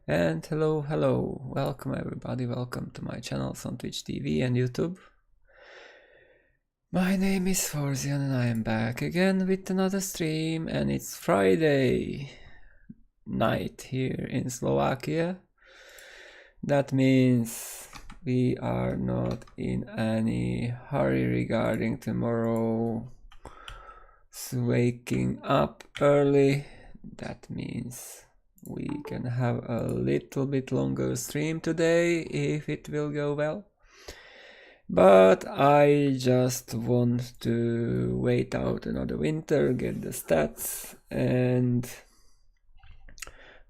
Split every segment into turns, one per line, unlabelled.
And hello, welcome everybody, welcome to my channels on Twitch TV and YouTube. My name is Forzian and I am back again with another stream, and it's Friday night here in Slovakia. That means we are not in any hurry regarding tomorrow waking up early. That means we can have a little bit longer stream today if it will go well. But I just want to wait out another winter, get the stats, and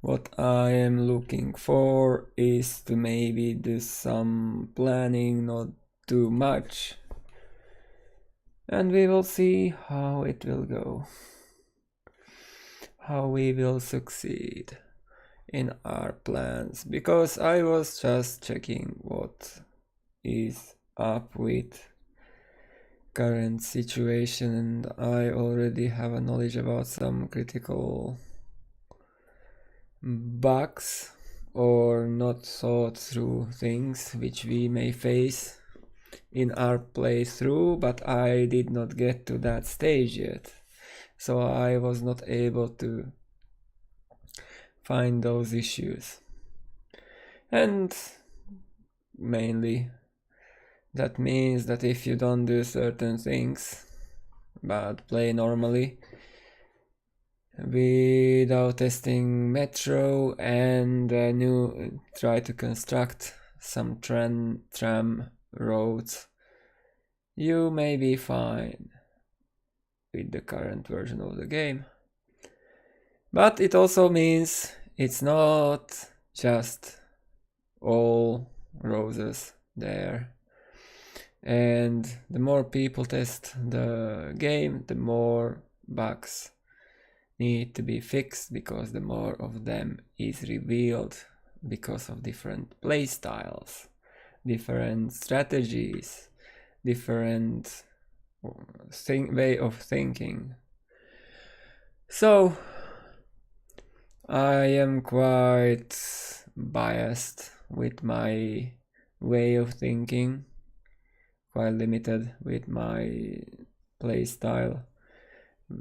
what I am looking for is to maybe do some planning, not too much. And we will see how it will go. How we will succeed in our plans, because I was just checking what is up with current situation, and I already have a knowledge about some critical bugs or not thought through things which we may face in our playthrough, but I did not get to that stage yet, so I was not able to find those issues. And mainly that means that if you don't do certain things but play normally without testing metro and try to construct some tram roads, you may be fine with the current version of the game. But it also means it's not just all roses there. And the more people test the game, the more bugs need to be fixed, because the more of them is revealed because of different play styles, different strategies, different way of thinking. So I am quite biased with my way of thinking, quite limited with my playstyle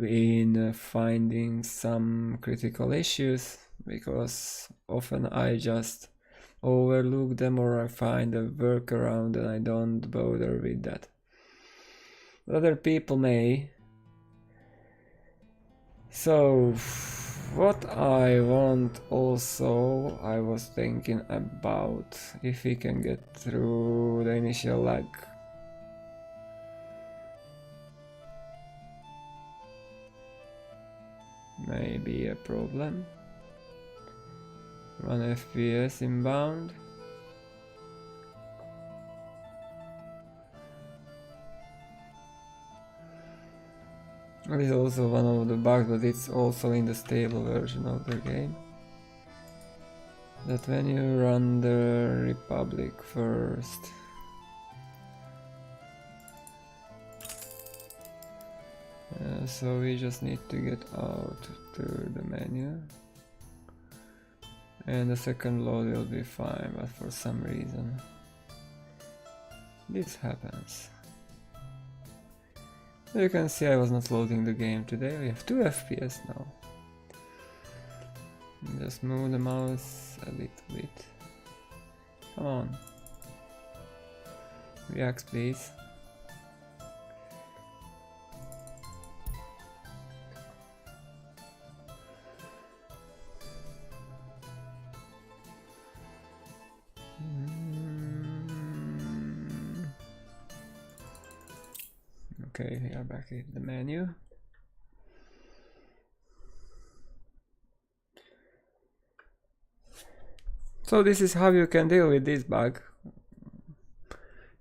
in finding some critical issues, because often I just overlook them or I find a workaround and I don't bother with that. Other people may. So what I want also, I was thinking about if we can get through the initial lag. Maybe a problem. 1 FPS inbound. This is also one of the bugs, but it's also in the stable version of the game. That when you run the Republic first, so we just need to get out to the menu, and the second load will be fine, but for some reason this happens. You can see I was not loading the game today. We have 2 FPS now. Just move the mouse a little bit. Come on. React, please. Okay, we are back in the menu. So this is how you can deal with this bug.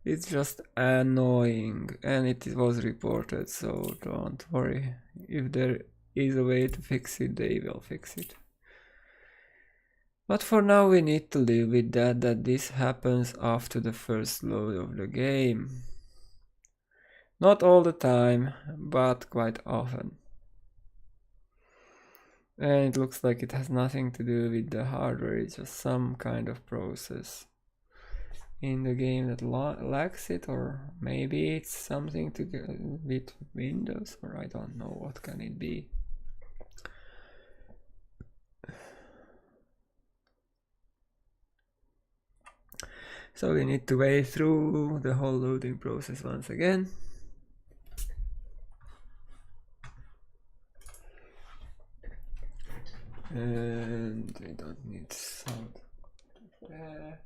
It's just annoying, and it was reported, so don't worry. If there is a way to fix it, they will fix it. But for now we need to live with that this happens after the first load of the game. Not all the time, but quite often. And it looks like it has nothing to do with the hardware, it's just some kind of process in the game that lacks it, or maybe it's something to do with Windows, or I don't know what can it be. So we need to wait through the whole loading process once again. And we don't need sound there.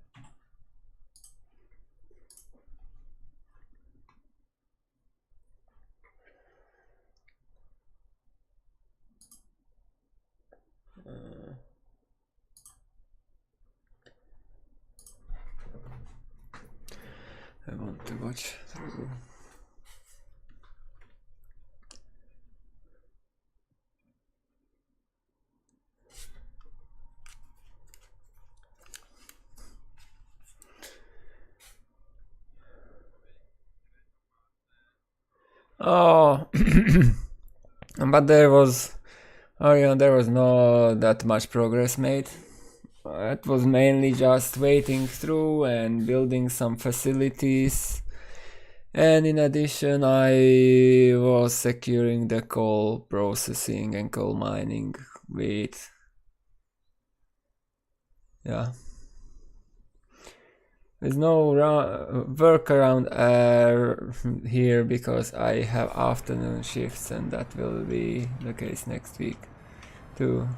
I want to watch through. Oh, but there was, oh yeah, there was not that much progress made. It was mainly just waiting through and building some facilities. And in addition, I was securing the coal processing and coal mining with, yeah. There's no workaround here because I have afternoon shifts, and that will be the case next week too.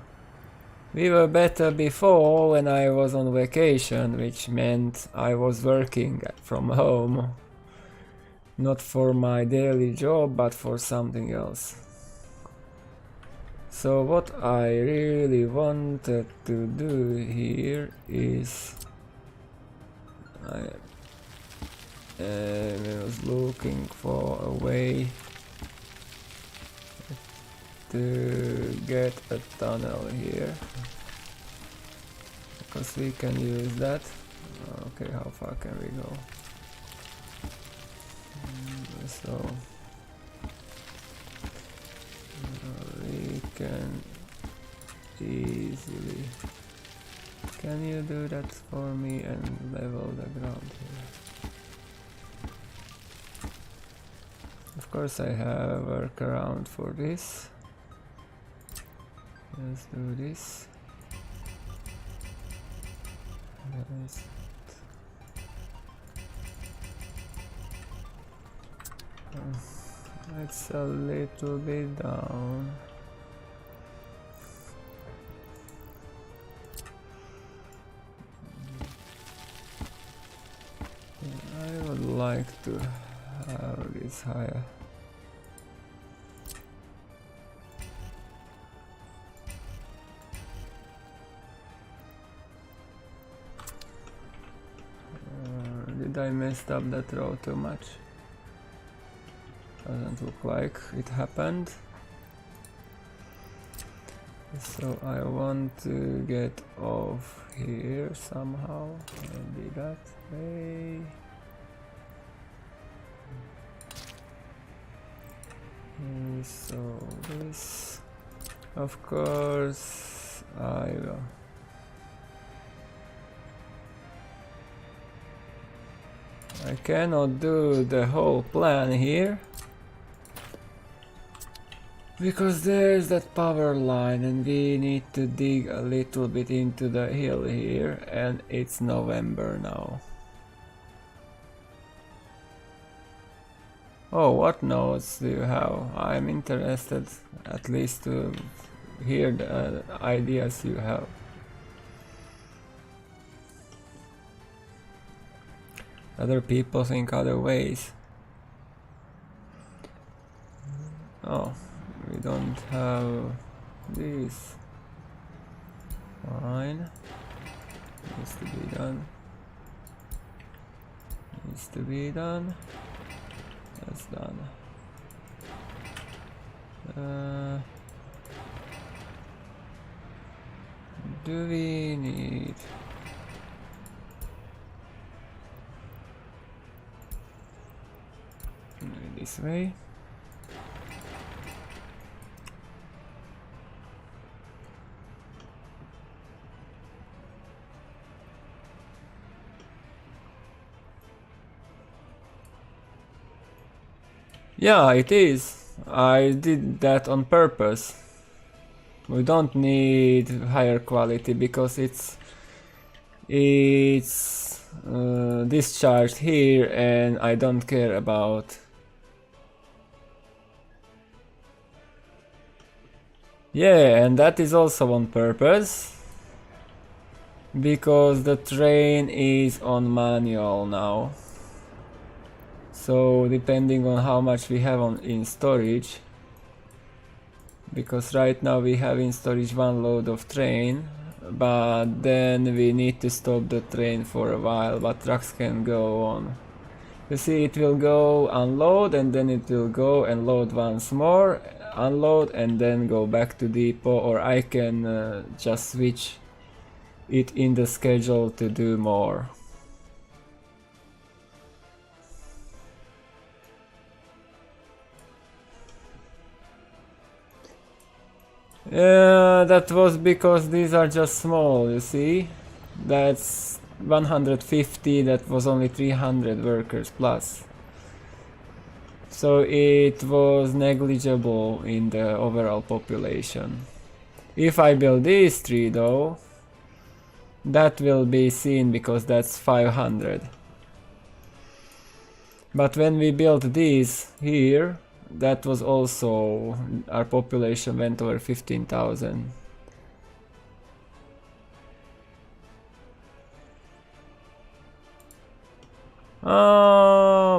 We were better before when I was on vacation, which meant I was working from home. Not for my daily job, but for something else. So what I really wanted to do here is I was looking for a way to get a tunnel here, because we can use that. Okay, how far can we go? So we can easily. Can you do that for me and level the ground here? Of course I have a workaround for this. Let's do this. It's a little bit down. I would like to have this higher. Did I messed up that row too much? Doesn't look like it happened. So I want to get off here somehow. Maybe that way. So this, of course, I will. I cannot do the whole plan here because there's that power line and we need to dig a little bit into the hill here, and it's November now. Oh, what notes do you have? I'm interested at least to hear the ideas you have. Other people think other ways. Oh, we don't have this. Fine. Needs to be done. Needs to be done. That's done. Do we need... this way? Yeah, it is. I did that on purpose. We don't need higher quality because it's discharged here and I don't care about. Yeah, and that is also on purpose because the train is on manual now. So depending on how much we have in storage, because right now we have in storage one load of train, but then we need to stop the train for a while, but trucks can go on. You see, it will go unload and then it will go and load once more, unload and then go back to depot, or I can just switch it in the schedule to do more. That was because these are just small, you see? That's 150, that was only 300 workers plus. So it was negligible in the overall population. If I build these three though, that will be seen because that's 500. But when we built these here, that was also, our population went over 15,000.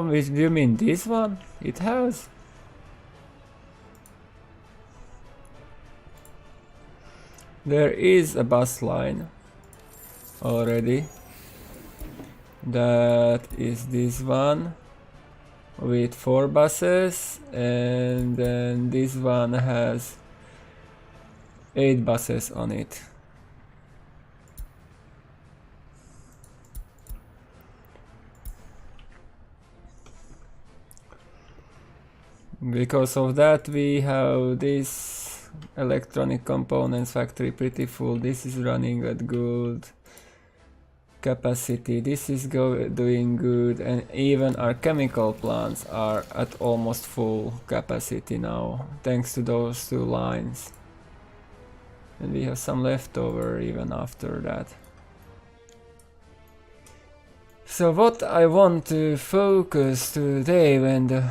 Which, do you mean this one? It has? There is a bus line already. That is this one with 4 buses, and then this one has 8 buses on it. Because of that we have this electronic components factory pretty full. This is running at good capacity, this is doing good, and even our chemical plants are at almost full capacity now, thanks to those 2 lines. And we have some leftover even after that. So what I want to focus today when the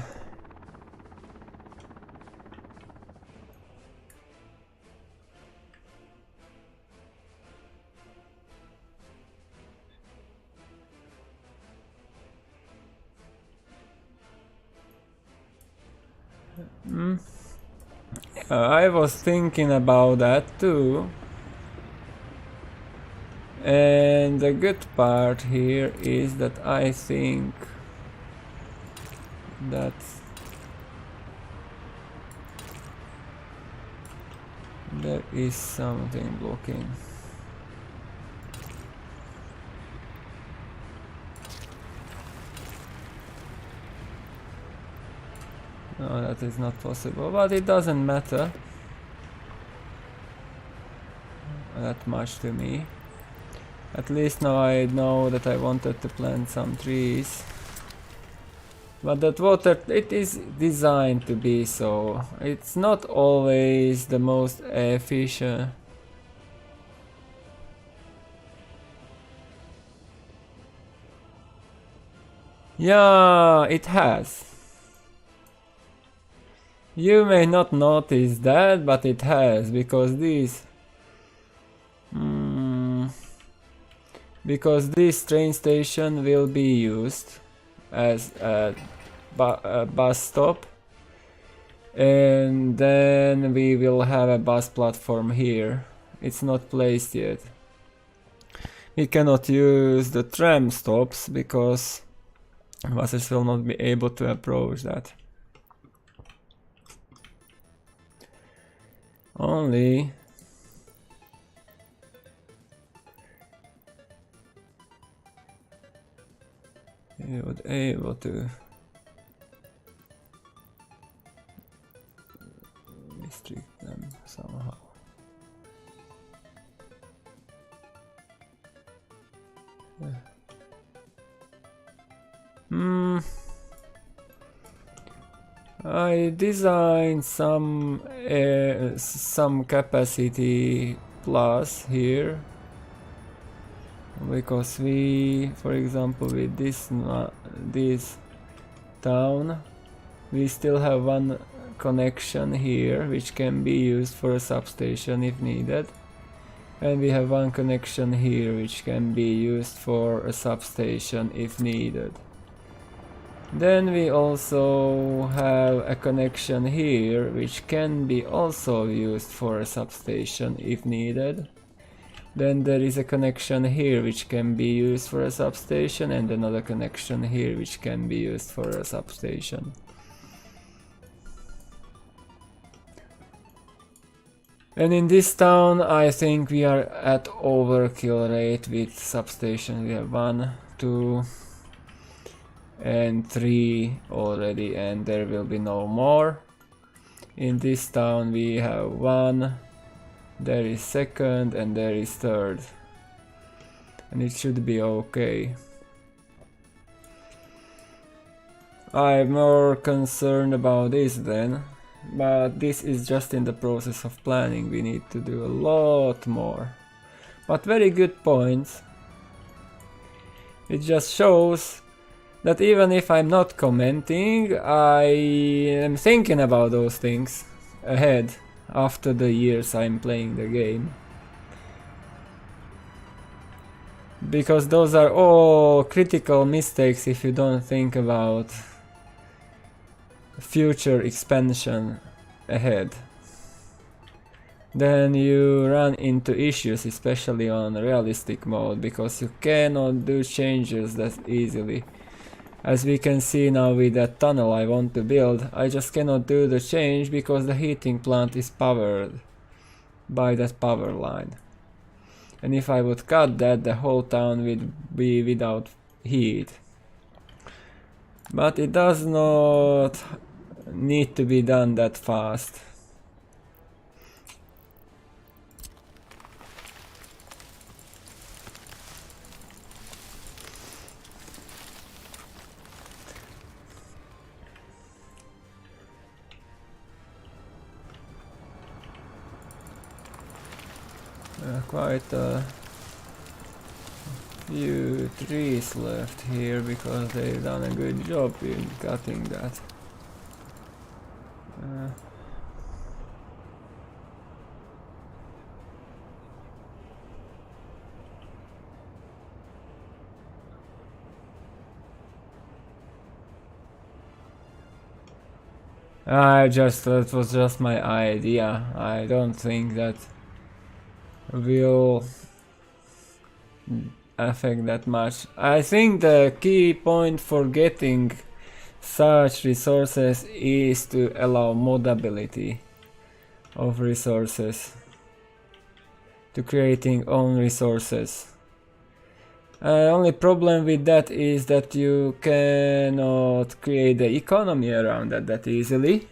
I was thinking about that too. And the good part here is that I think that there is something blocking. No, that is not possible, but it doesn't matter that much to me. At least now I know that I wanted to plant some trees. But that water, it is designed to be so. It's not always the most efficient. Yeah, it has. You may not notice that, but it has, because because this train station will be used as a bus stop, and then we will have a bus platform here. It's not placed yet. We cannot use the tram stops because buses will not be able to approach that. Only you would able to restrict them somehow. I designed some capacity plus here, because we, for example, with this town, we still have one connection here which can be used for a substation if needed, and we have one connection here which can be used for a substation if needed. Then we also have a connection here which can be also used for a substation if needed. Then there is a connection here which can be used for a substation, and another connection here which can be used for a substation. And in this town I think we are at overkill rate with substation. We have 1, 2 and 3 already, and there will be no more. In this town we have 1, there is 2nd, and there is 3rd, and it should be okay. I'm more concerned about this then, but this is just in the process of planning. We need to do a lot more. But very good points. It just shows that even if I'm not commenting, I am thinking about those things ahead after the years I'm playing the game. Because those are all critical mistakes if you don't think about future expansion ahead. Then you run into issues, especially on realistic mode, because you cannot do changes that easily. As we can see now with that tunnel I want to build, I just cannot do the change because the heating plant is powered by that power line. And if I would cut that, the whole town would be without heat. But it does not need to be done that fast. Quite a few trees left here because they've done a good job in cutting that. That was just my idea. I don't think that will affect that much. I think the key point for getting such resources is to allow modability of resources, to creating own resources. Only problem with that is that you cannot create the economy around that easily.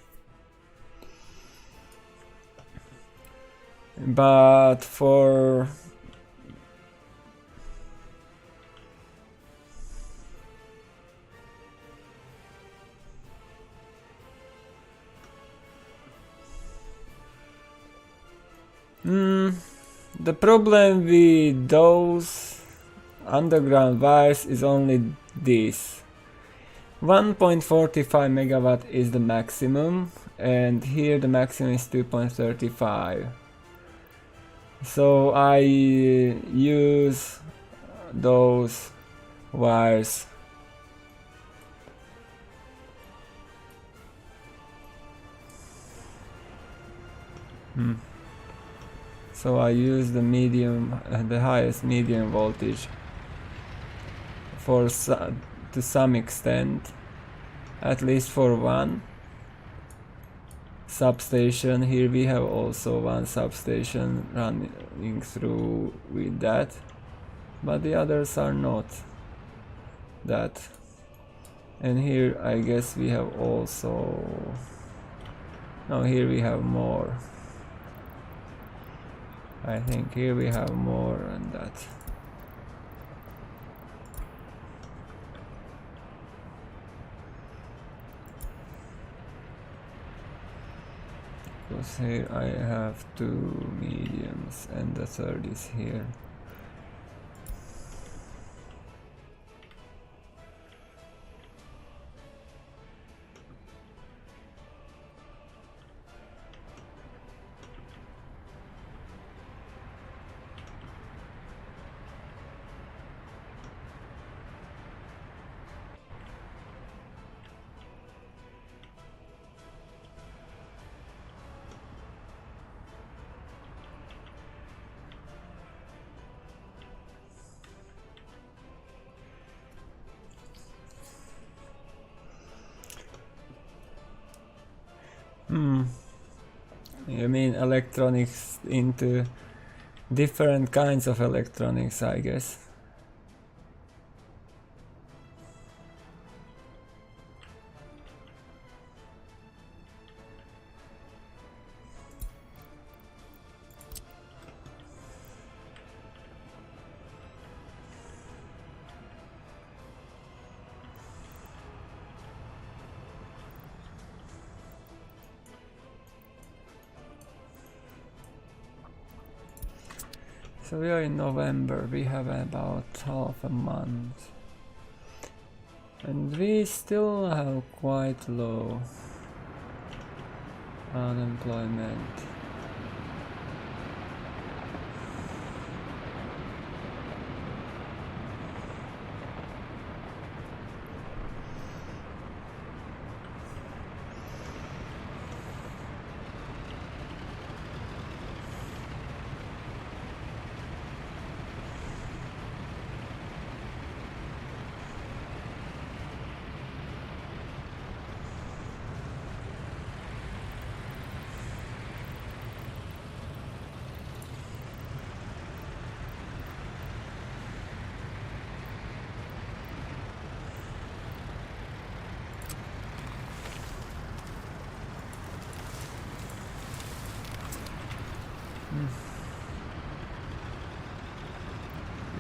But for the problem with those underground wires is only this. 1.45 megawatt is the maximum, and here the maximum is 2.35. So I use those wires. So I use the medium, the highest medium voltage to some extent, at least for one substation. Here we have also one substation running through with that, but the others are not that. And here I guess we have also, no, here we have more. I think here we have more than that. because here I have 2 mediums and the third is here. You mean electronics into different kinds of electronics, I guess. So we are in November, we have about half a month. And we still have quite low unemployment.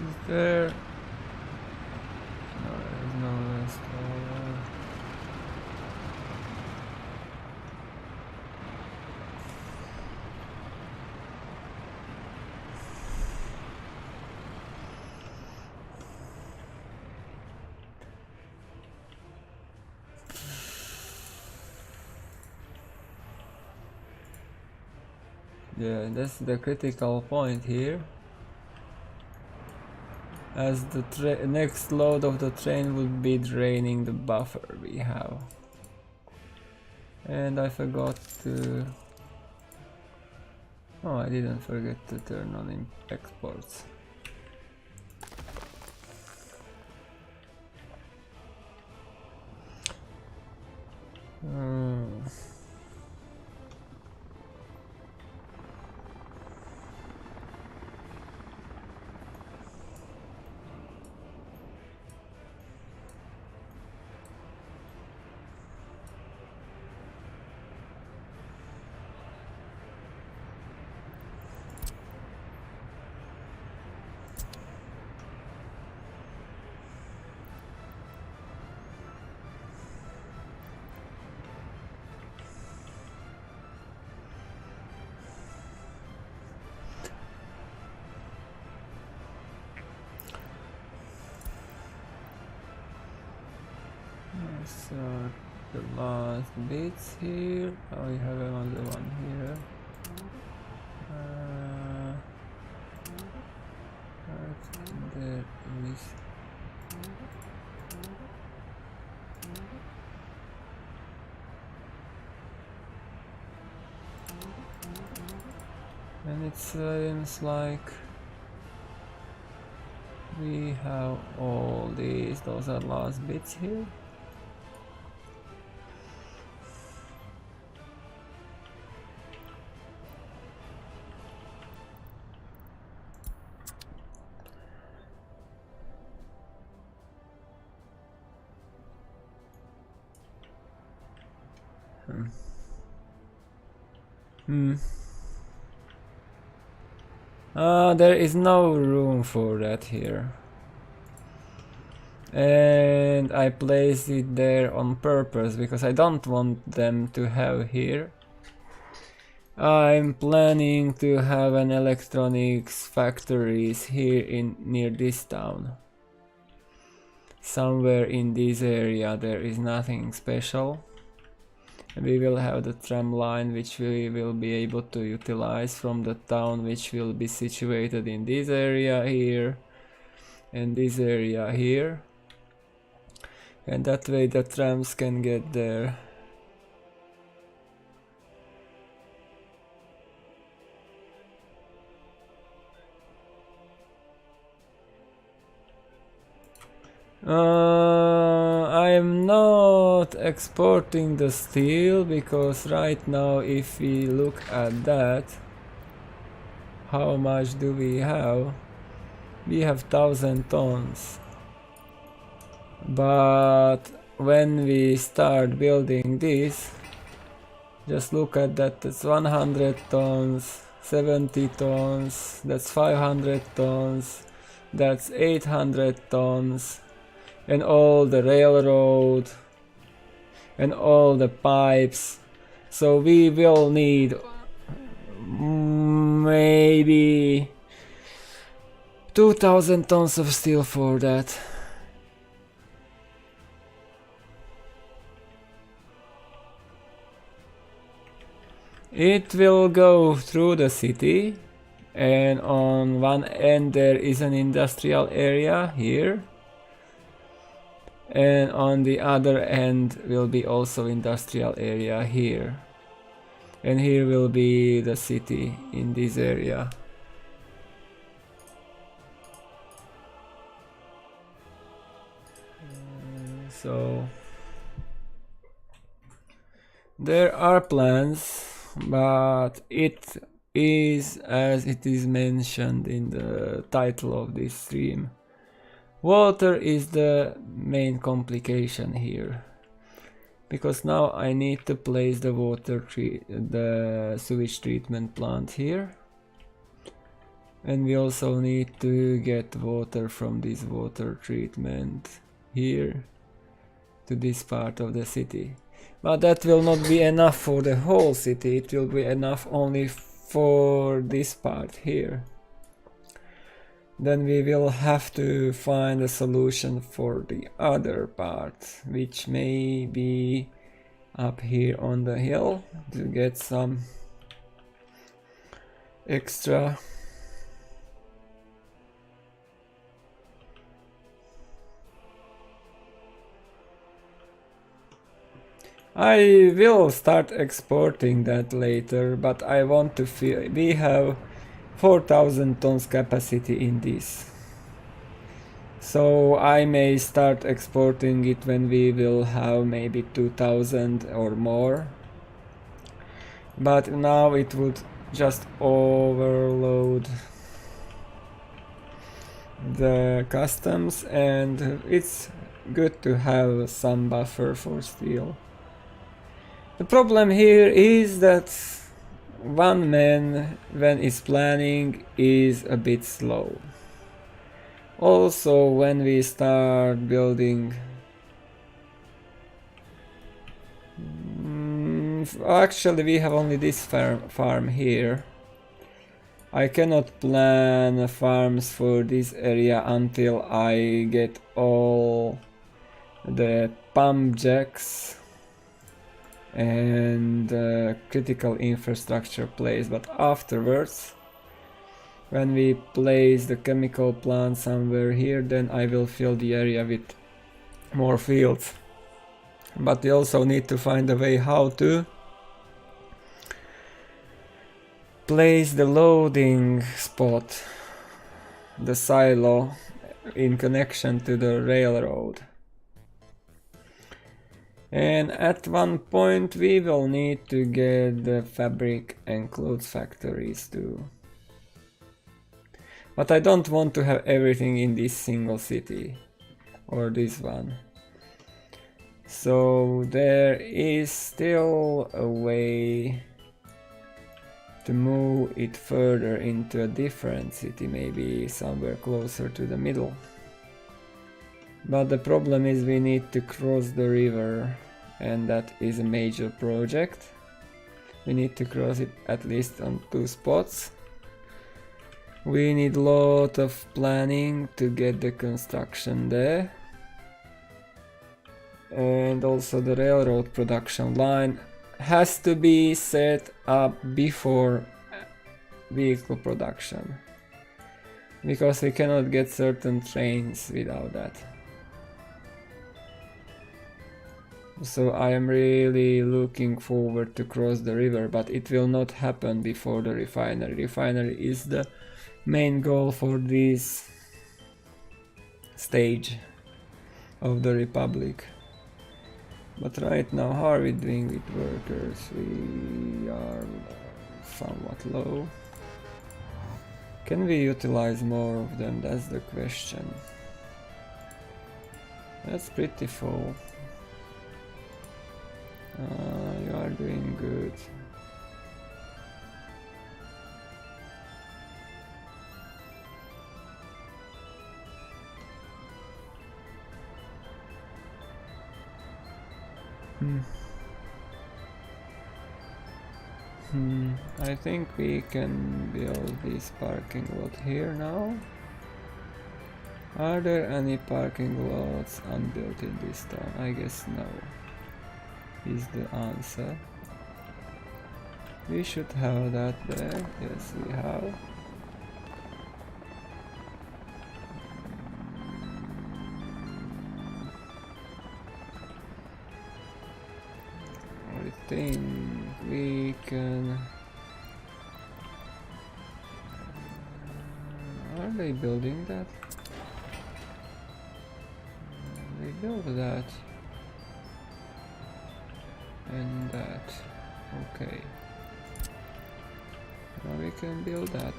Is there? No, there's no list. Yeah, that's the critical point here. As the next load of the train will be draining the buffer we have. And I forgot to... Oh, I didn't forget to turn on exports. So the last bits here. Oh, we have another one here. There is. And it seems like we have all these. Those are last bits here. There is no room for that here. And I placed it there on purpose because I don't want them to have here. I'm planning to have an electronics factories here in near this town. Somewhere in this area there is nothing special. We will have the tram line which we will be able to utilize from the town, which will be situated in this area here and this area here. And that way the trams can get there. I am not exporting the steel because right now if we look at that, how much do we have? We have 1000 tons. But when we start building this, just look at that, that's 100 tons, 70 tons, that's 500 tons, that's 800 tons. And all the railroad and all the pipes, so we will need maybe 2000 tons of steel for that. It will go through the city, and on one end there is an industrial area here. And on the other end will be also industrial area here. And here will be the city in this area. So there are plans, but it is as it is mentioned in the title of this stream. Water is the main complication here, because now I need to place the the sewage treatment plant here, and we also need to get water from this water treatment here to this part of the city. But that will not be enough for the whole city, it will be enough only for this part here. Then we will have to find a solution for the other part, which may be up here on the hill to get some extra. I will start exporting that later, but I want to feel we have 4000 tons capacity in this. So I may start exporting it when we will have maybe 2000 or more. But now it would just overload the customs, and it's good to have some buffer for steel. The problem here is that one man, when is planning, is a bit slow. Also, when we start building, actually we have only this farm here. I cannot plan farms for this area until I get all the pump jacks and critical infrastructure placed, but afterwards, when we place the chemical plant somewhere here, then I will fill the area with more fields. But we also need to find a way how to place the loading spot, the silo, in connection to the railroad. And at one point we will need to get the fabric and clothes factories too. But I don't want to have everything in this single city, or this one. So there is still a way to move it further into a different city, maybe somewhere closer to the middle. But the problem is we need to cross the river, and that is a major project. We need to cross it at least on 2 spots. We need a lot of planning to get the construction there. And also the railroad production line has to be set up before vehicle production, because we cannot get certain trains without that. So I am really looking forward to cross the river, but it will not happen before the refinery. Refinery is the main goal for this stage of the Republic. But right now, how are we doing with workers? We are somewhat low. Can we utilize more of them? That's the question. That's pretty full. You are doing good. I think we can build this parking lot here now. Are there any parking lots unbuilt in this town? I guess no, is the answer. We should have that there. Yes, we have. I think we can... Are they building that? They build that. And that. Okay. Now we can build that.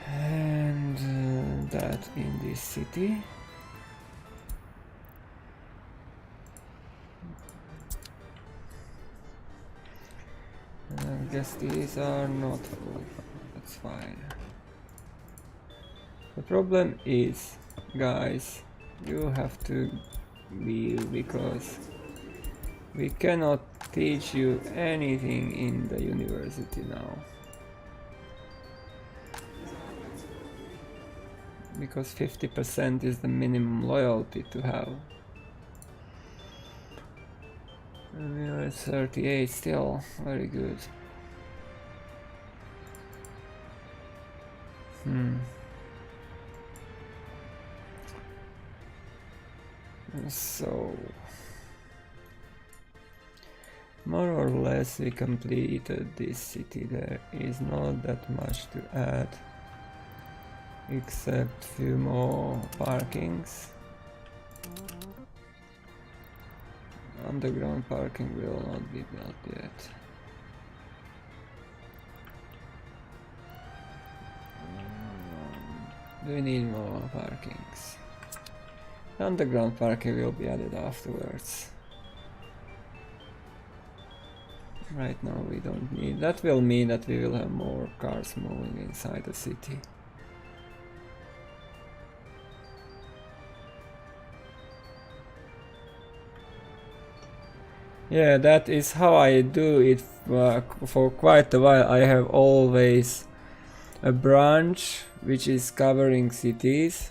And that in this city. I guess these are not full. That's fine. The problem is, guys, you have to leave because we cannot teach you anything in the university now. Because 50% is the minimum loyalty to have. And we are at 38 still, very good. So more or less we completed this city. There is not that much to add except few more parkings. Underground parking will not be built yet. We need more parkings. Underground parking will be added afterwards. Right now we don't need. That will mean that we will have more cars moving inside the city. Yeah, that is how I do it for quite a while. I have always a branch which is covering cities.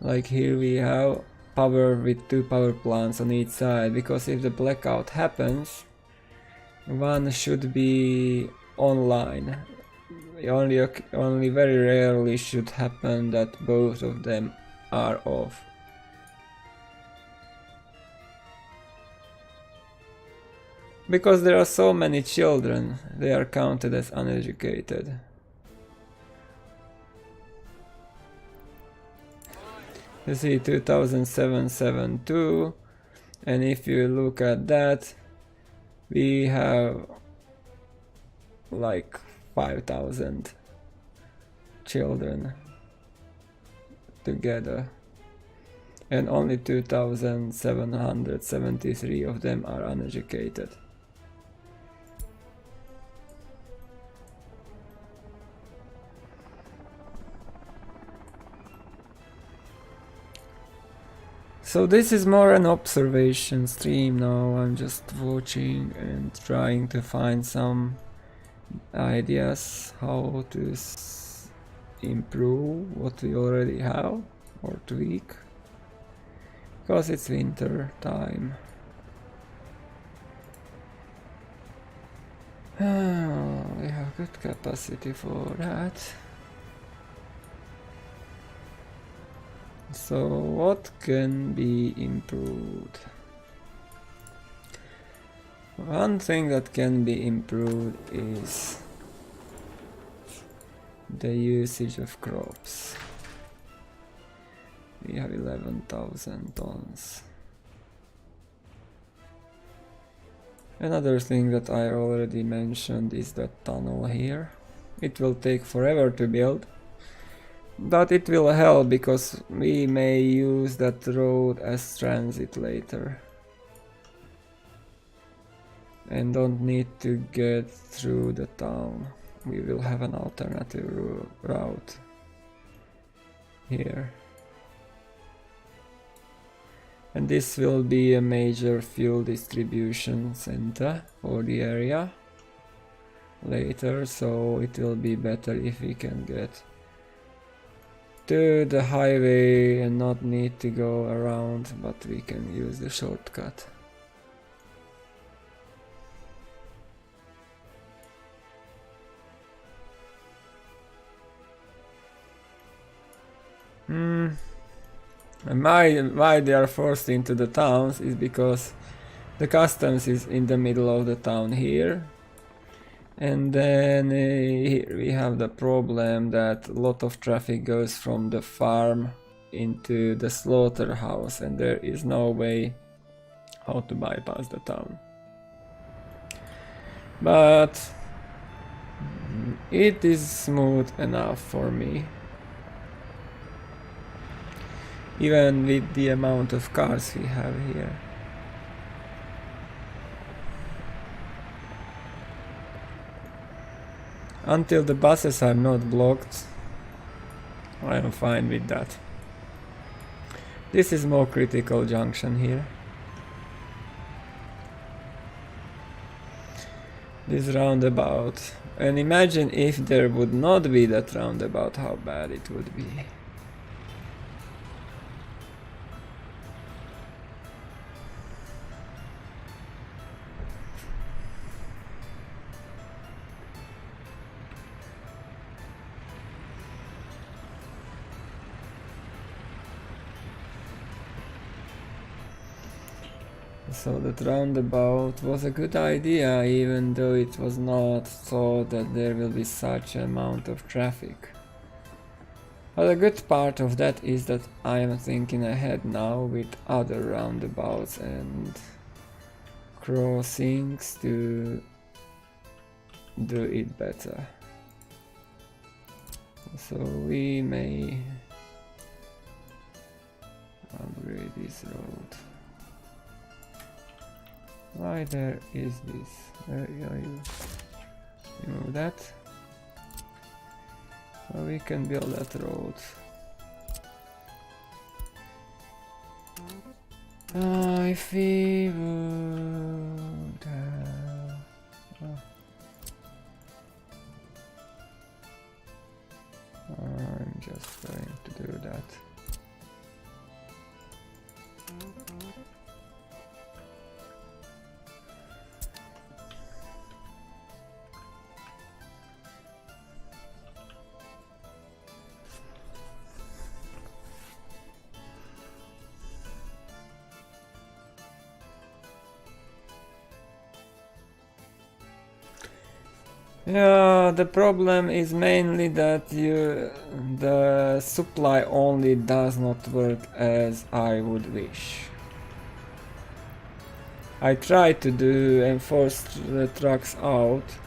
Like here we have power with 2 power plants on each side, because if the blackout happens, one should be online. Only very rarely should happen that both of them are off. Because there are so many children, they are counted as uneducated. You see 2772, and if you look at that, we have like 5,000 children together, and only 2,773 of them are uneducated. So this is more an observation stream now. I'm just watching and trying to find some ideas how to improve what we already have or tweak, because it's winter time. We have good capacity for that. So what can be improved? One thing that can be improved is the usage of crops. We have 11,000 tons. Another thing that I already mentioned is the tunnel here. It will take forever to build, but it will help because we may use that road as transit later and don't need to get through the town. We will have an alternative route here. And this will be a major fuel distribution center for the area later, so it will be better if we can get to the highway and not need to go around, but we can use the shortcut. And why they are forced into the towns is because the customs is in the middle of the town here, and then here we have the problem that a lot of traffic goes from the farm into the slaughterhouse, and there is no way how to bypass the town. But it is smooth enough for me, even with the amount of cars we have here. Until the buses are not blocked, I am fine with that. This is more critical junction here. This roundabout. And imagine if there would not be that roundabout, how bad it would be. So that roundabout was a good idea, even though it was not thought that there will be such an amount of traffic. But the good part of that is that I am thinking ahead now with other roundabouts and crossings to do it better. So we may upgrade this road. Why there is this? There you remove that. So we can build that road. If we would have... I'm just going to do that. Yeah, the problem is mainly that the supply only does not work as I would wish. I try to enforce the trucks out,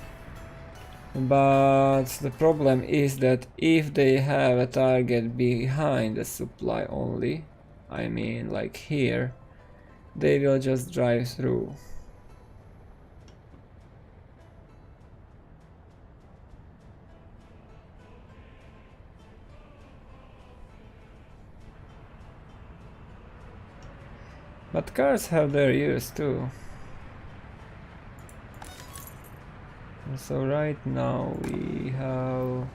but the problem is that if they have a target behind the supply only, I mean like here, they will just drive through. But cars have their use too. So right now we have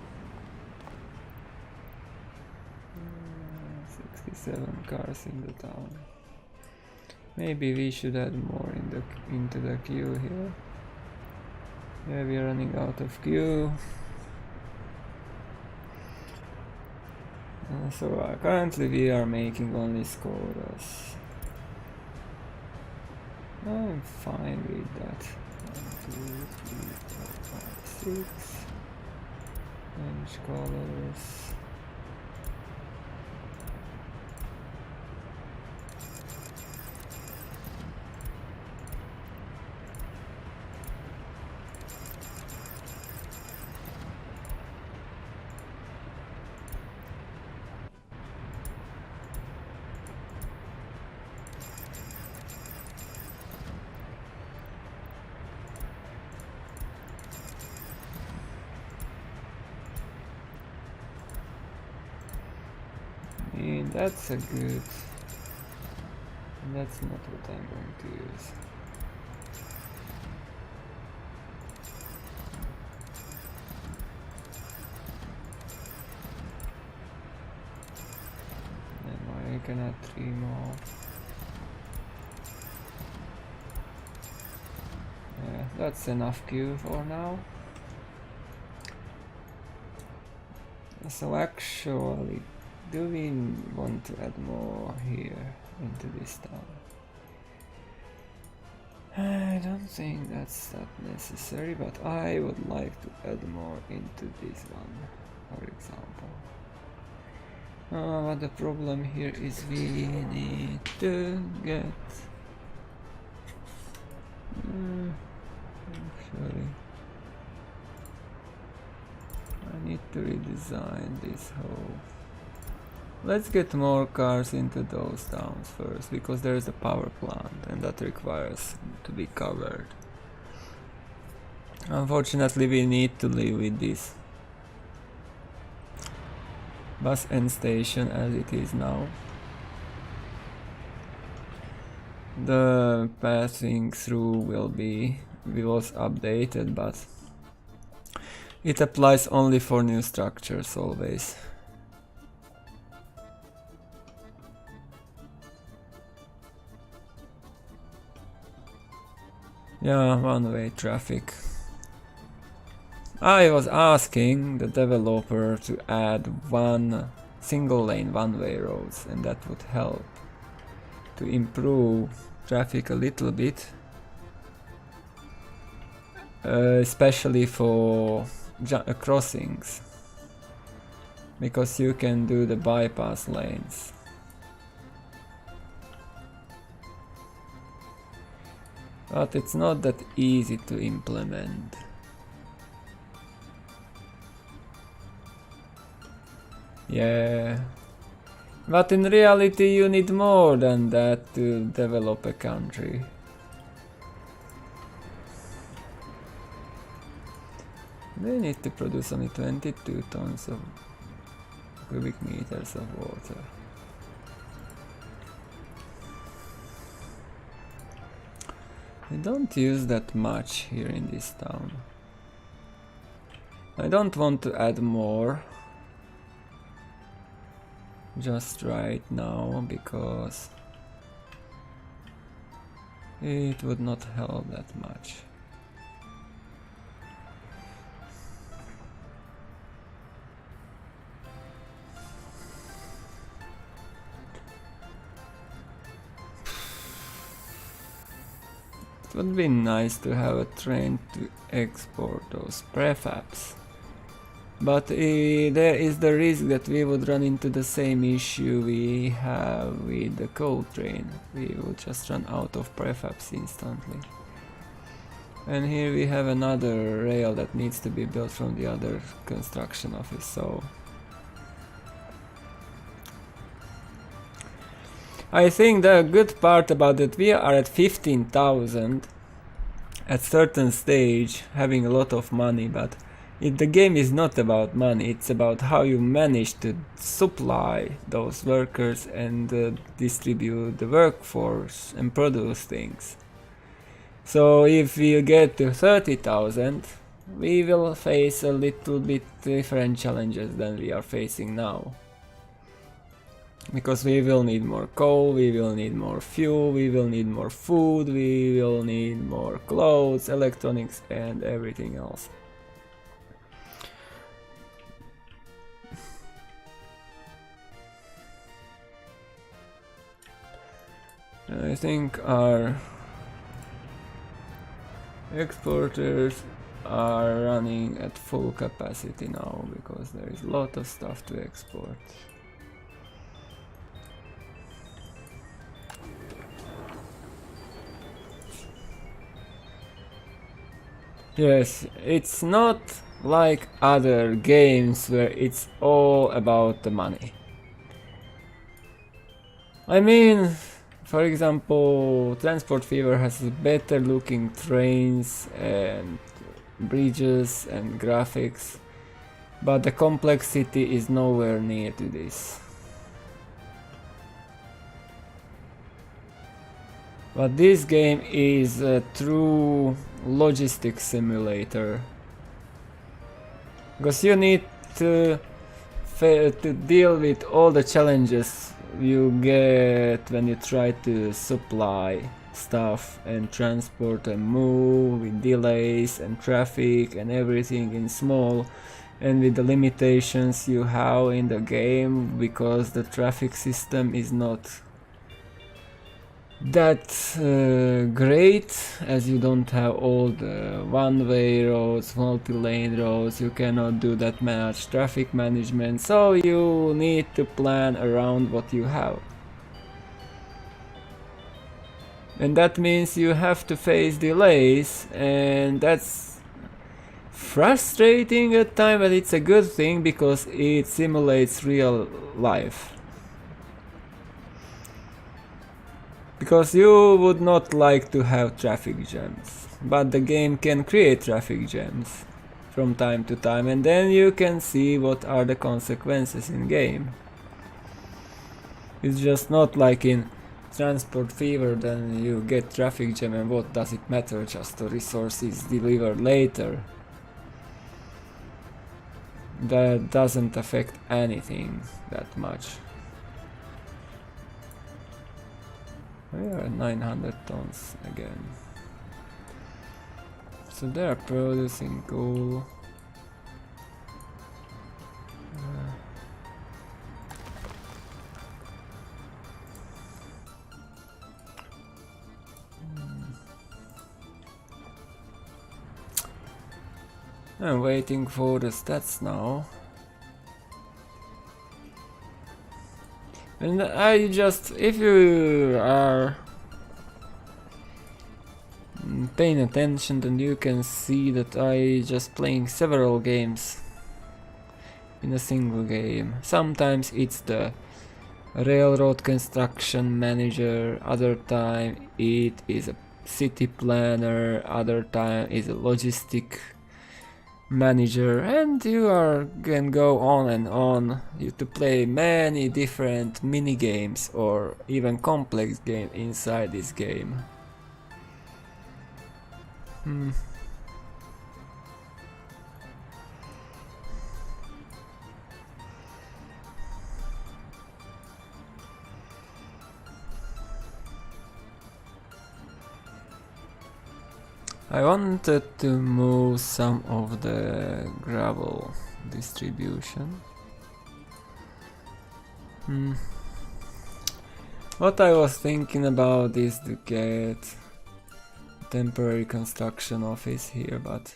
67 cars in the town. Maybe we should add more into the queue here. Yeah, we are running out of queue. So currently we are making only Skodas. I'm fine with that. 1, 2, 3, 4, 5, 6. Change colors. That's a good. That's not what I'm going to use. And I can add 3 more. Yeah, that's enough queue for now. So actually, do we want to add more here into this town? I don't think that's that necessary, but I would like to add more into this one, for example. But the problem here is we need to get... actually, I need to redesign this whole... Let's get more cars into those towns first, because there is a power plant and that requires to be covered. Unfortunately, we need to live with this bus end station as it is now. The passing through was updated, but it applies only for new structures always. Yeah, one-way traffic. I was asking the developer to add one single lane one-way roads, and that would help to improve traffic a little bit, especially for crossings, because you can do the bypass lanes. But it's not that easy to implement. Yeah. But in reality you need more than that to develop a country. They need to produce only 22 tons of cubic meters of water. I don't use that much here in this town. I don't want to add more just right now, because it would not help that much. It would be nice to have a train to export those prefabs, but there is the risk that we would run into the same issue we have with the coal train. We would just run out of prefabs instantly. And here we have another rail that needs to be built from the other construction office, so I think the good part about it, we are at 15,000 at certain stage, having a lot of money, but The game is not about money, it's about how you manage to supply those workers and distribute the workforce and produce things. So if we get to 30,000, we will face a little bit different challenges than we are facing now. Because we will need more coal, we will need more fuel, we will need more food, we will need more clothes, electronics and everything else. I think our exporters are running at full capacity now because there is a lot of stuff to export. Yes, it's not like other games where it's all about the money. I mean, for example, Transport Fever has better looking trains and bridges and graphics, but the complexity is nowhere near to this. But this game is a true logistics simulator, because you need to deal with all the challenges you get when you try to supply stuff and transport and move with delays and traffic and everything in small, and with the limitations you have in the game because the traffic system is not that great, as you don't have all the one-way roads, multi-lane roads, you cannot do that much traffic management, so you need to plan around what you have. And that means you have to face delays, and that's frustrating at times, but it's a good thing because it simulates real life. Because you would not like to have traffic jams, but the game can create traffic jams from time to time, and then you can see what are the consequences in game. It's just not like in Transport Fever, then you get traffic jam and what does it matter, just the resources delivered later. That doesn't affect anything that much. We are at 900 tons again. So they are producing coal. I'm waiting for the stats now. And I just, if you are paying attention, then you can see that I just playing several games in a single game. Sometimes it's the railroad construction manager, other time it is a city planner, other time is a logistic manager, and can go on and on to play many different mini games or even complex game inside this game. I wanted to move some of the gravel distribution. What I was thinking about is to get temporary construction office here, but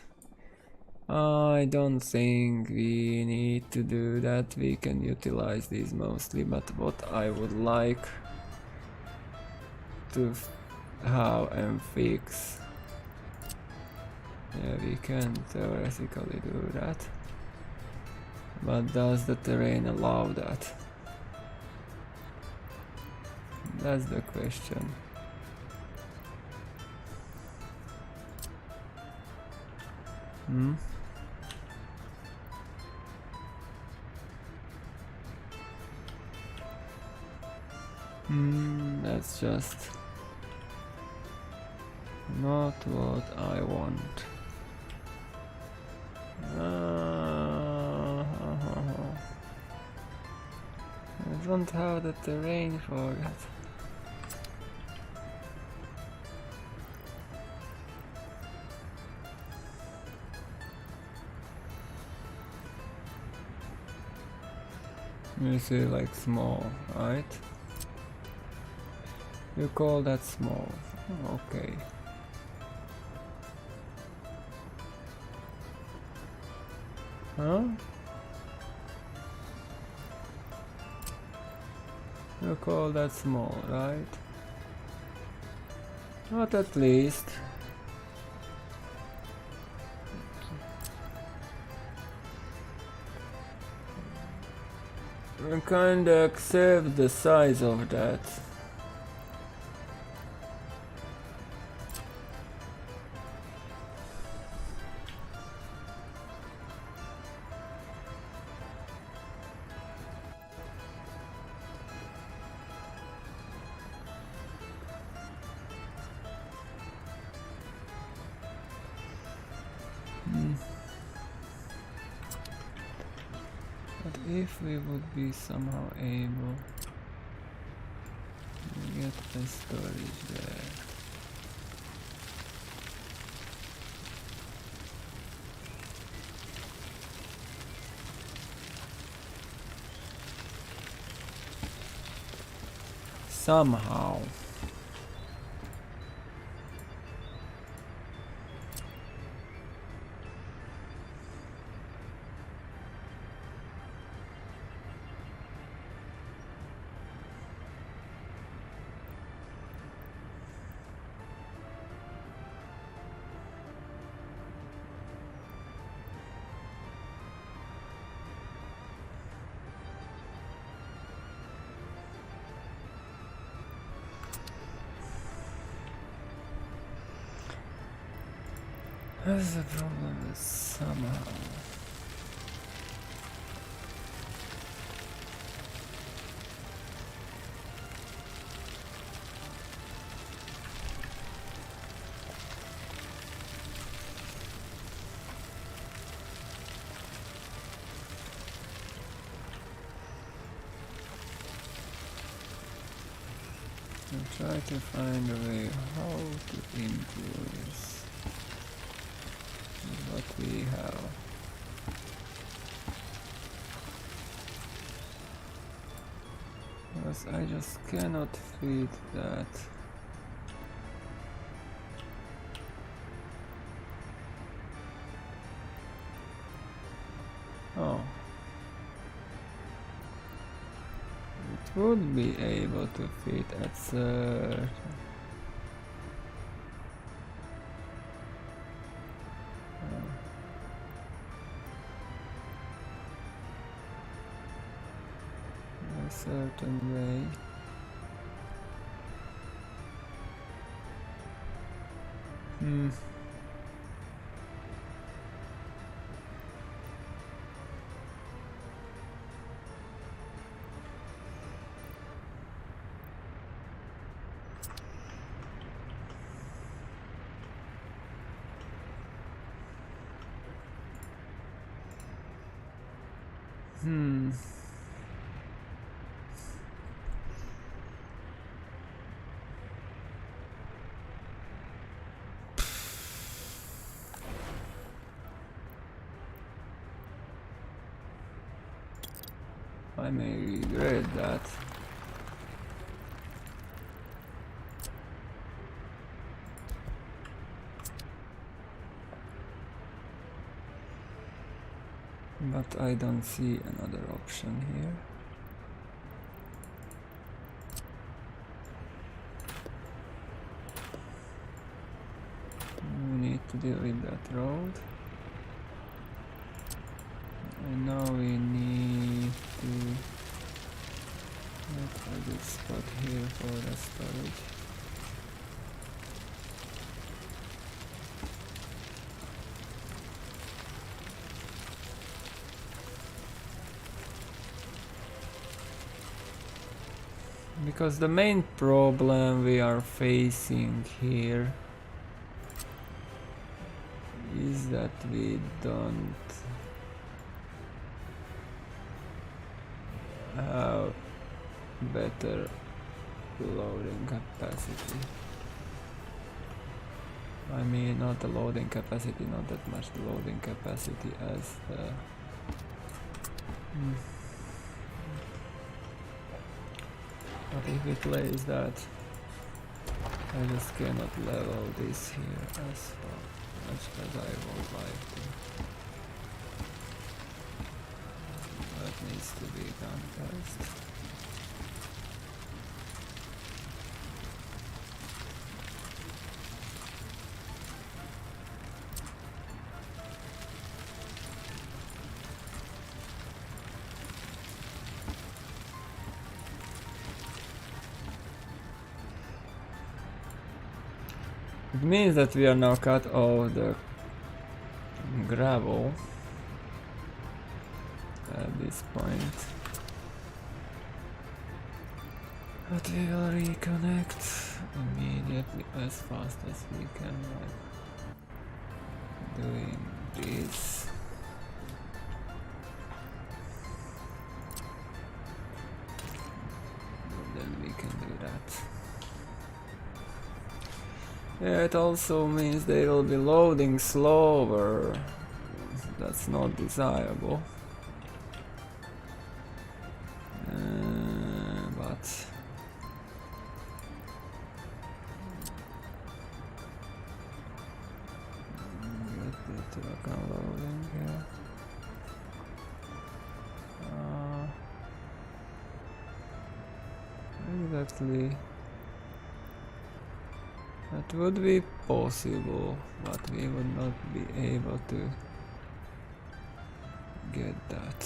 I don't think we need to do that. We can utilize these mostly, but what I would like to have and fix, yeah, we can theoretically do that, but does the terrain allow that? That's the question. That's just not what I want. I don't have the terrain for that. You say like small, right? You call that small. Okay. Huh? You call that small, right? Not at least. I kinda accept the size of that. But if we would be somehow able to get the storage there. Somehow. That's the problem is somehow. I'll try to find a way how to improve this. What we have. Because I just cannot feed that. Oh. It would be able to fit at certain. Certain way. I may regret that. But I don't see another option here. We need to deal with that road. And now we need to look for this spot here for the storage. Because the main problem we are facing here is that we don't have better loading capacity. I mean, not the loading capacity, not that much the loading capacity as the... But if it plays that, I just cannot level this here as much as I would like to. That needs to be done first. It means that we are now cut off the gravel at this point. But we will reconnect immediately as fast as we can by doing this. And then we can do that. Yeah, it also means they will be loading slower. That's not desirable. But get it to loading here. Exactly. That would be possible, but we would not be able to get that.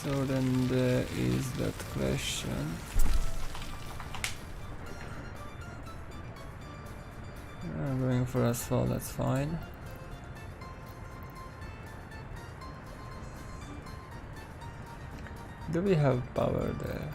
So then there is that question. Going for asphalt, that's fine. Do we have power there?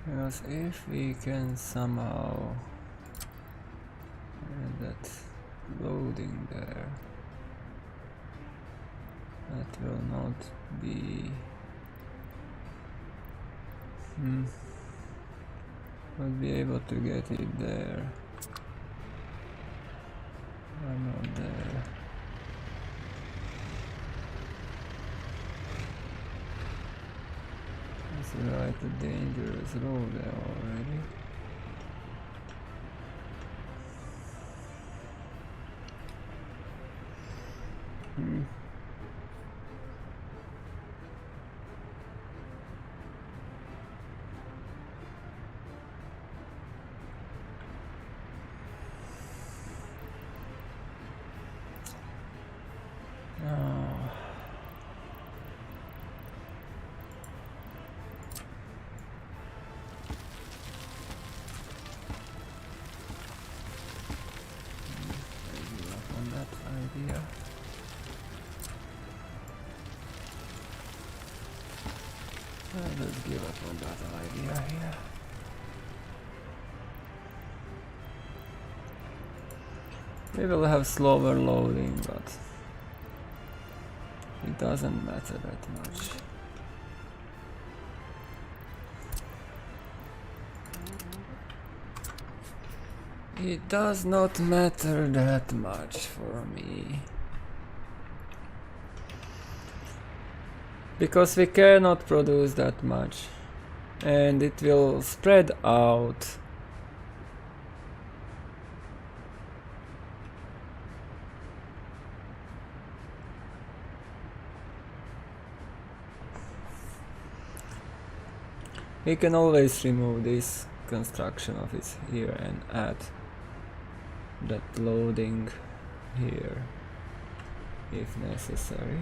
Because if we can somehow get that loading there, that will not be... We'll be able to get it there. I'm not there. It's like a dangerous road there already. Let's give up on that idea here. We will have slower loading, but it doesn't matter that much. It does not matter that much for me. Because we cannot produce that much. And it will spread out. We can always remove this construction office here and add that loading here if necessary.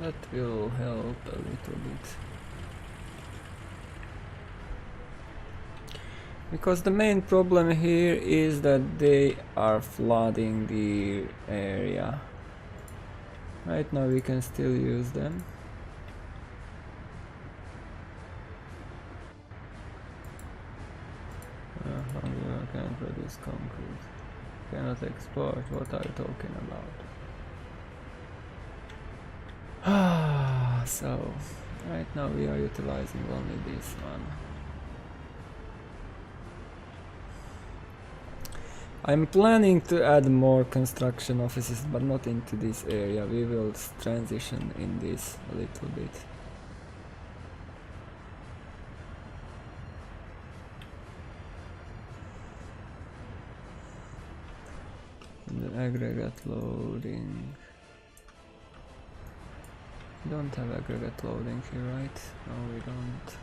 That will help a little bit. Because the main problem here is that they are flooding the area. Right now we can still use them. You can produce concrete. Cannot export. What are you talking about? So, right now we are utilizing only this one. I'm planning to add more construction offices, but not into this area. We will transition in this a little bit. The aggregate loading. We don't have aggregate loading here, right? No, we don't.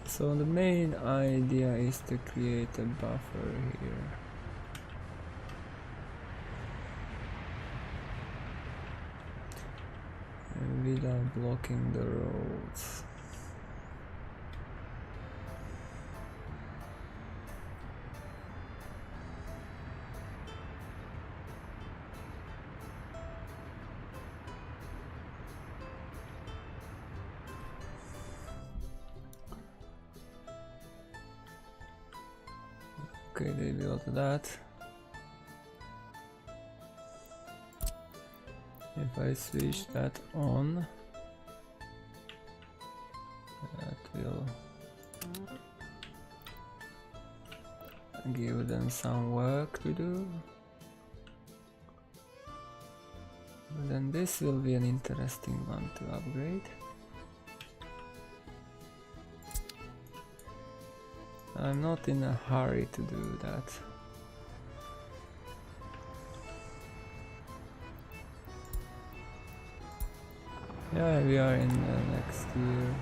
So the main idea is to create a buffer here. And without blocking the roads. Okay, they built that. If I switch that on, that will give them some work to do. But then this will be an interesting one to upgrade. I'm not in a hurry to do that. Yeah, we are in the next year.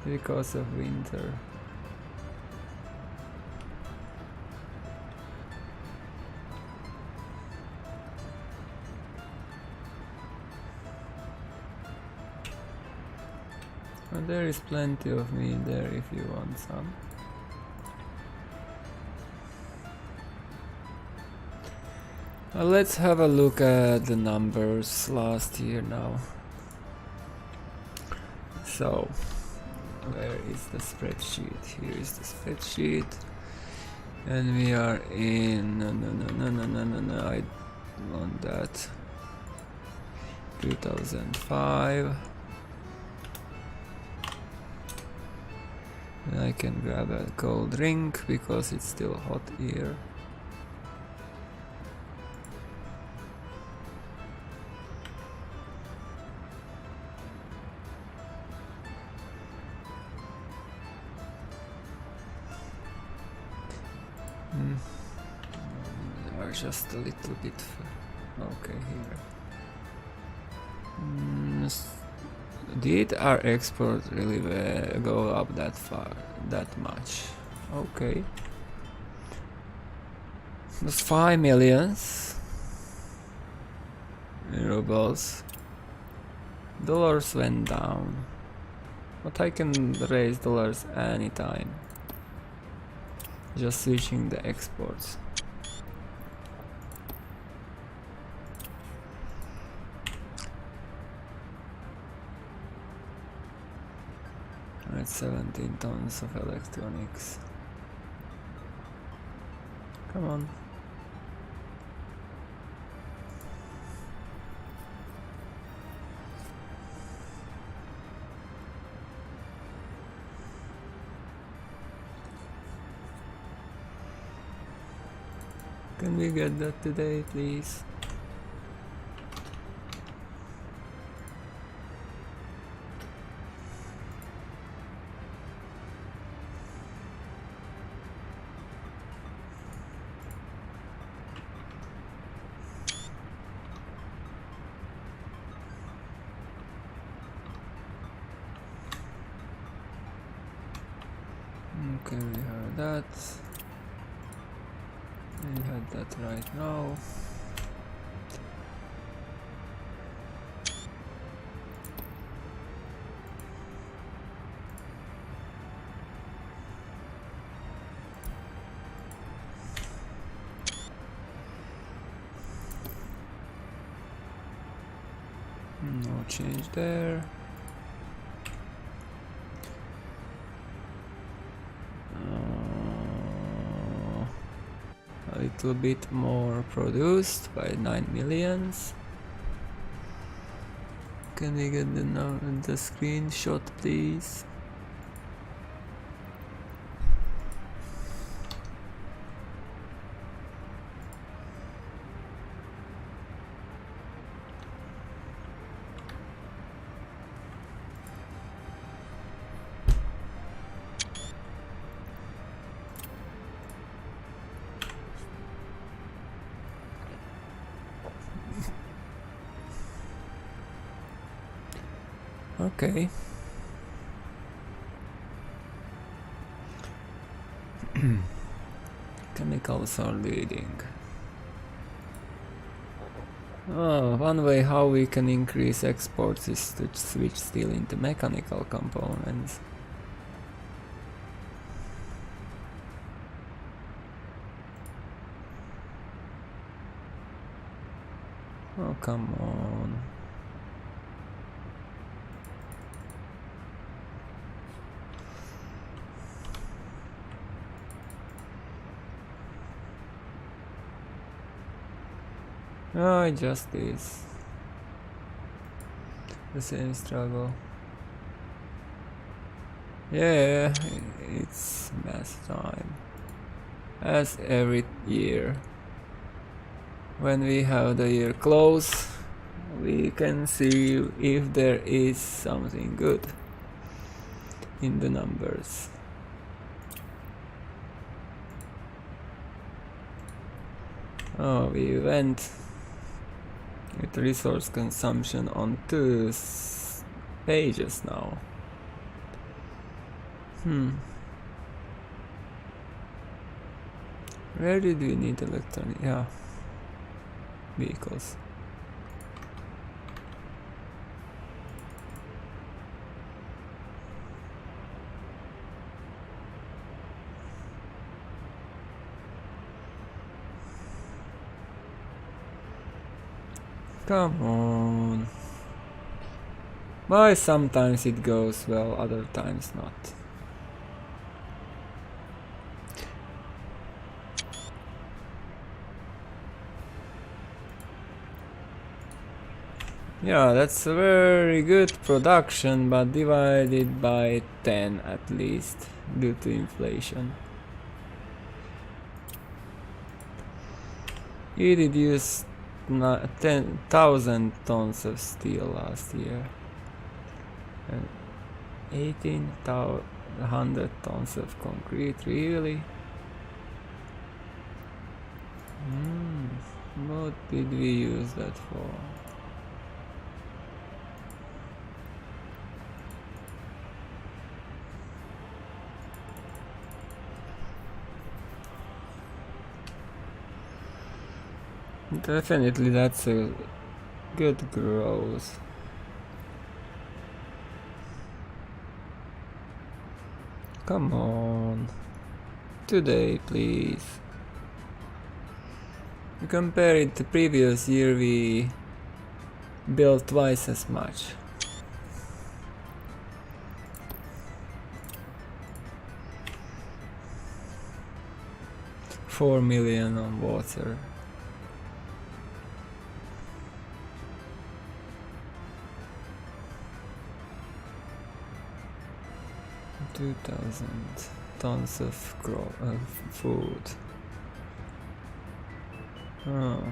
Because of winter. But there is plenty of meat there if you want some. Let's have a look at the numbers last year now. So, where is the spreadsheet? Here is the spreadsheet. And we are in... No, I want that. 2005. And I can grab a cold drink because it's still hot here. Or just a little bit. Okay, here. Did our export really go up that far, that much? Okay. That's 5 million rubles. Dollars went down. But I can raise dollars anytime. Just switching the exports. At 17 tons of electronics. Come on. Can we get that today, please? Okay, we have that. We had that right now. No change there. A little bit more produced by 9 millions. Can we get the screenshot, please? Okay. Chemicals are leading. One way how we can increase exports is to switch steel into mechanical components. Oh, come on. Oh, it just is the same struggle. Yeah, it's mass time. As every year. When we have the year close, we can see if there is something good in the numbers. Oh, we went with resource consumption on 2 pages now. Where did we need electronic? Yeah, vehicles. Come on. Why sometimes it goes well, other times not? Yeah, that's a very good production, but divided by 10 at least, due to inflation. We reduced 10,000 tons of steel last year and 1,800 tons of concrete, really? What did we use that for? Definitely that's a good growth. Come on. Today, please. Compare it to previous year, we built twice as much. $4 million on water. $2,000 tons of food. Oh.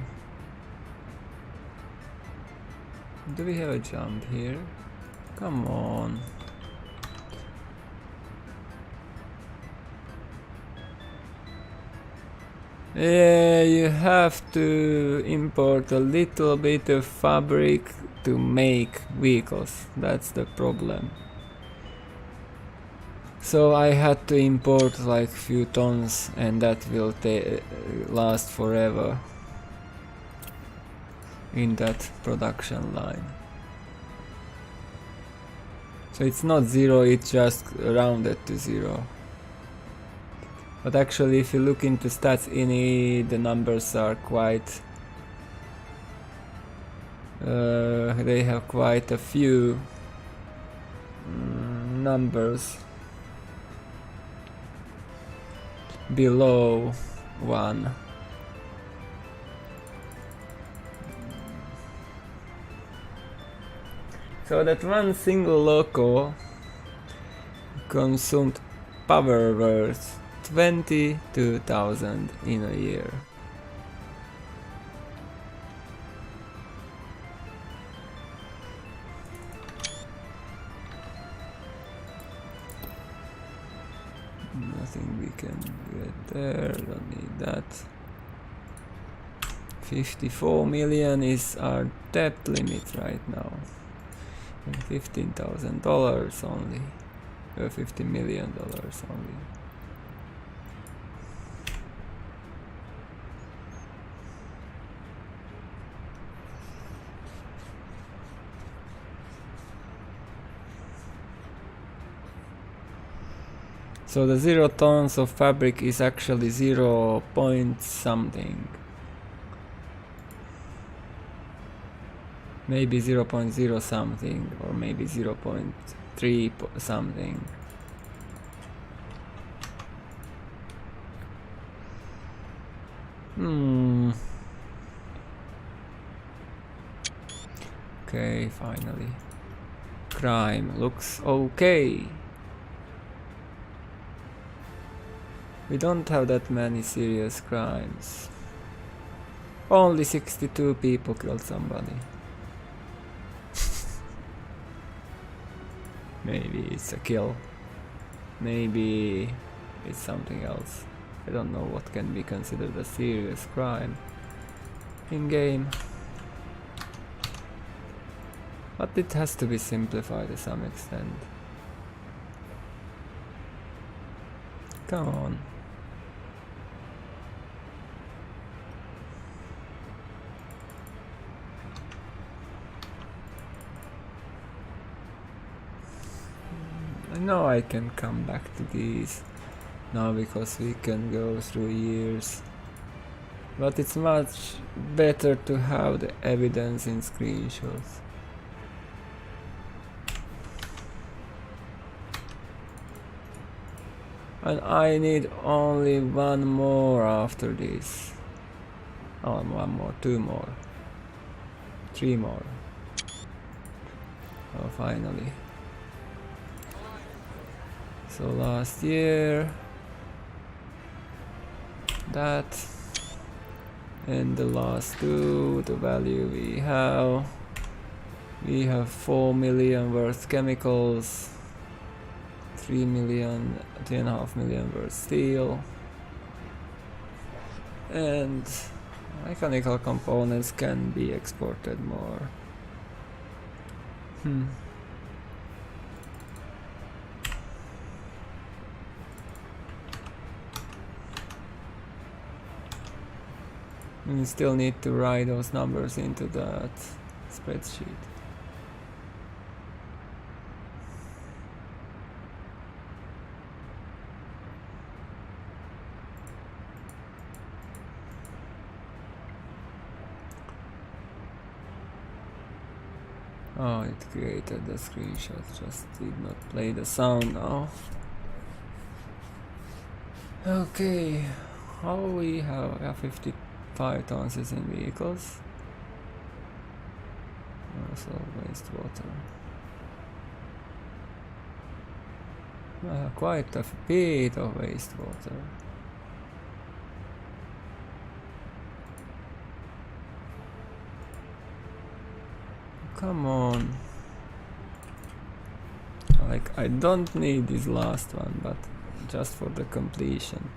Do we have a jump here? Come on. Yeah, you have to import a little bit of fabric to make vehicles. That's the problem. So I had to import like few tons, and that will last forever in that production line. So it's not zero, it's just rounded to zero. But actually, if you look into stats ini, the numbers are quite... they have quite a few numbers below 1. So that one single loco consumed power worth 22,000 in a year. Nothing we can get there, don't need that. 54 million is our debt limit right now. And $15,000 only. $50 million only. So the 0 tons of fabric is actually 0 point something. Maybe 0.0 something, or maybe 0.3 something. Okay, finally. Crime looks okay. We don't have that many serious crimes. Only 62 people killed somebody. Maybe it's a kill. Maybe it's something else. I don't know what can be considered a serious crime in game. But it has to be simplified to some extent. Come on. I know I can come back to these now because we can go through years. But it's much better to have the evidence in screenshots. And I need only one more after this. Oh, one more, 2 more, 3 more. Oh, finally. So last year, that, and the last 2, the value we have 4 million worth chemicals, 3.5 million worth steel, and mechanical components can be exported more. We still need to write those numbers into that spreadsheet. Oh, it created the screenshot, just did not play the sound now. Okay, how we have 55 ounces in vehicles. Also wastewater. Quite a bit of wastewater. Come on. Like, I don't need this last one, but just for the completion.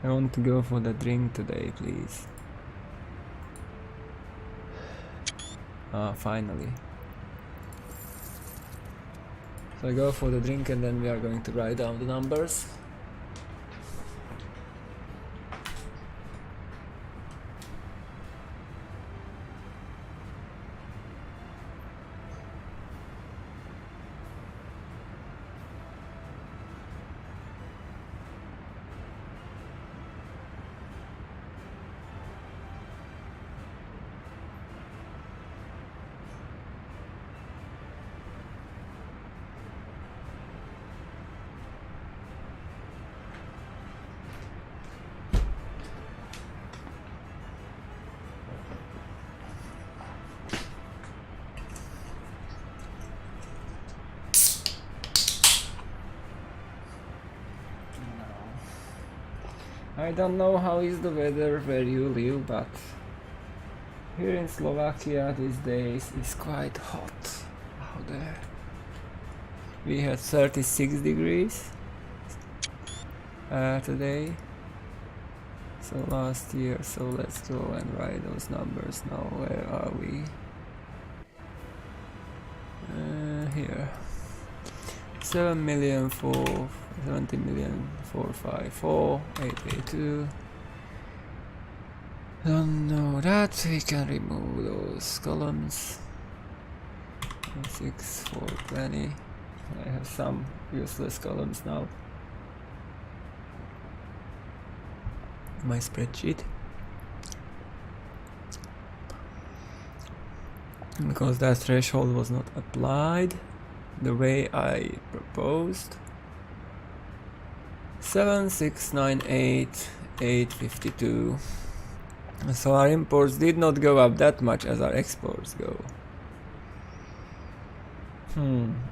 I want to go for the drink today, please. Ah, finally. So I go for the drink and then we are going to write down the numbers. I don't know how is the weather where you live, but here in Slovakia these days it's quite hot out there. We had 36 degrees today, so last year. So let's go and write those numbers now. Where are we? Here. 70,454,882. Don't know that. We can remove those columns. 6, 4, 20. I have some useless columns now. My spreadsheet. Because that threshold was not applied the way I proposed. 7,698,852. So our imports did not go up that much as our exports go.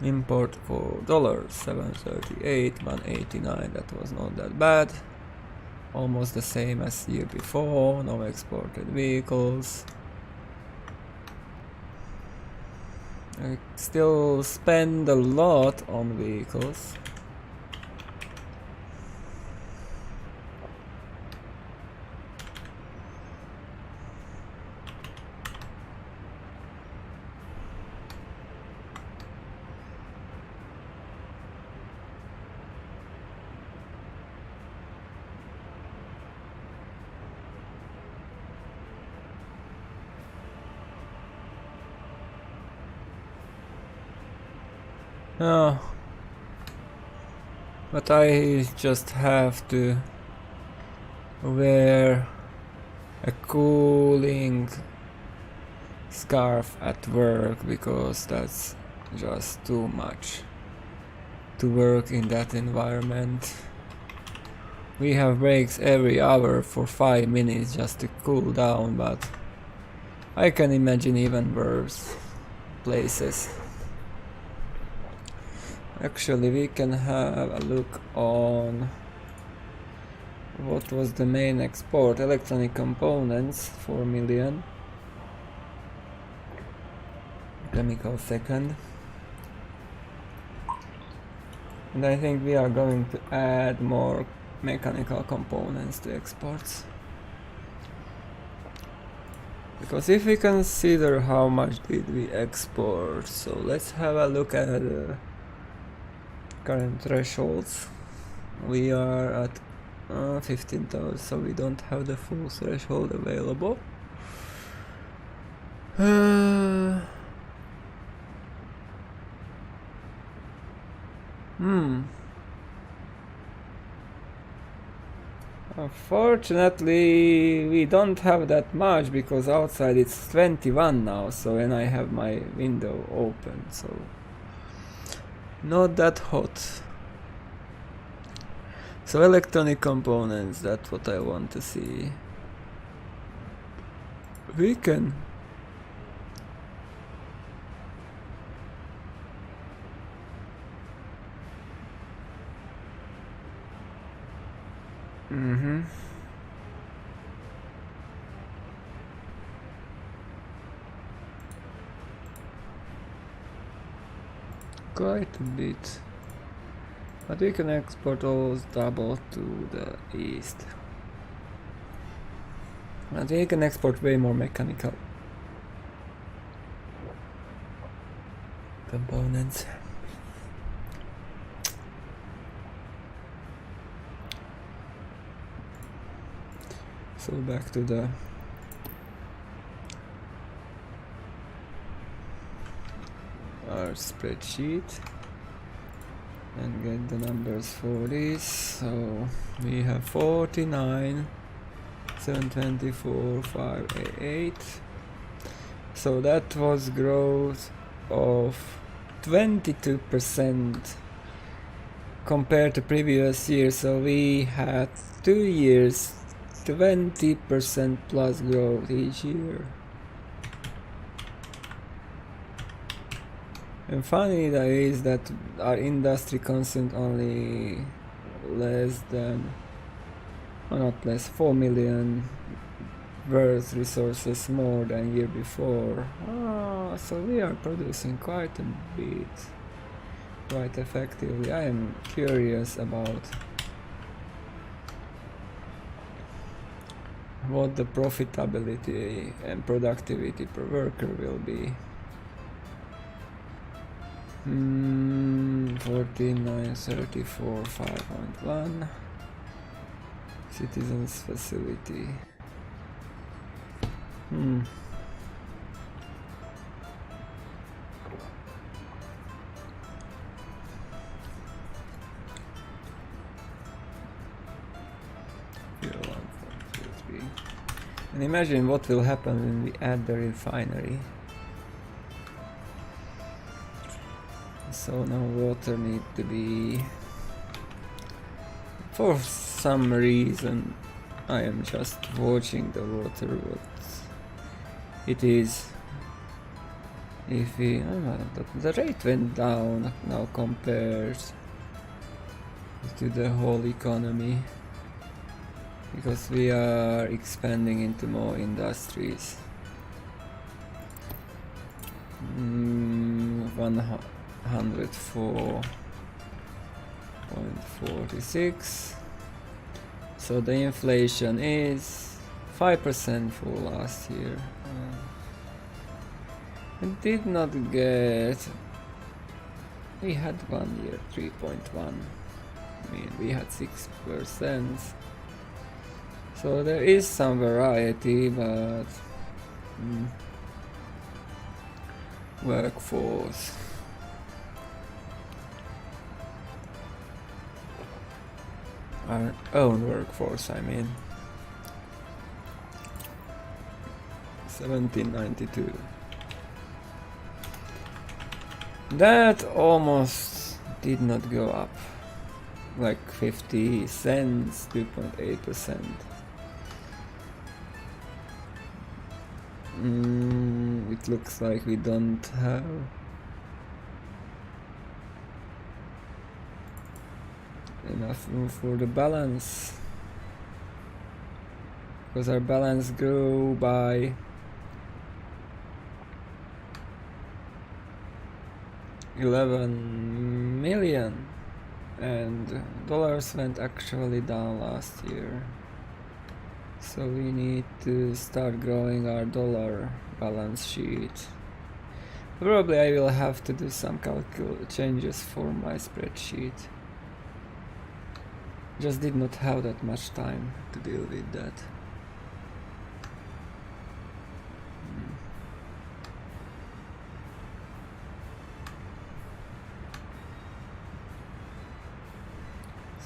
Import for dollars 738, 189. That was not that bad. Almost the same as year before. No exported vehicles. I still spend a lot on vehicles. Oh, but I just have to wear a cooling scarf at work because that's just too much to work in that environment. We have breaks every hour for 5 minutes just to cool down, but I can imagine even worse places. Actually, we can have a look on what was the main export. Electronic components, 4 million. Chemical second. And I think we are going to add more mechanical components to exports. Because if we consider how much did we export, so let's have a look at current thresholds. We are at 15,000, so we don't have the full threshold available. Unfortunately, we don't have that much because outside it's 21 now, so and I have my window open, so not that hot. So electronic components, that's what I want to see. We can quite a bit. But we can export those double to the east. And we can export way more mechanical components. So back to the our spreadsheet and get the numbers for this. So we have 49, 724, 588. So that was growth of 22% compared to previous year. So we had 2 years 20% plus growth each year. And funny that is that our industry consumed only less than, or not less, 4 million worth resources more than year before. So we are producing quite a bit, quite effectively. I am curious about what the profitability and productivity per worker will be. 4934 5.1 citizens facility. And imagine what will happen when we add the refinery. So now water need to be, for some reason I am just watching the water, what it is. If we, the rate went down now compared to the whole economy, because we are expanding into more industries. 104.46. So the inflation is 5% for last year. It did not get. We had 1 year 3.1. I mean, we had 6%. So there is some variety, but workforce. Our own workforce, I mean. 1792. That almost did not go up. Like 50 cents, 2.8%. It looks like we don't have enough room for the balance, because our balance grew by $11 million and dollars went actually down last year. So we need to start growing our dollar balance sheet. Probably I will have to do some changes for my spreadsheet. Just did not have that much time to deal with that.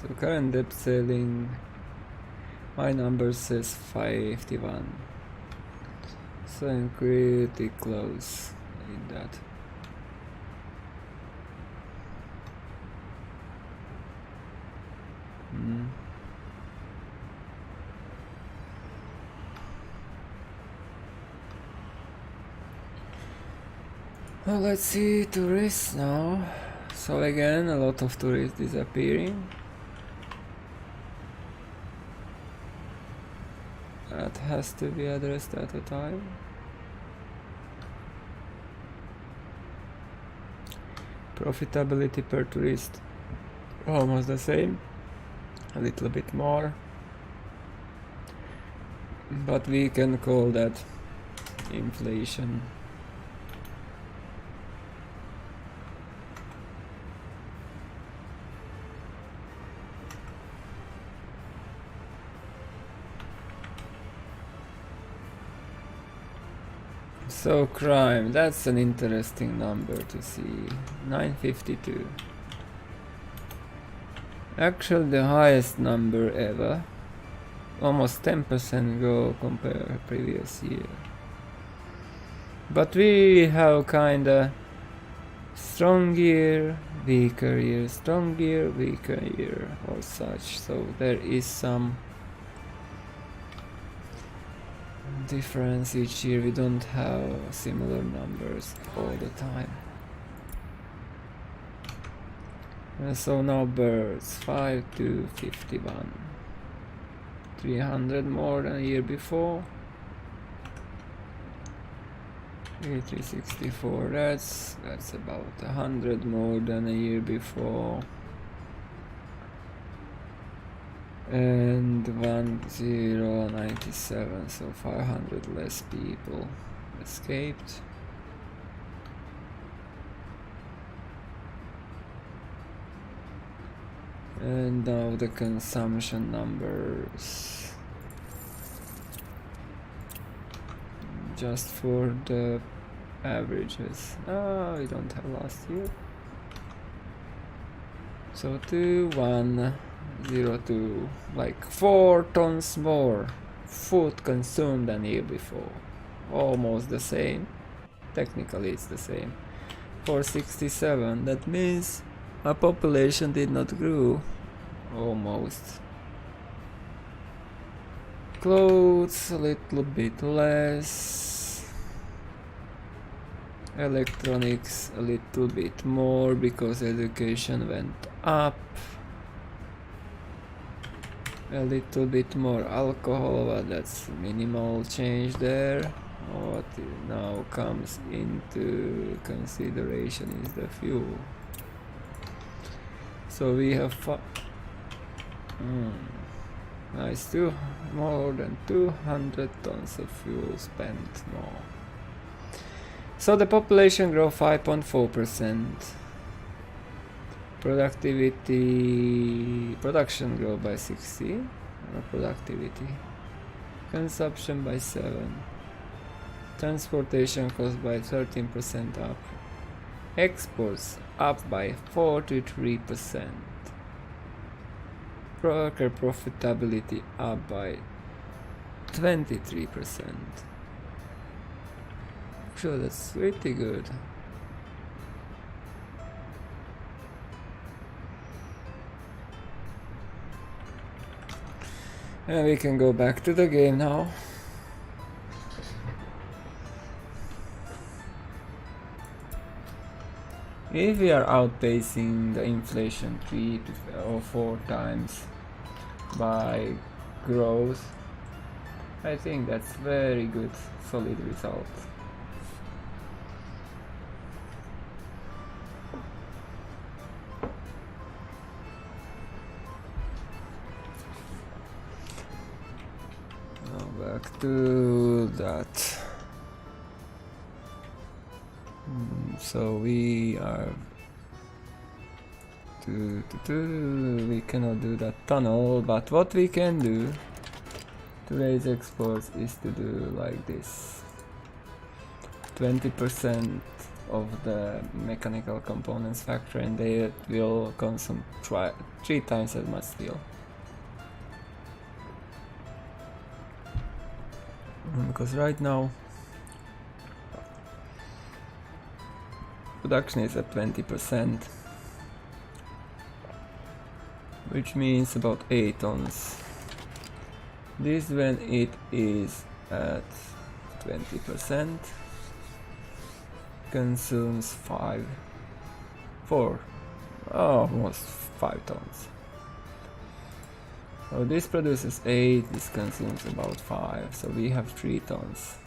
So current debt ceiling My number says 51. So I'm pretty close in that. Well, let's see tourists now. So again, a lot of tourists disappearing. That has to be addressed at a time. Profitability per tourist almost the same, a little bit more, but we can call that inflation. So crime, that's an interesting number to see. 952. Actually the highest number ever. Almost 10% go compared to previous year. But we have kinda strong year, weaker year, strong year, weaker year or such. So there is some difference each year. We don't have similar numbers all the time. So now birds 5 to 51, 300 more than a year before. 364, that's about 100 more than a year before. And 1097, so 500 less people escaped. And now the consumption numbers, just for the averages. We don't have last year. So 2102, like 4 tons more food consumed than year before. Almost the same. Technically it's the same. 467, that means our population did not grow. Almost. Clothes a little bit less. Electronics a little bit more because education went up. A little bit more alcohol, but that's minimal change there. What now comes into consideration is the fuel. So we have nice, more than 200 tons of fuel spent more. So the population grew 5.4%. Production grew by 60. Productivity. Consumption by 7. Transportation cost by 13% up. Exports up by 43%. Worker profitability up by 23%. Sure, that's pretty good. And we can go back to the game now. If we are outpacing the inflation 3 or 4 times by growth, I think that's very good, solid result. Now back to that. So we are we cannot do that tunnel, but what we can do to raise exports is to do like this. 20% of the mechanical components factory, and they will consume 3 times as much steel. Because right now production is at 20%, which means about 8 tons. This, when it is at 20%, consumes almost 5 tons. So this produces 8, this consumes about 5, so we have 3 tons.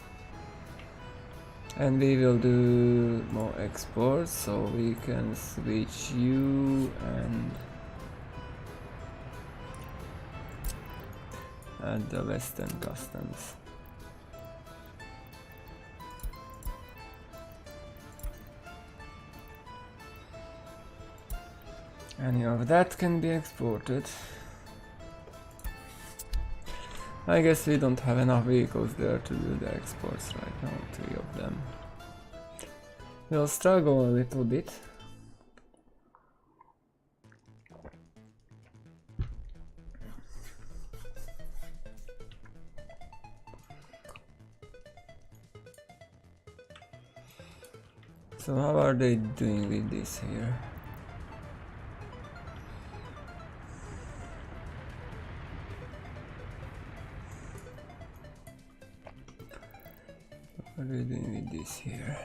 And we will do more exports, so we can switch you and add the Western Customs. Any of that can be exported. I guess we don't have enough vehicles there to do the exports right now, 3 of them. We'll struggle a little bit. So how are they doing with this here? What are we doing with this here?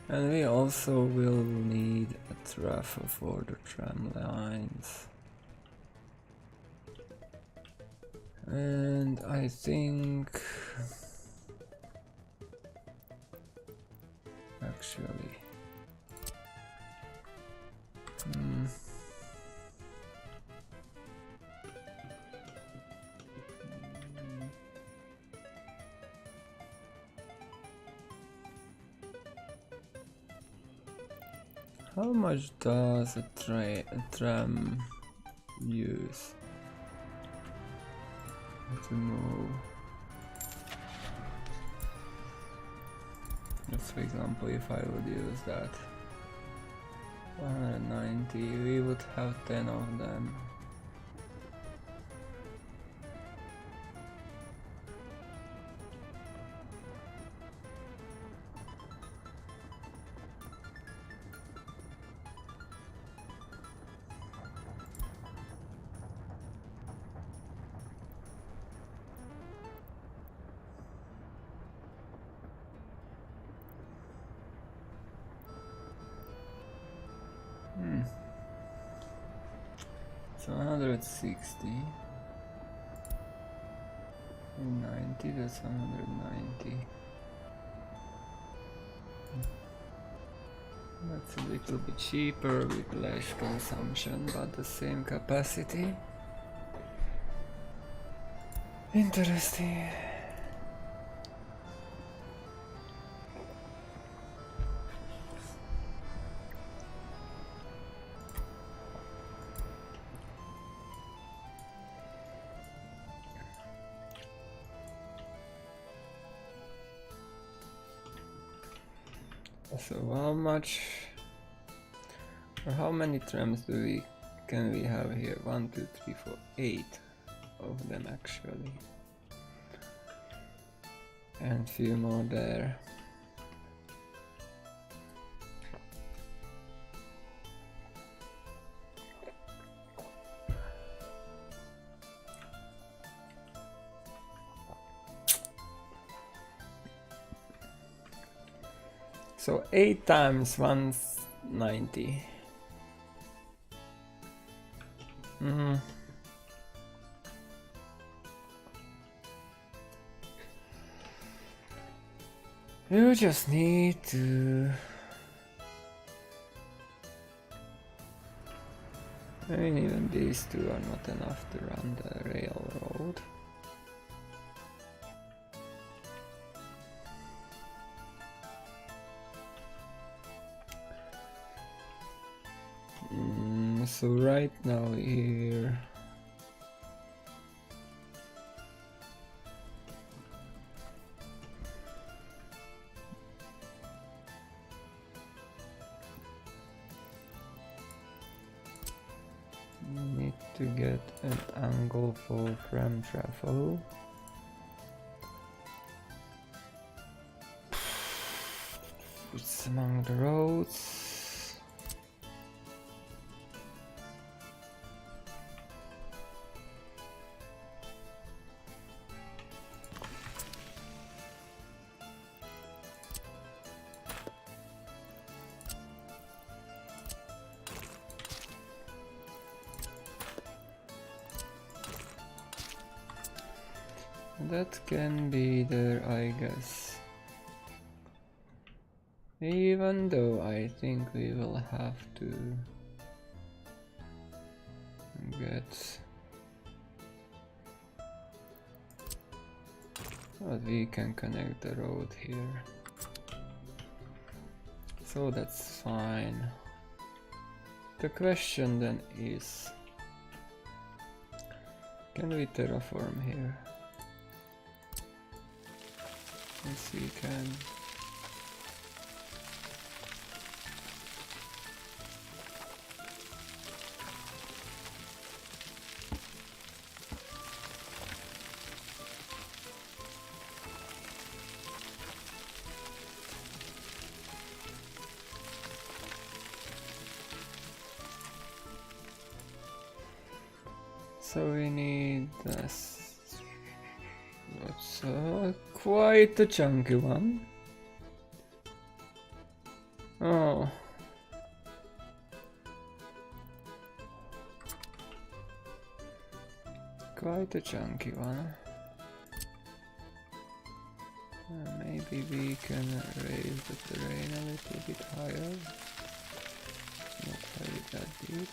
And we also will need a traffic for the tram lines. And I think actually how much does a tram use to move? Just for example, if I would use that 190, we would have 10 of them. So 160 and 90, that's 190. That's a little bit cheaper with less consumption, but the same capacity. Interesting. So how much or how many trams can we have here? 1, 2, 3, 4, 8 of them actually, and few more there. So 8 times 190. You just need to I mean, even these two are not enough to run the railroad. So right now here we need to get an angle for tram travel. It's among the roads. That can be there, I guess. Even though I think we will have to get... But we can connect the road here. So that's fine. The question then is... Can we terraform here? Yes, we can. So we need this. That's quite a chunky one. Oh. Quite a chunky one. Maybe we can raise the terrain a little bit higher. Not have it that deep.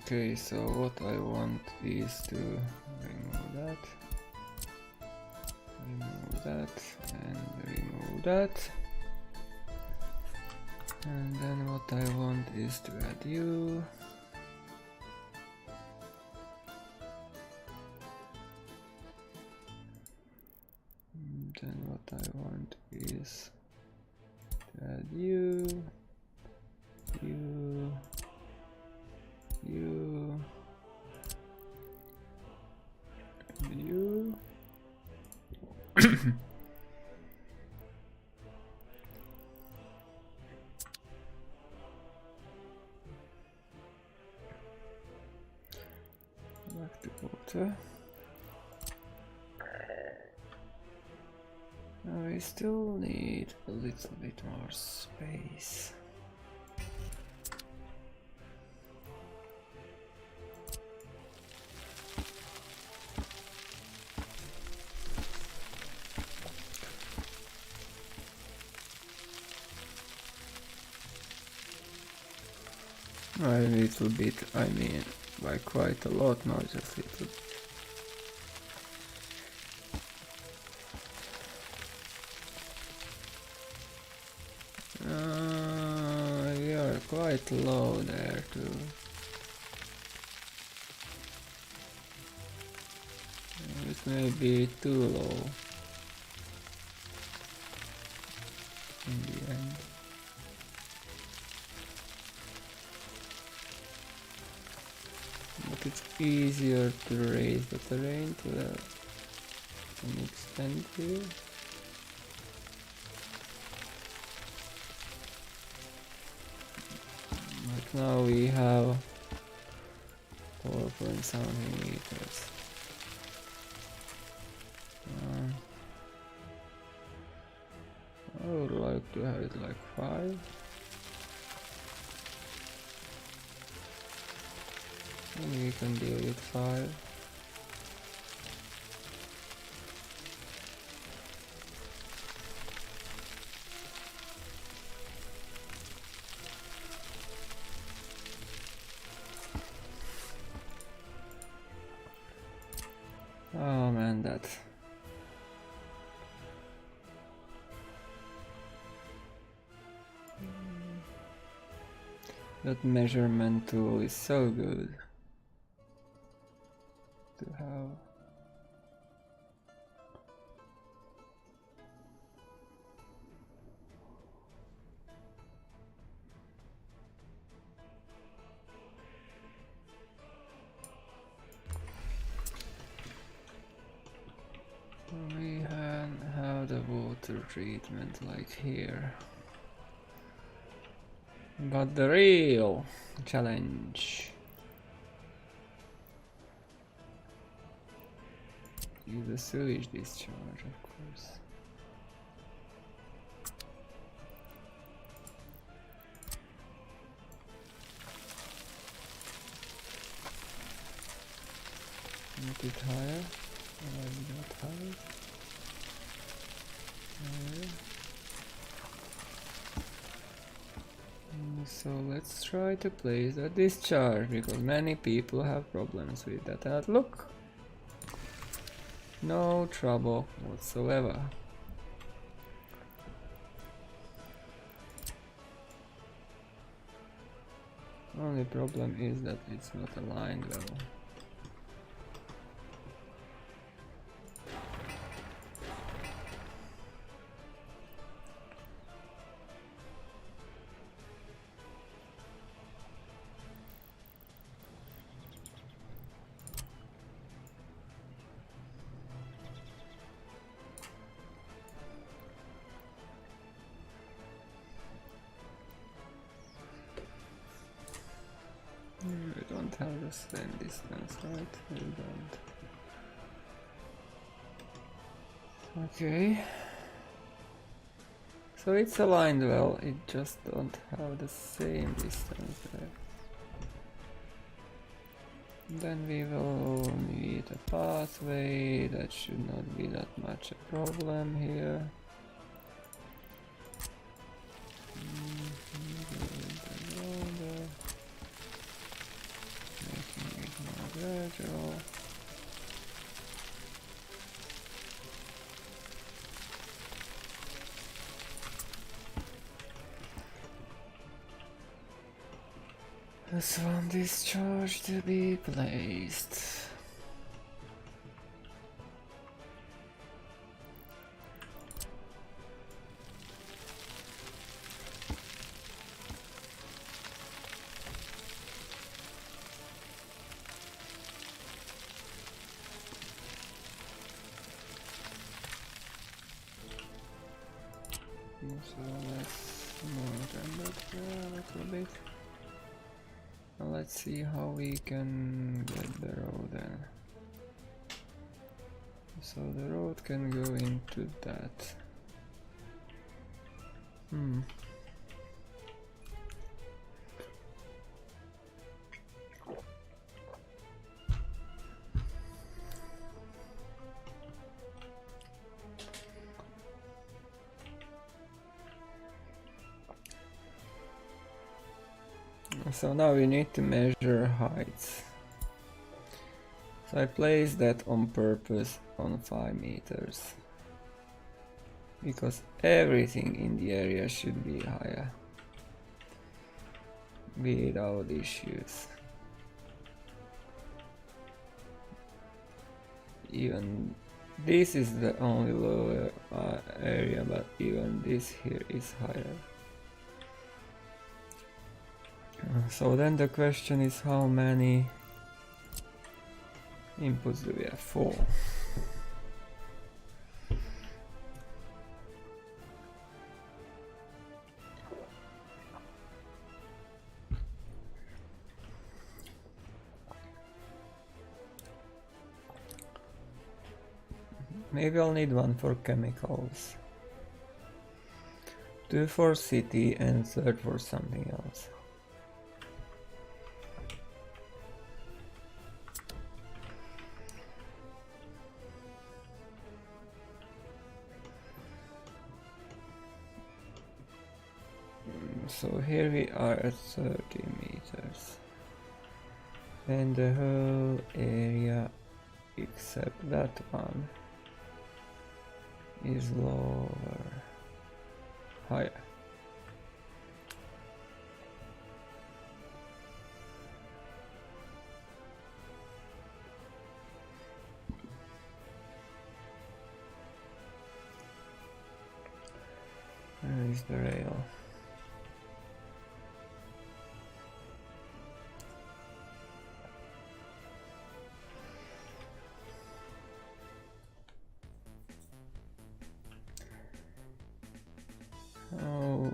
Okay, so what I want is to remove that, and remove that. And then what I want is to add you. And then what I want is to add you, you, you, and you. Back to water. Now we still need a little bit more space. A little bit, I mean, by quite a lot, not just little. We are quite low there too. It may be too low in the end. But it's easier to raise the terrain to an extent here. But now we have 4 point something meters. I would like to have it like 5. And we can deal with 5. Oh man, that measurement tool is so good to have. We have the water treatment like here. But the real challenge is the sewage discharge, of course. Make it higher. Not high. So let's try to place a discharge, because many people have problems with that. And look, no trouble whatsoever. Only problem is that it's not aligned well. We don't have the same distance, right? We don't. Okay. So it's aligned well, it just don't have the same distance there. Then we will need a pathway, that should not be that much a problem here. Making it more gradual. There's one discharge to be placed. So let's move them back there a little bit. Now let's see how we can get the road in. So the road can go into that. So now we need to measure heights. So I placed that on purpose on 5 meters. Because everything in the area should be higher. Without issues. Even this is the only lower area, but even this here is higher. So then the question is how many inputs do we have? 4. Maybe I'll need one for chemicals, 2 for city and 3rd for something else. So here we are at 30 meters, and the whole area except that one is lower, higher. Where is the rail? Oh,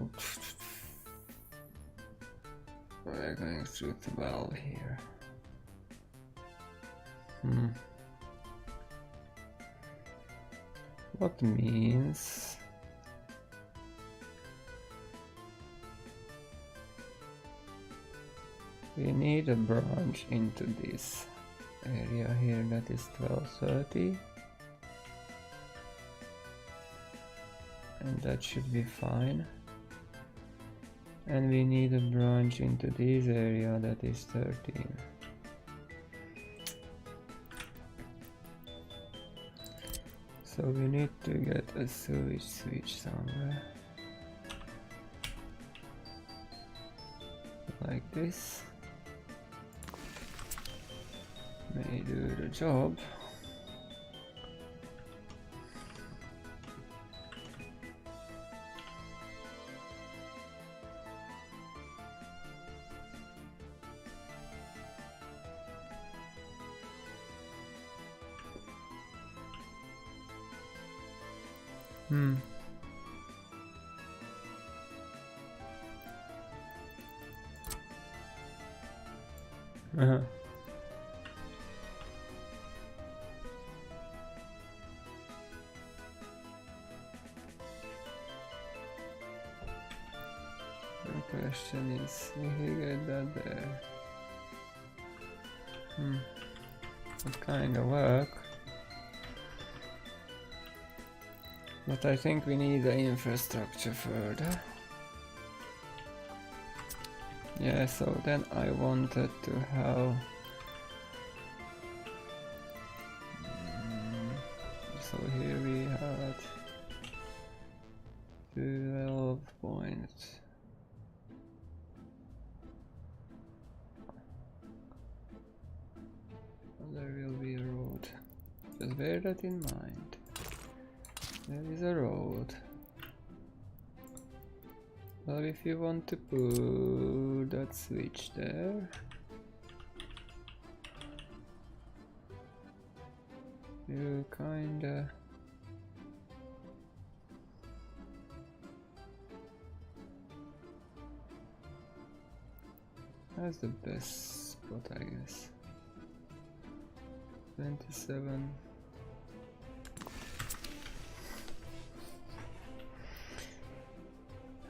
we're going through 12 here. What means we need a branch into this area here, that is 1230. And that should be fine. And we need a branch into this area, that is 13. So we need to get a sewage switch somewhere. Like this. May do the job. The question is, if we get that there, it kind of work. But I think we need the infrastructure further. Yeah, so then I wanted to have so here we had 12 points. There will be a road. Just bear that in mind. There is a road. Well, if you want to put that switch there, you kinda that's the best spot, I guess. 27.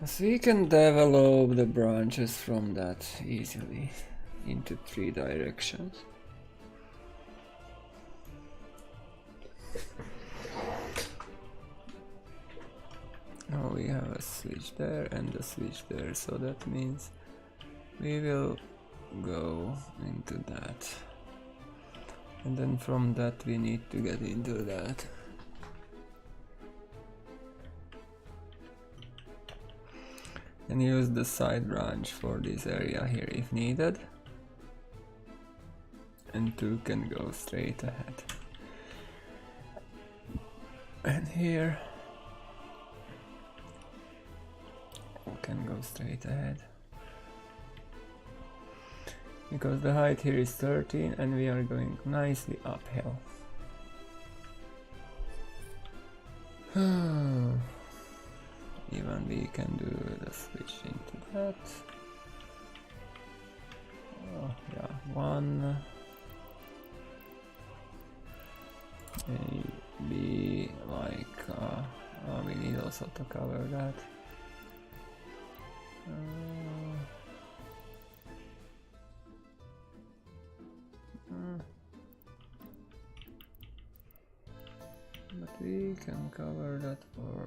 So we can develop the branches from that easily into 3 directions. Now we have a switch there and a switch there, so that means we will go into that. And then from that we need to get into that. And use the side branch for this area here if needed. And 2 can go straight ahead. And here we can go straight ahead. because the height here is 13 and we are going nicely uphill. Even we can do the switch into that. Oh, yeah, one. Maybe like we need also to cover that. But we can cover that for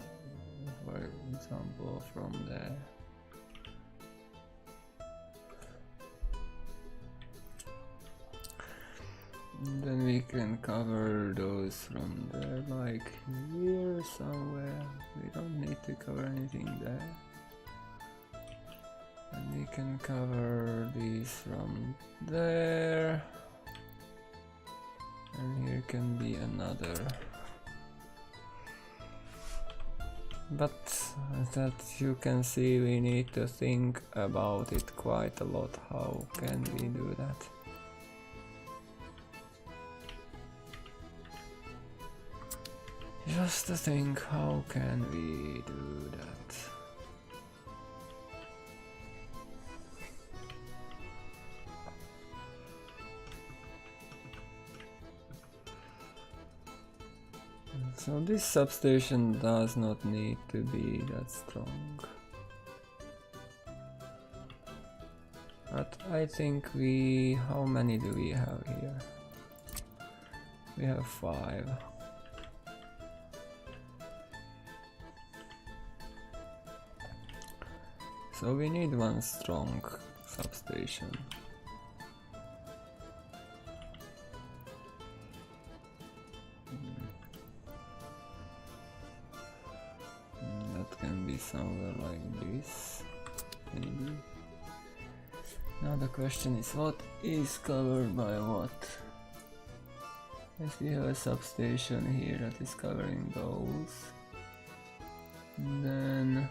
example from there. And then we can cover those from there, like here somewhere. We don't need to cover anything there. And we can cover these from there. And here can be another. But that you can see, we need to think about it quite a lot. How can we do that? Just to think, how can we do that? So this substation does not need to be that strong. But I think how many do we have here? We have 5. So we need one strong substation. That can be somewhere like this, maybe. Now the question is, what is covered by what? If we have a substation here that is covering those, then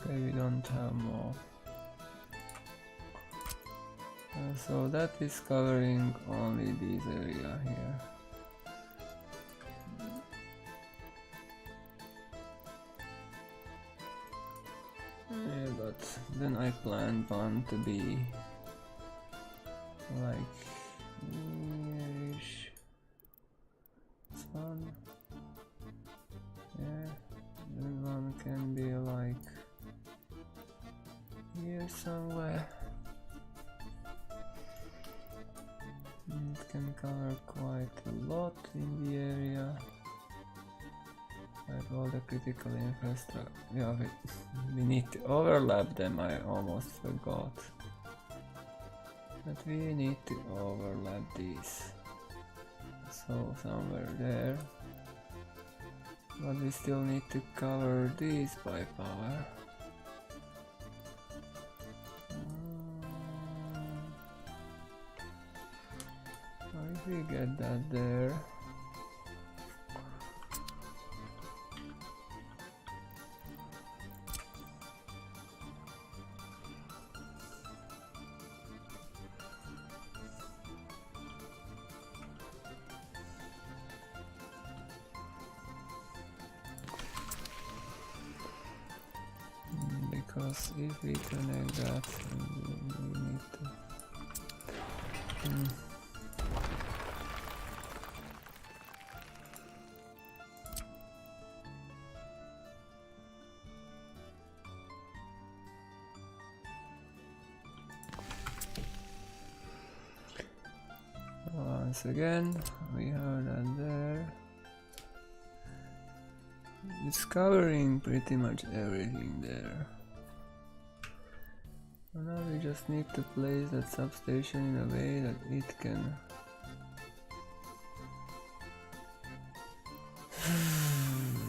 okay, we don't have more. So that is covering only this area here. Yeah, but then I planned one to be like here-ish. This one. Yeah. Then one can be like here somewhere. It can cover quite a lot in the area. Like all the critical infrastructure. Yeah, we need to overlap them, I almost forgot. But we need to overlap these. So somewhere there. But we still need to cover these by power. If we get that there. Because if we connect that, we need to. Once again, we have that there. It's covering pretty much everything there. So now we just need to place that substation in a way that it can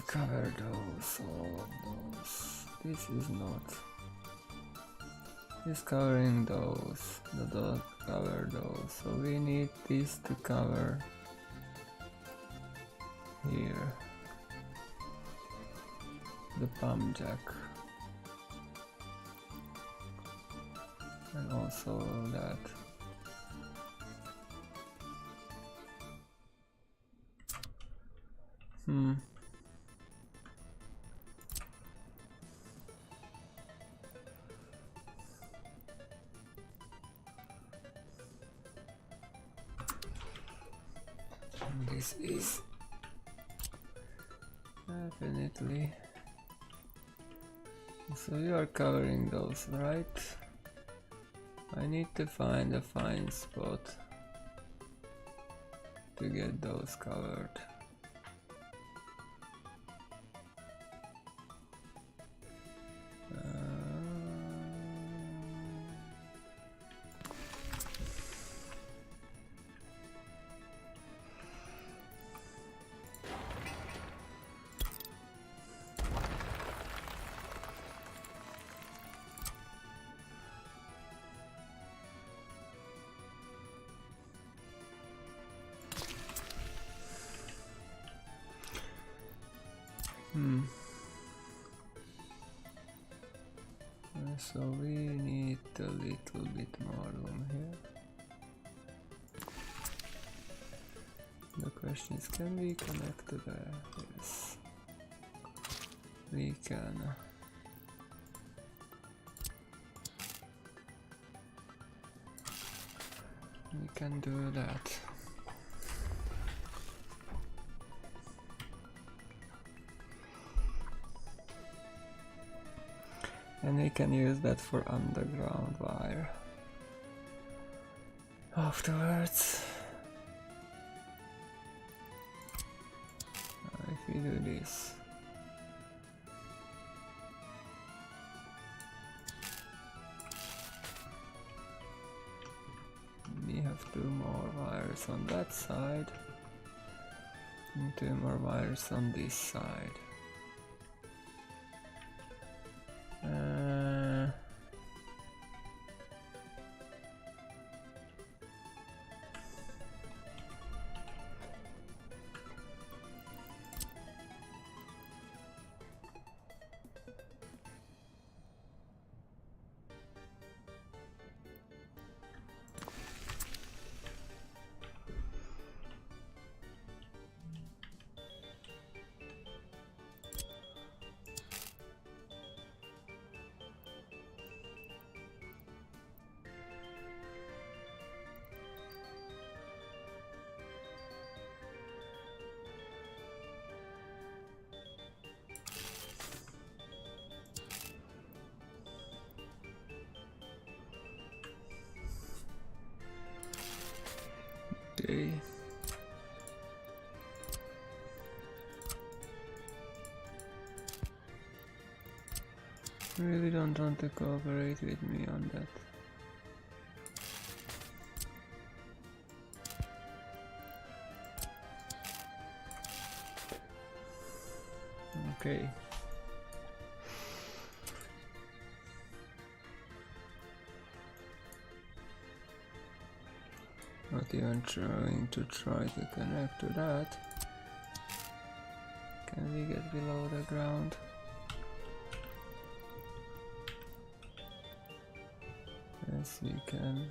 cover those, all of those. This is not. It's covering those, the dot cover those, so we need this to cover the pump jack. And also that. This is definitely. So you are covering those, right? I need to find a fine spot to get those covered. So we need a little bit more room here. The question is, can we connect to there? Yes, we can. We can do that. And we can use that for underground wire afterwards. If we do this, we have 2 more wires on that side and 2 more wires on this side. Okay. Really don't want to cooperate with me on that. Okay. Not even trying to connect to that. Can we get below the ground? Yes, we can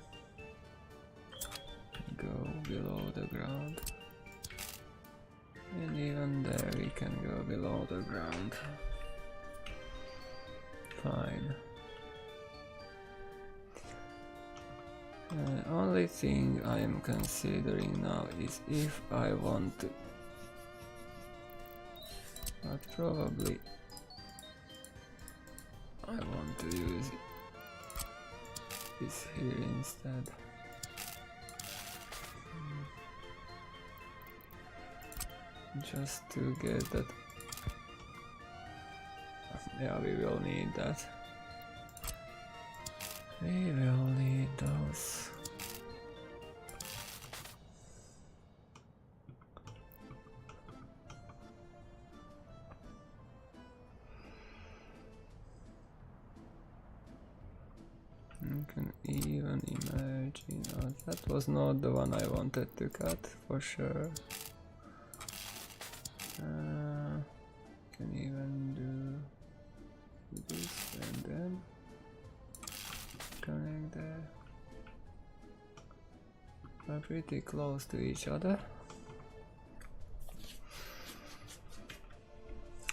go below the ground. And even there we can go below the ground. Fine. The only thing I am considering now is if I want to, but probably I want to use this here instead. Just to get that. Yeah, we will need that. We will need those. You can even imagine. Oh, that was not the one I wanted to cut for sure. Can even do pretty close to each other.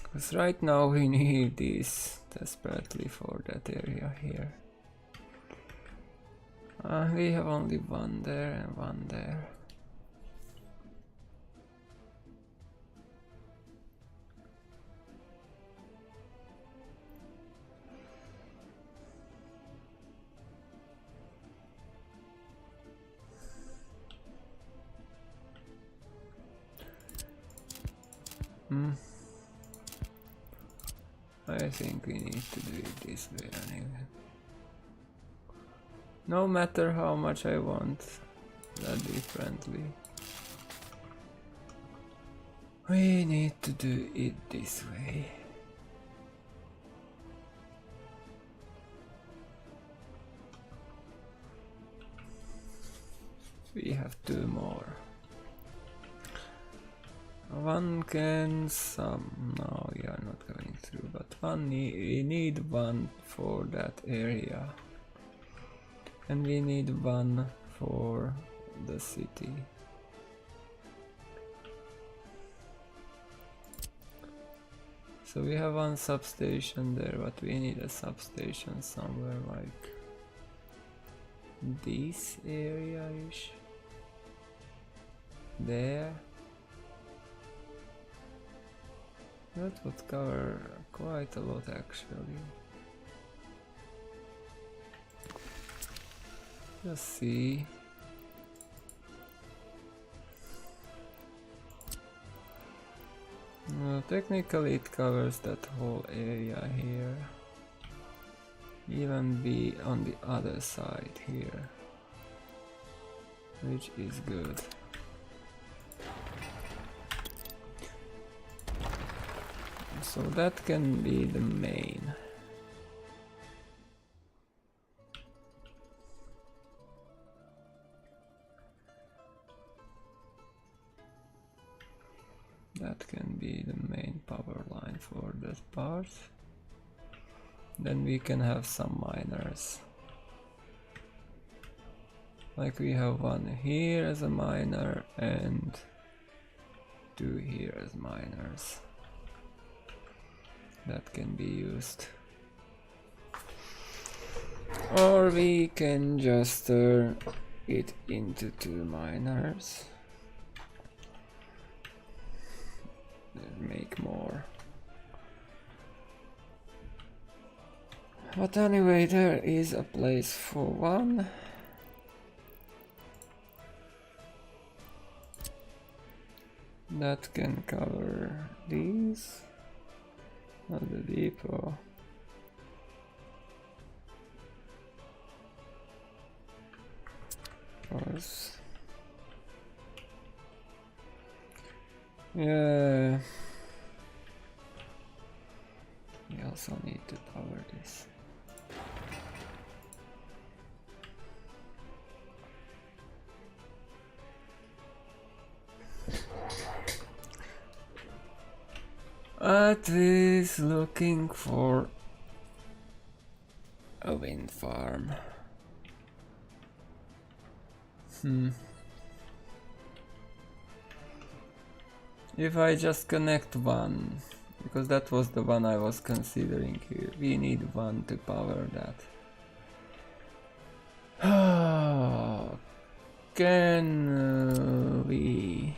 Because right now we need these desperately for that area here. We have only one there and one there. I think we need to do it this way anyway. No matter how much I want that differently, we need to do it this way. We have two more. One can no, we are not going through, but we need one for that area. And we need one for the city. So we have one substation there, but we need a substation somewhere like this area-ish. There. That would cover quite a lot actually. Let's see. Well, technically it covers that whole area here. Even be on the other side here, which is good. So that can be the main. That can be the main power line for that part. Then we can have some miners. Like we have one here as a miner and two here as miners. That can be used. Or we can just turn it into two miners. Make more. But anyway, there is a place for one. That can cover these. Not the depot. Course. Yeah. We also need to power this. At least looking for a wind farm. If I just connect one, because that was the one I was considering here, we need one to power that. Can we?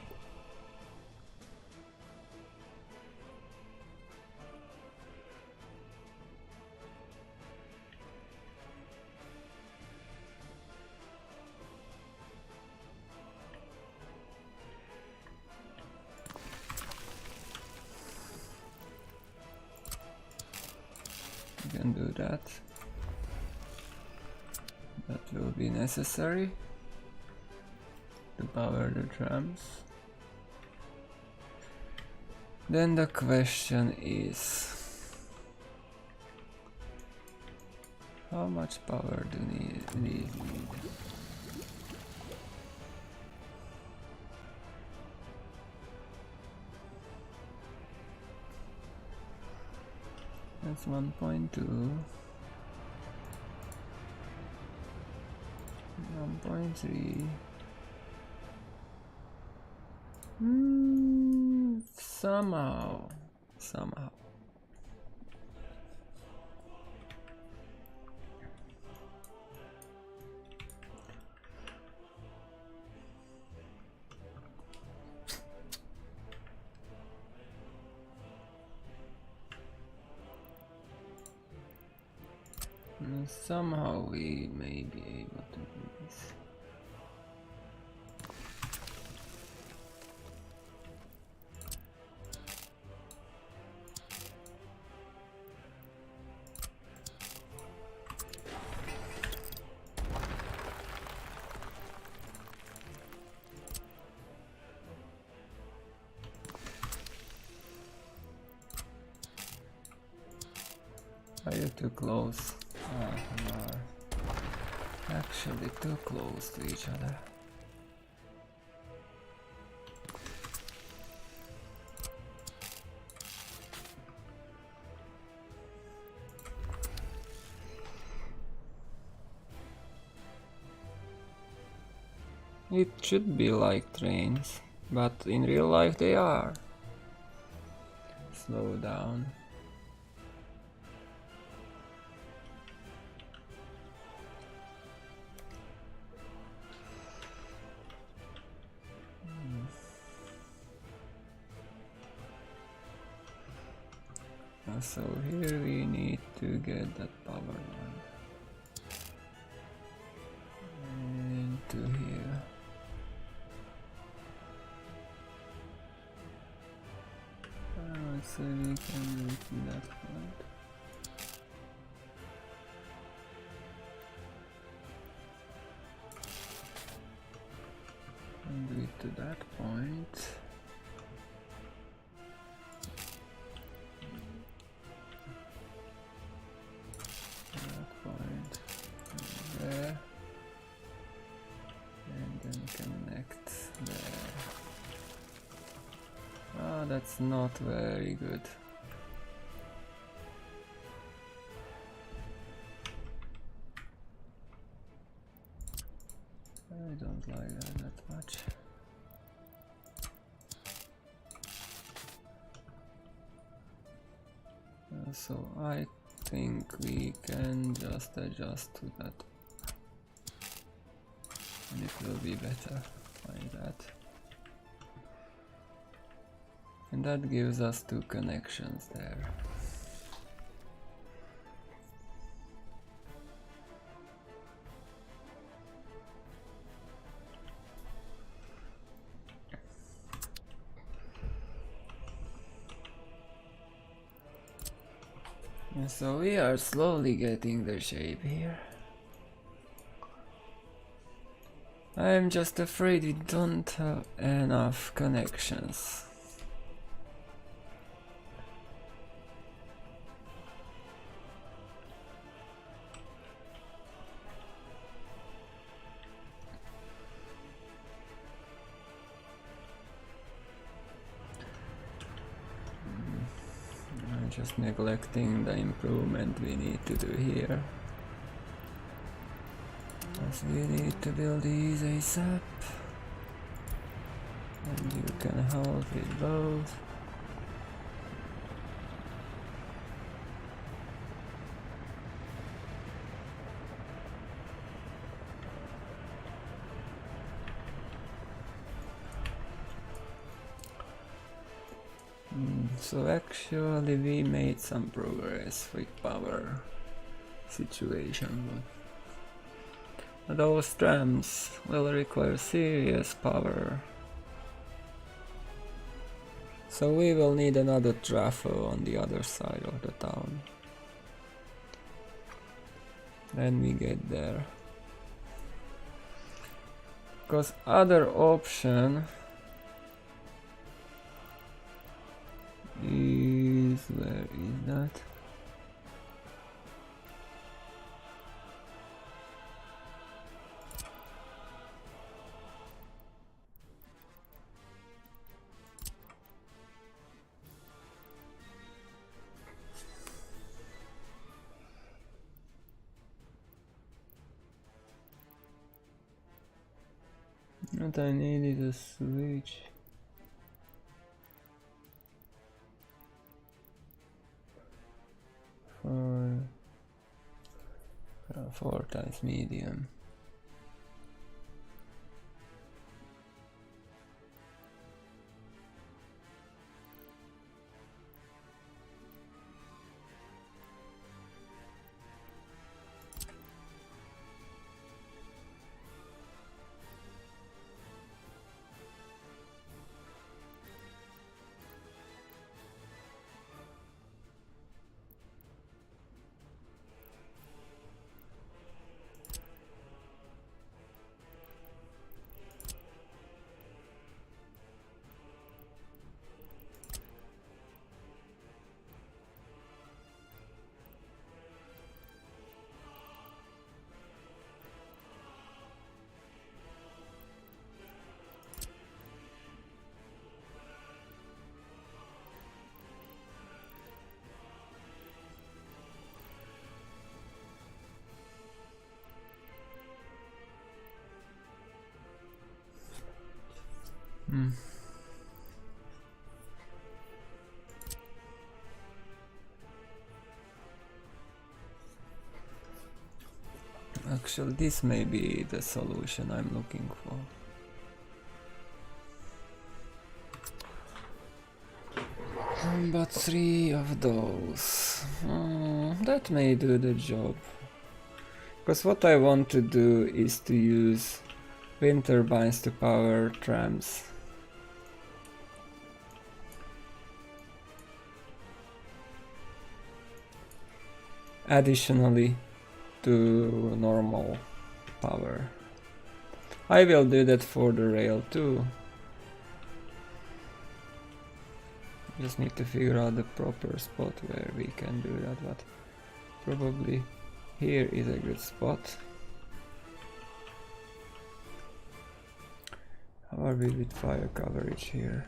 Can do that. That will be necessary to power the trams. Then the question is, how much power do we need? That's 1.2, 1.3, Somehow. Somehow we may be able to do this. Are you too close? You are actually too close to each other. It should be like trains, but in real life they are. Slow down. So here we need to get that power line into here. So we can reach that point. And do it to that point. That point. And there. And then connect there. Ah, that's not very good. I don't like that much. So I think we can just adjust to that. And it will be better like that. And that gives us two connections there. And so we are slowly getting the shape here. I'm just afraid we don't have enough connections. I'm just neglecting the improvement we need to do here. Because we need to build these ASAP. And you can help with both. So actually we made some progress with power situation, but those trams will require serious power. So we will need another trafo on the other side of the town. Then we get there. Because other option is, where is that? What I need is a switch. 4 times medium. Actually, this may be the solution I'm looking for. But 3 of those. That may do the job. Because what I want to do is to use wind turbines to power trams. Additionally to normal power. I will do that for the rail too. Just need to figure out the proper spot where we can do that, but probably here is a good spot. How are we with fire coverage here?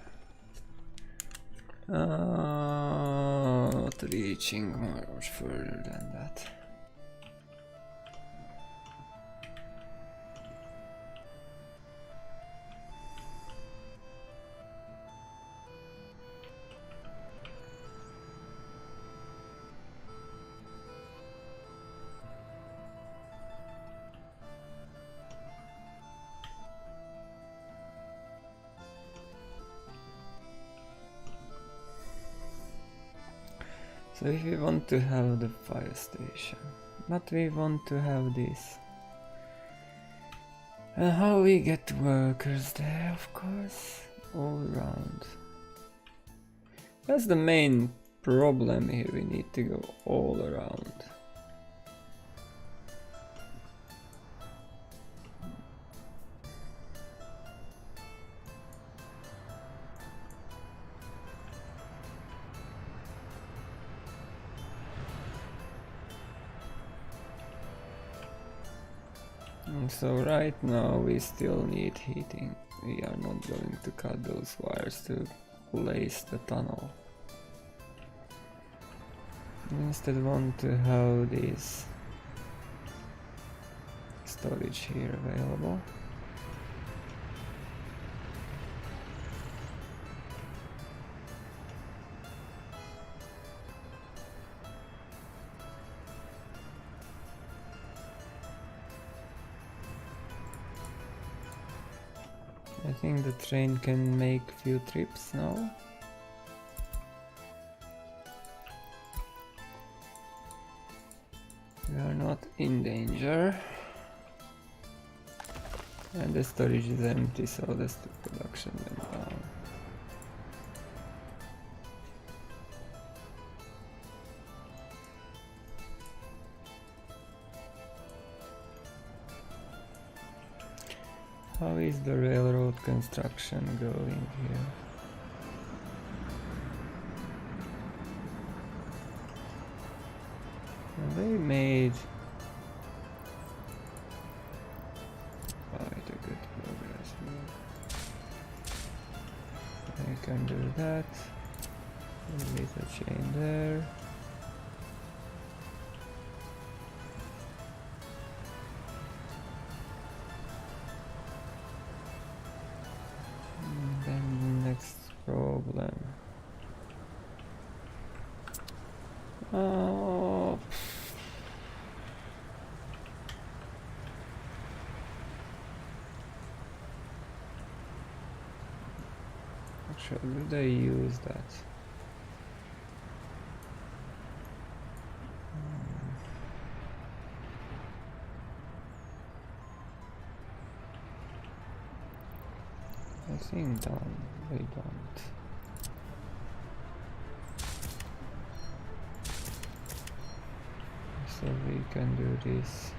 Not reaching much further than that. So if we want to have the fire station, but we want to have this. And how we get workers there, of course, all around. That's the main problem here, we need to go all around. So right now we still need heating. We are not going to cut those wires to place the tunnel. Instead want to have this storage here available. I think the train can make few trips now. We are not in danger. And the storage is empty, so the production went down. How is the railroad construction going here? Well, they made quite a good progress here. I can do that. Release a chain there. Problem. Oh. commercial. Do they use that? I think they don't. So we can do this.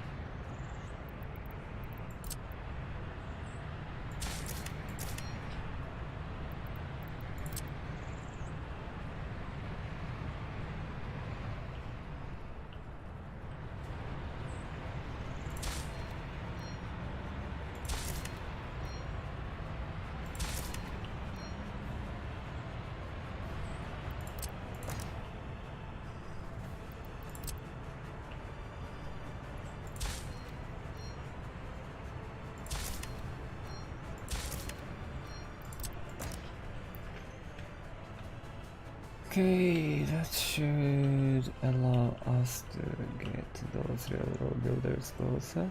Okay, that should allow us to get those railroad builders closer.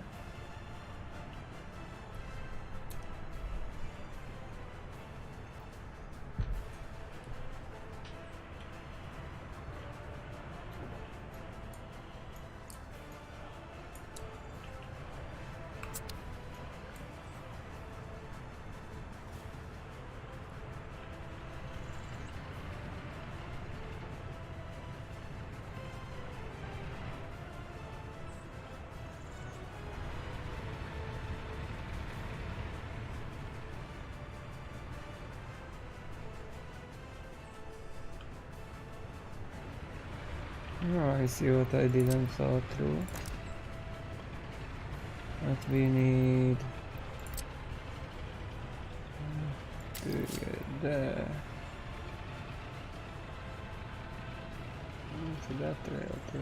Oh, I see what I didn't thought through. What we need to get there. To that rail too.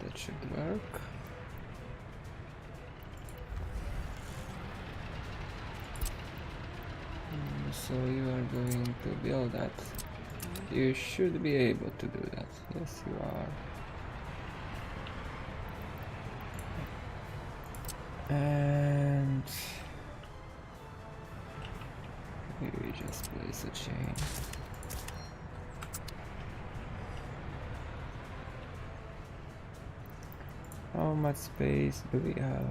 That should work. So you are going to build that. You should be able to do that. Yes, you are. And we just place a chain. How much space do we have?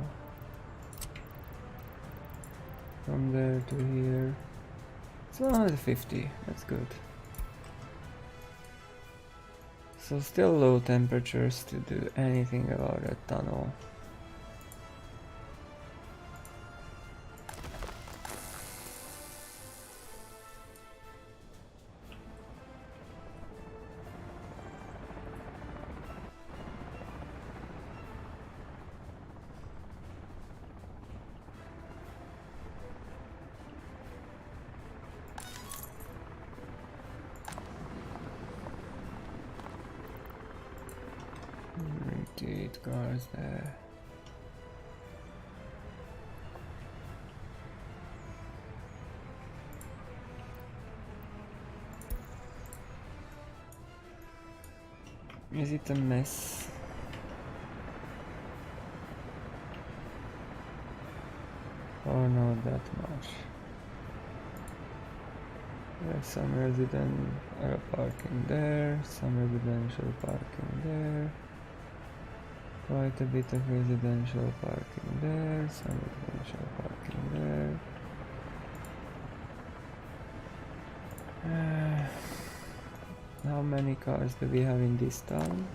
From there to here. It's 150, that's good. So still low temperatures to do anything about that tunnel. Cars there. Is it a mess? Or not that much? There's some residential parking there, some residential parking there. Quite a bit of residential parking there, some residential parking there. How many cars do we have in this town?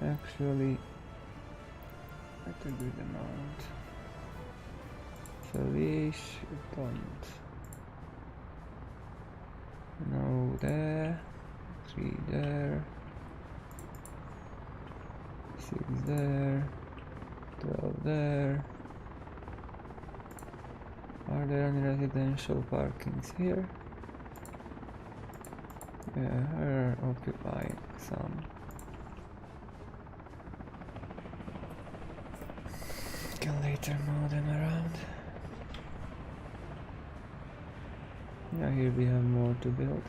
Actually, quite a good amount. So we don't. No there, 3 there. 6 there, 12 there. Are there any residential parkings here? Yeah, we're occupying some. Can later move them around. Yeah, here we have more to build.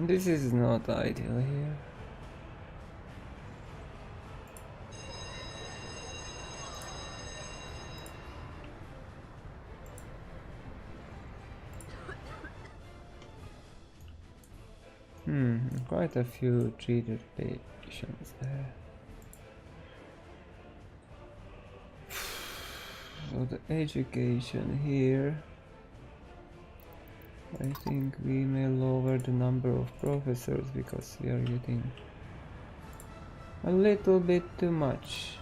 This is not ideal here. Quite a few treated patients there. So the education here, I think we may lower the number of professors because we are getting a little bit too much.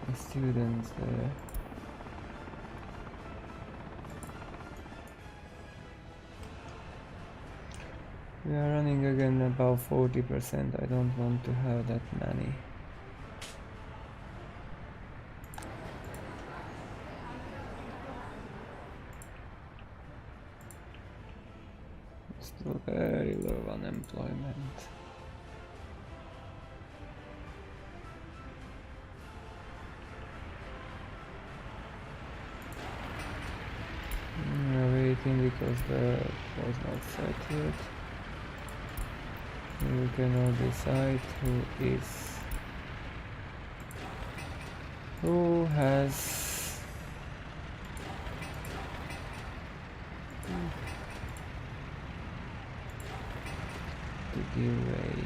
The students there. We are running again about 40%. I don't want to have that many. Still very low unemployment. We are waiting because the was not set yet. We cannot decide who has to give way.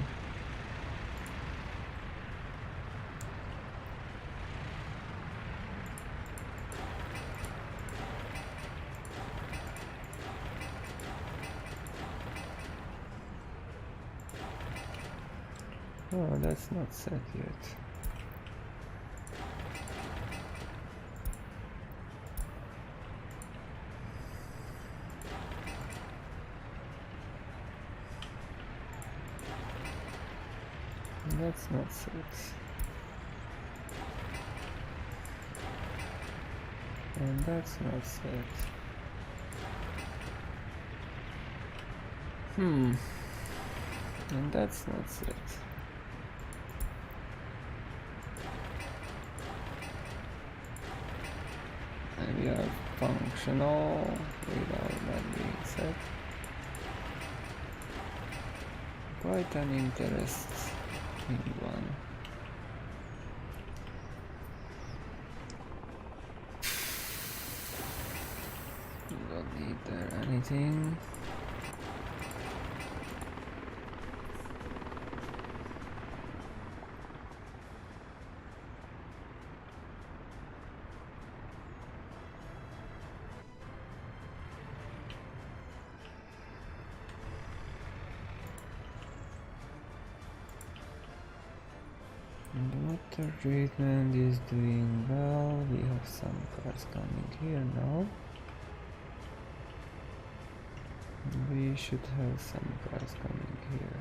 Oh, that's not set yet. That's not set. And that's not set. And that's not set. And we are functional without that being set. Quite an interesting one. Don't need there anything. The water treatment is doing well. We have some cars coming here now. We should have some cars coming here.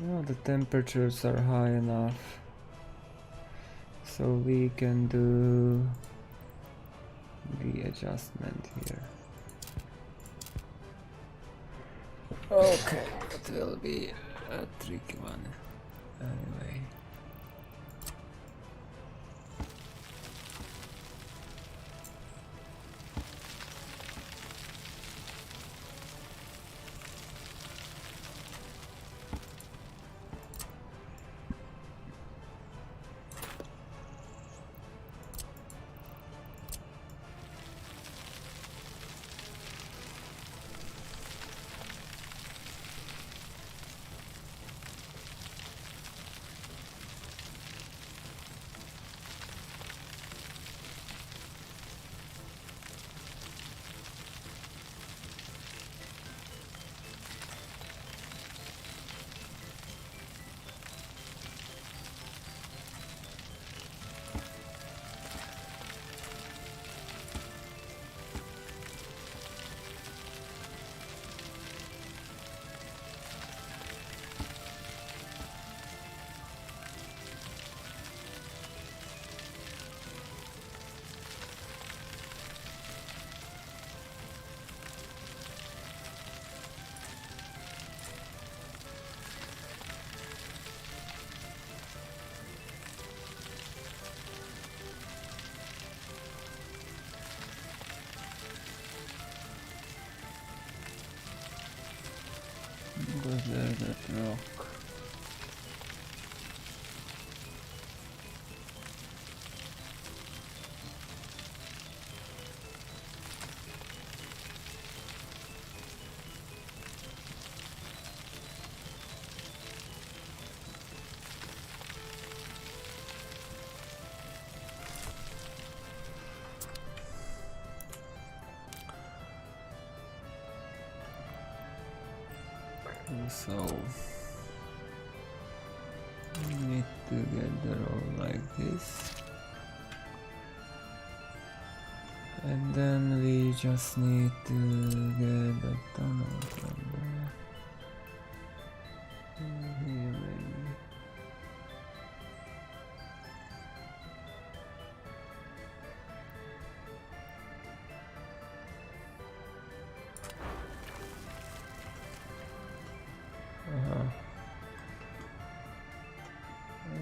Now the temperatures are high enough, so we can do the adjustment here. Okay, it will be a tricky one anyway. Because there's that rock. So we need to get the road like this, and then we just need to get the tunnel from there. Here maybe.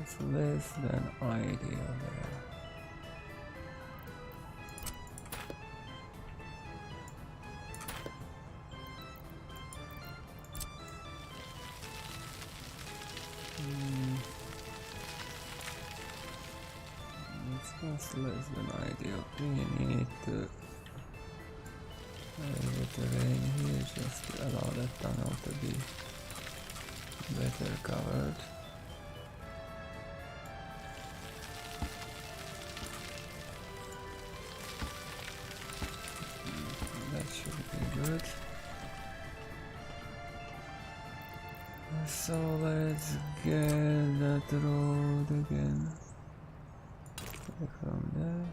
It's less than ideal there. It's just less than ideal. We need to the terrain here just to allow the tunnel to be better covered. That should be good. So let's get that road again. From there.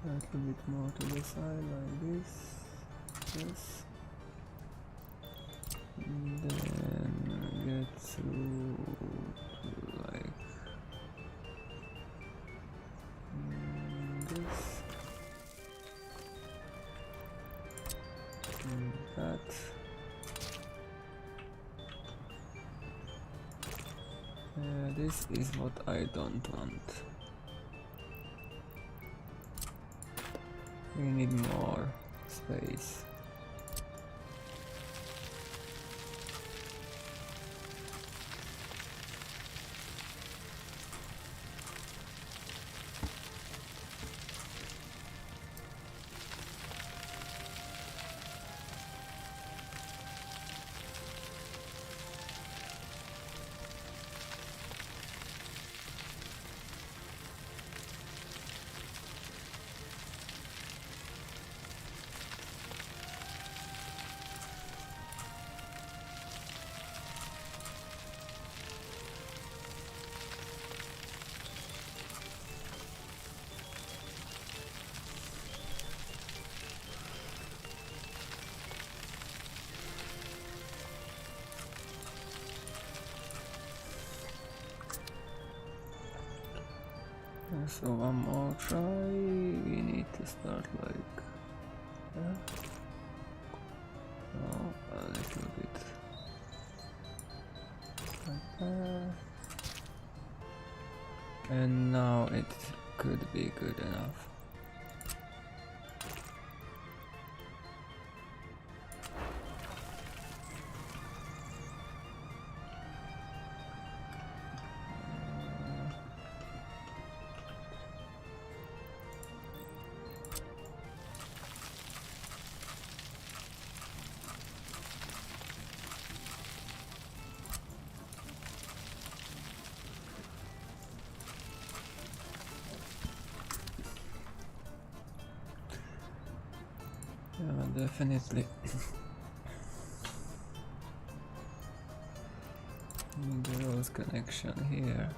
A little bit more to the side like this. Yes. And then get through to like this. And that. This is what I don't want. We need more space. So one more try, we need to start like a little bit like that. And now it could be good enough. Definitely. Need the road connection here.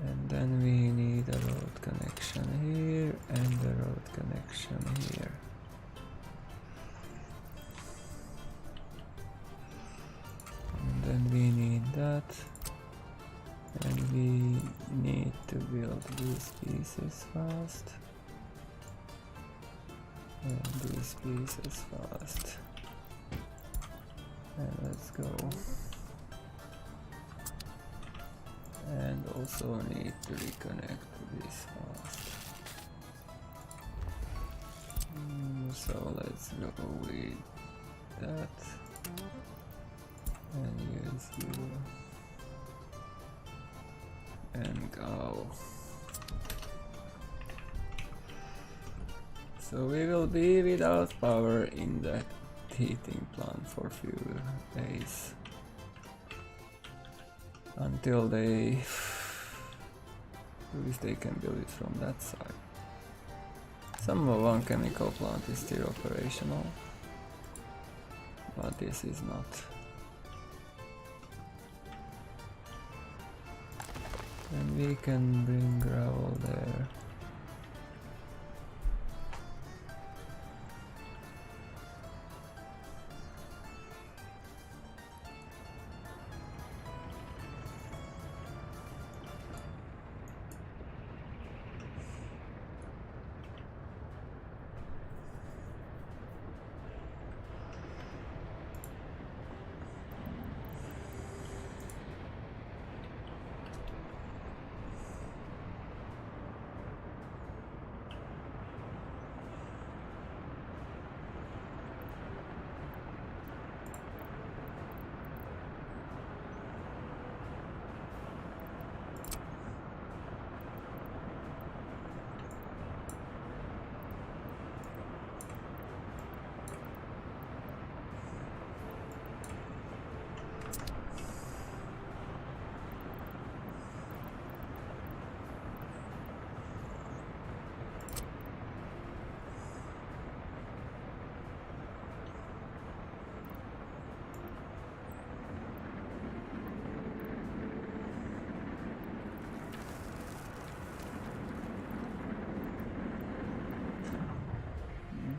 And then we need a road connection here and the road connection here. And then we need that. And we need to build these pieces fast. And these pieces fast. And let's go. And also need to reconnect this fast. So let's go with that and use you and go. So we will be without power in that heating plant for a few days until they at least they can build it from that side. One chemical plant is still operational, but this is not. And we can bring gravel there.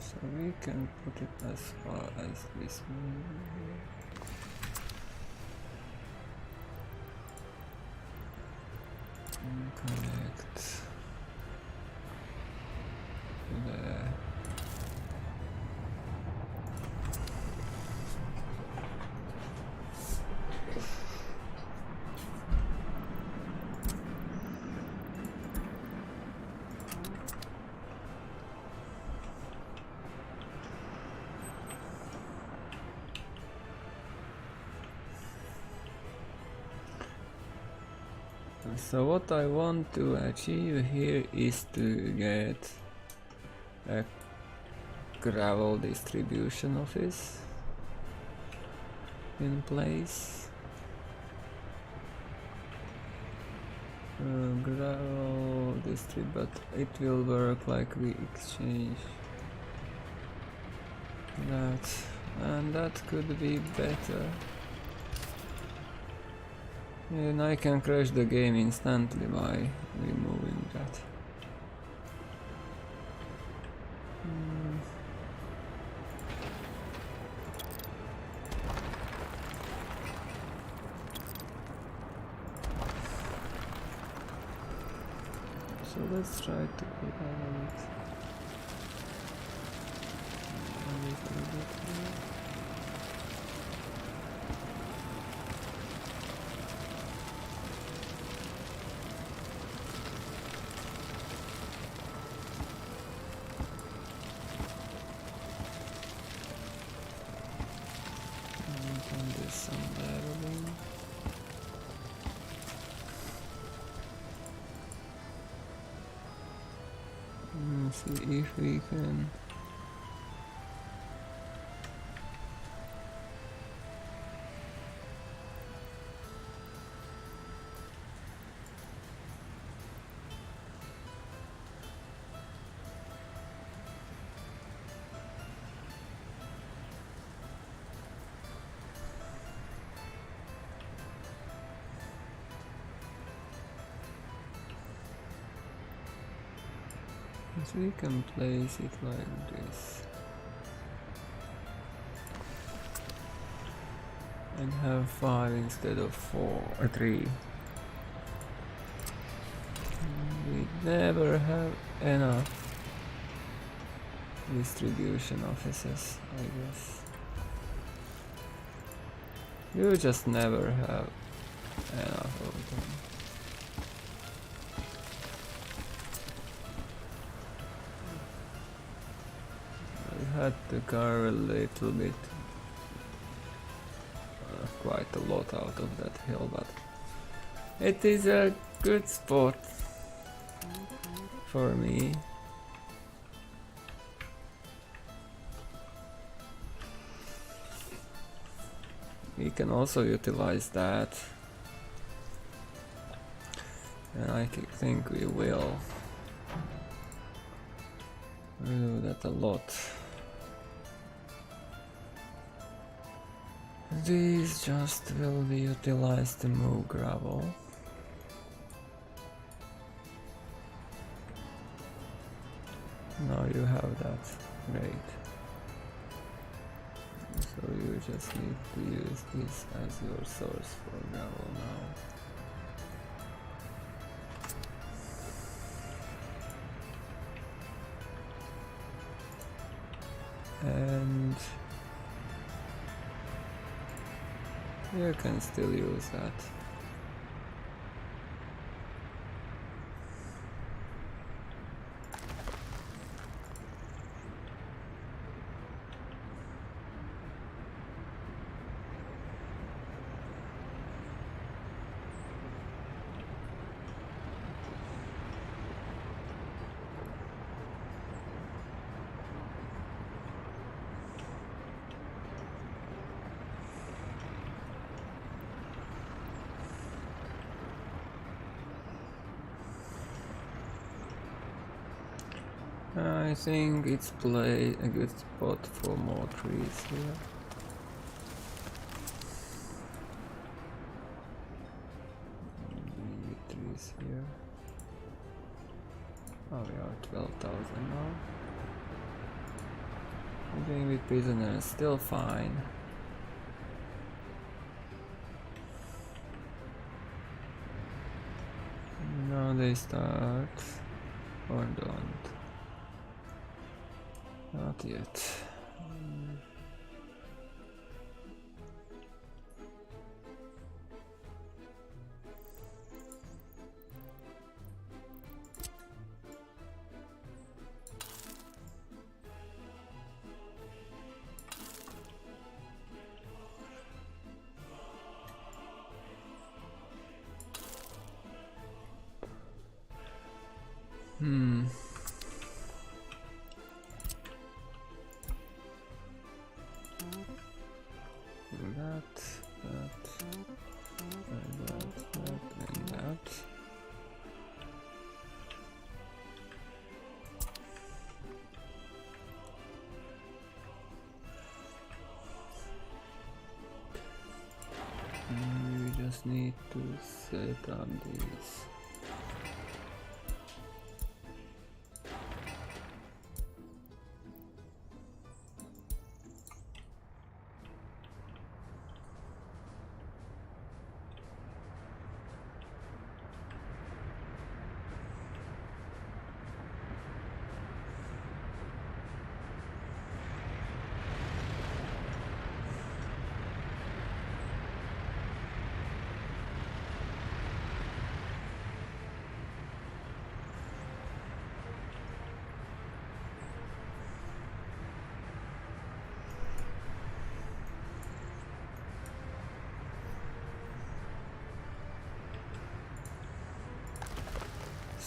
So we can put it as far as this one. And connect to there. So what I want to achieve here is to get a gravel distribution office in place. Gravel distribute, it will work like we exchange that, and that could be better. And I can crash the game instantly by removing that. So let's try to put all of it. A little bit here. See if we can place it like this and have 5 instead of 4 or 3. We never have enough distribution offices, I guess. You just never have enough of them. had to carve a little bit, quite a lot out of that hill, but it is a good spot for me. We can also utilize that, and I think we will do that a lot. These just will be utilized to move gravel. Now you have that, great. So you just need to use this as your source for gravel now. And you can still use that. I think it's a good spot for more trees here. Trees here. Oh, we are 12,000 now. I'm doing with prisoners, still fine. Now they start, or don't. Not yet. We just need to set up these.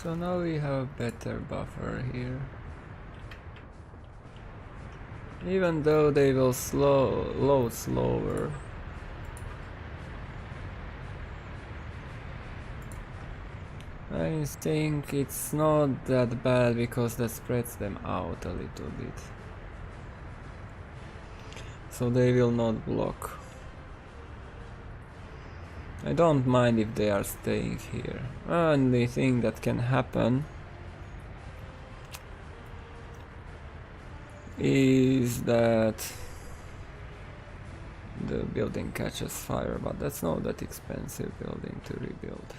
So now we have a better buffer here. Even though they will load slower. I think it's not that bad because that spreads them out a little bit. So they will not block. I don't mind if they are staying here. Only thing that can happen is that the building catches fire, but that's not that expensive building to rebuild.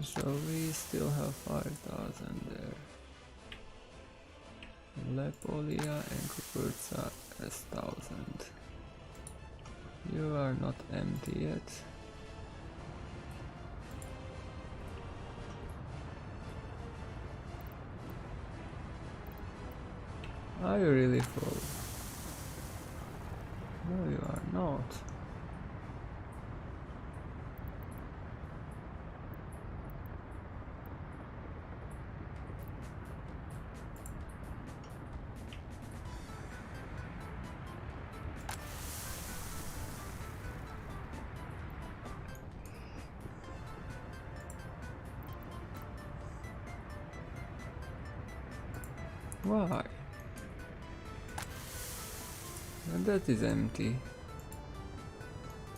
So we still have 5,000 there. Lepolia and Kukurza as 1,000. You are not empty yet. Are you really full? No, you are not. Why? And that is empty.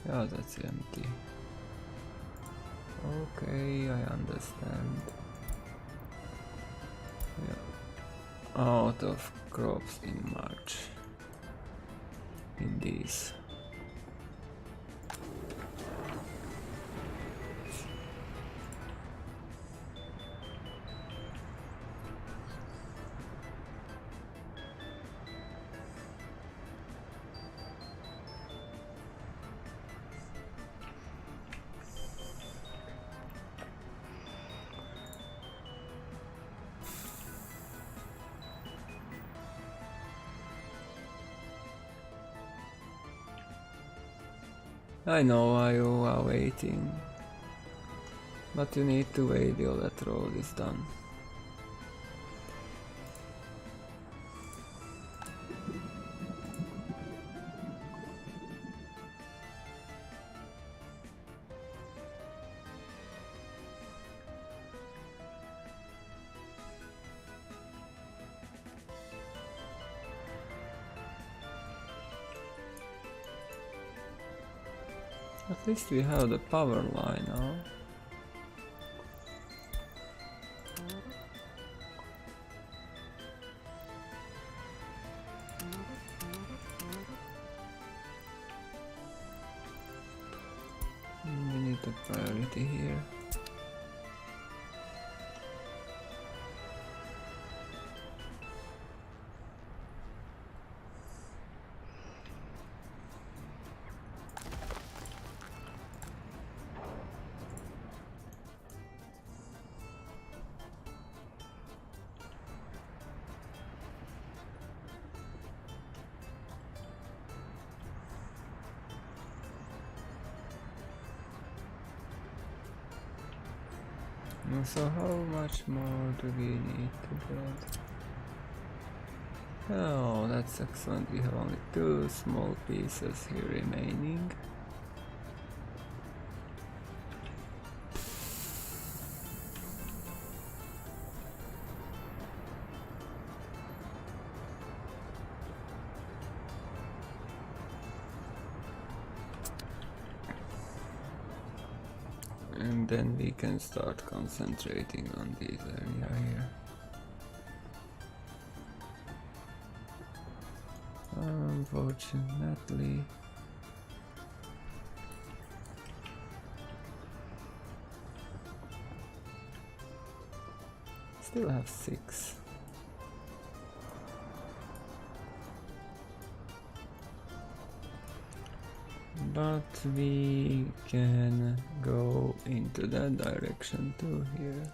Yeah, that's empty. Okay, I understand. Yeah. Out of crops in March. In these. I know why you are waiting, but you need to wait till that road is done. At least we have the power line now. We need the priority here. So how much more do we need to build? Oh, that's excellent. We have only 2 small pieces here remaining. And then we can start concentrating on this area here. Unfortunately, still have 6. But we can go into that direction too here.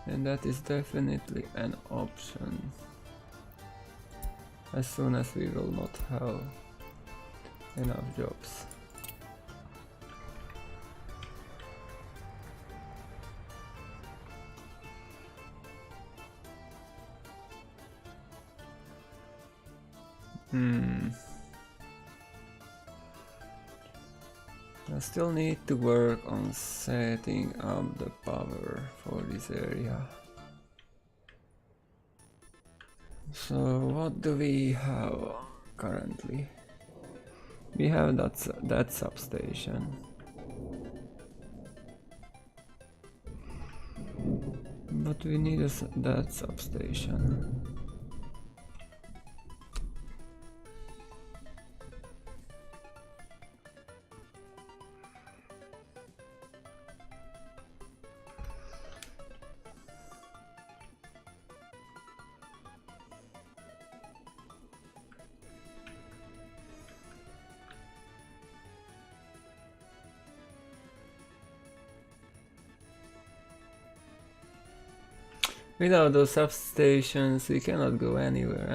And that is definitely an option. As soon as we will not have enough jobs. I still need to work on setting up the power for this area. So what do we have currently? We have that substation. But we need that substation. Without those substations, we cannot go anywhere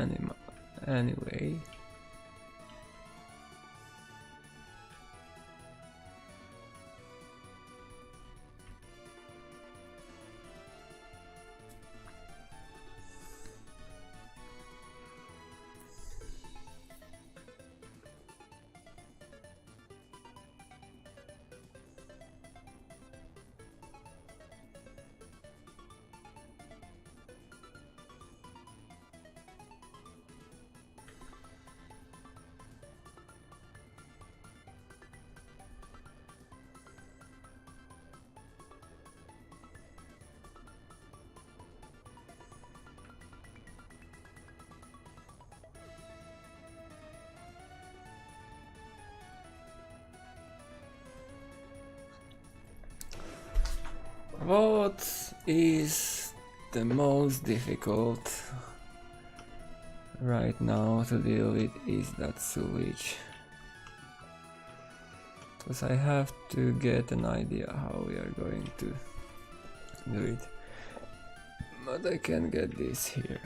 anyway. What is the most difficult right now to deal with is that sewage. Because I have to get an idea how we are going to do it. But I can get this here.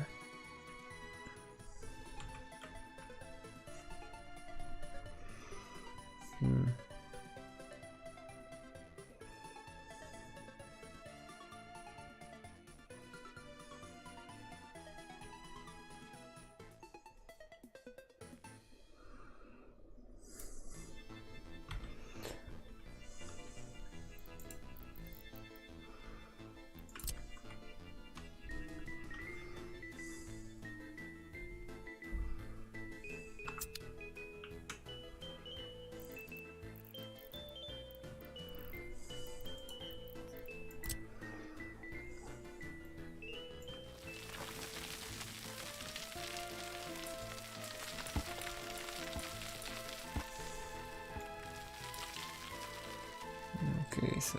Okay, so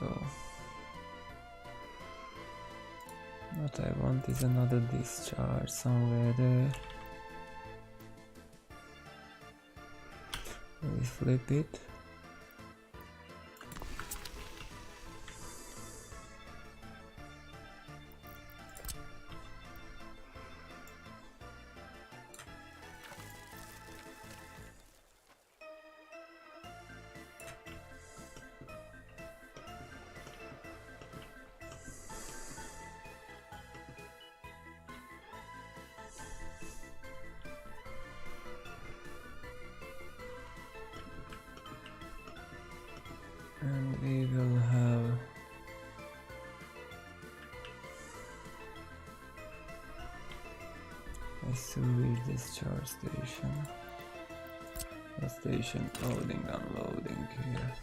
what I want is another discharge somewhere there. We flip it. And we will have a sewage discharge station. A station loading, unloading here.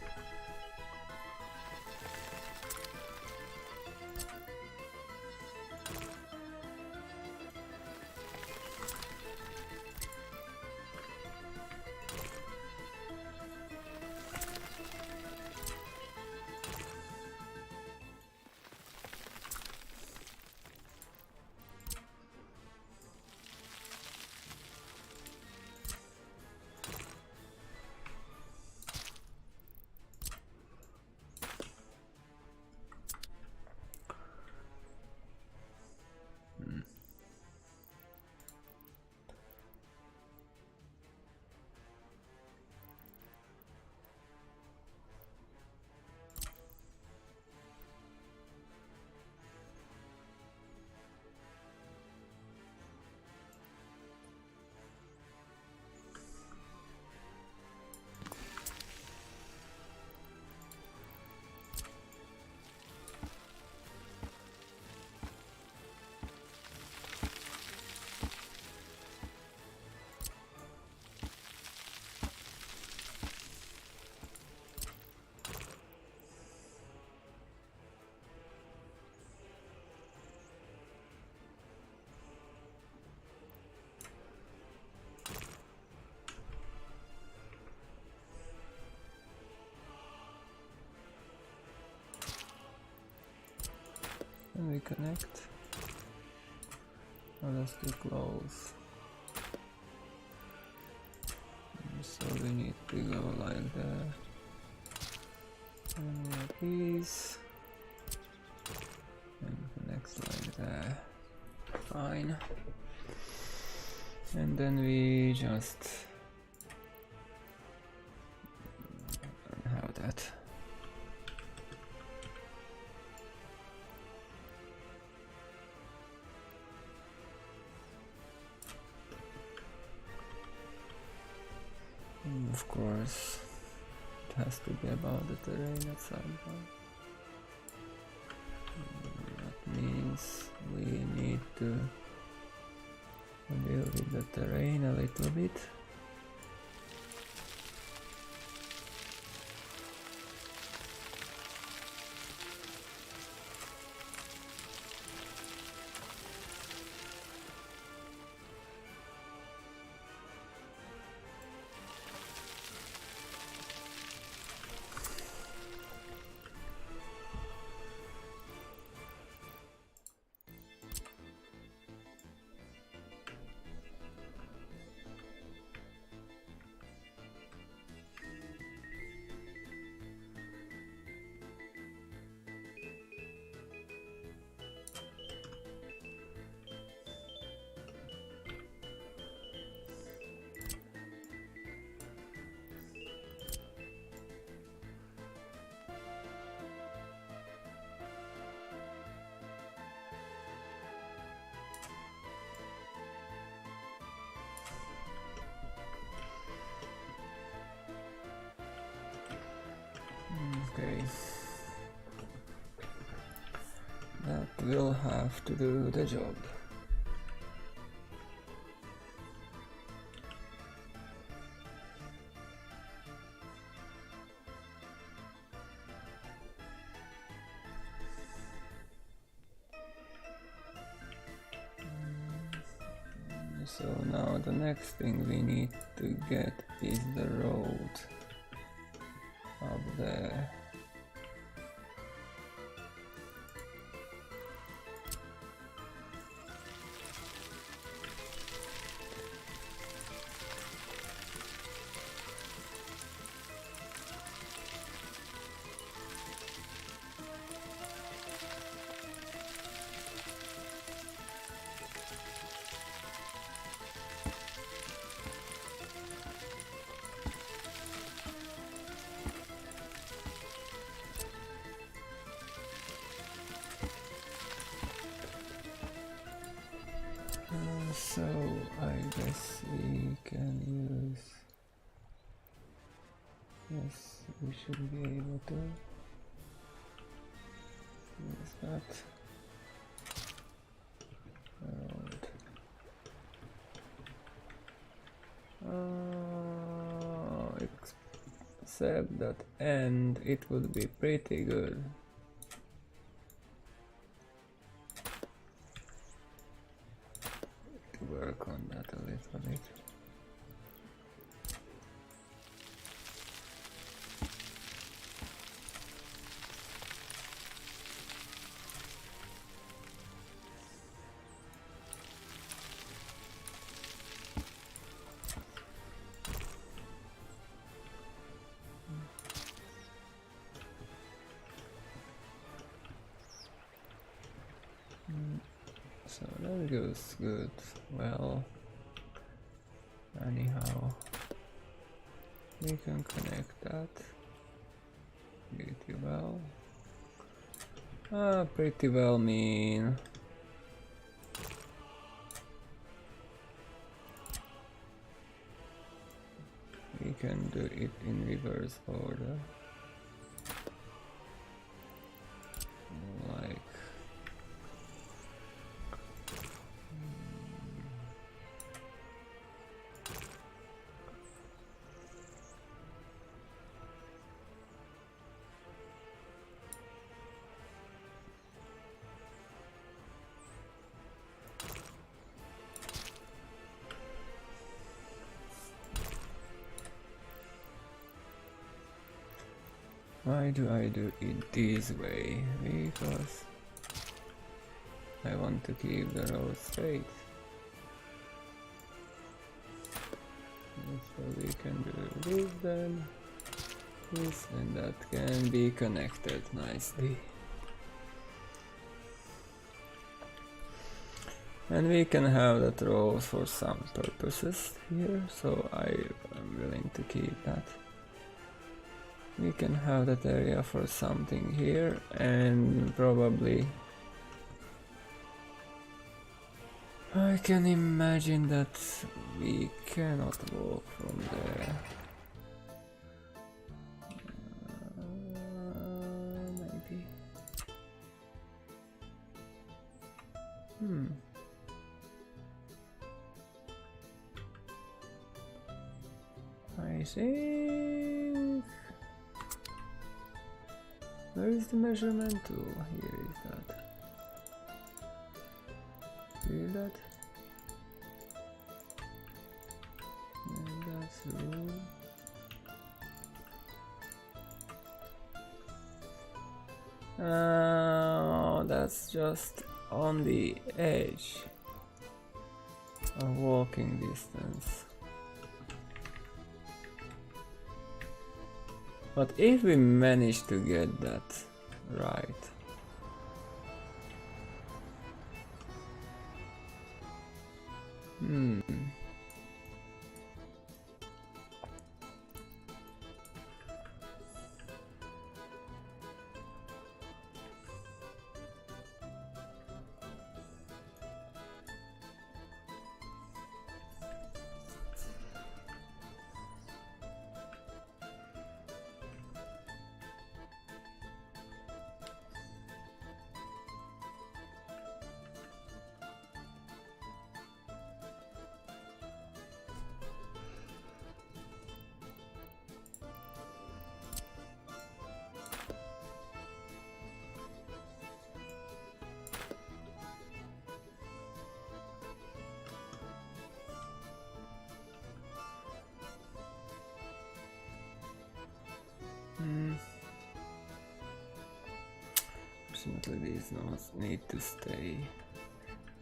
And we connect. Oh, that's too close. So we need to go like that. And like this. And connect like that. fine. And then we just have that. Of course, it has to be about the terrain at some point. That means we need to deal with the terrain a little bit. Okay, that will have to do the job. So now the next thing we need to get is the road up there. So I guess we can use, yes, we should be able to use that road. Except that end, it would be pretty good. Work on that a little bit. So that goes good. Well, anyhow, we can connect that pretty well. Pretty well mean we can do it in reverse order. Like why do I do it this way? Because I want to keep the road straight. So we can do this then, this, and that can be connected nicely. And we can have that row for some purposes here, so I am willing to keep that. We can have that area for something here, and probably I can imagine that we cannot walk from there. Maybe. I think... Where is the measurement tool? Here is that. Feel that? And that's rule. That's just on the edge of walking distance. But if we manage to get that right, Fortunately these nodes need to stay.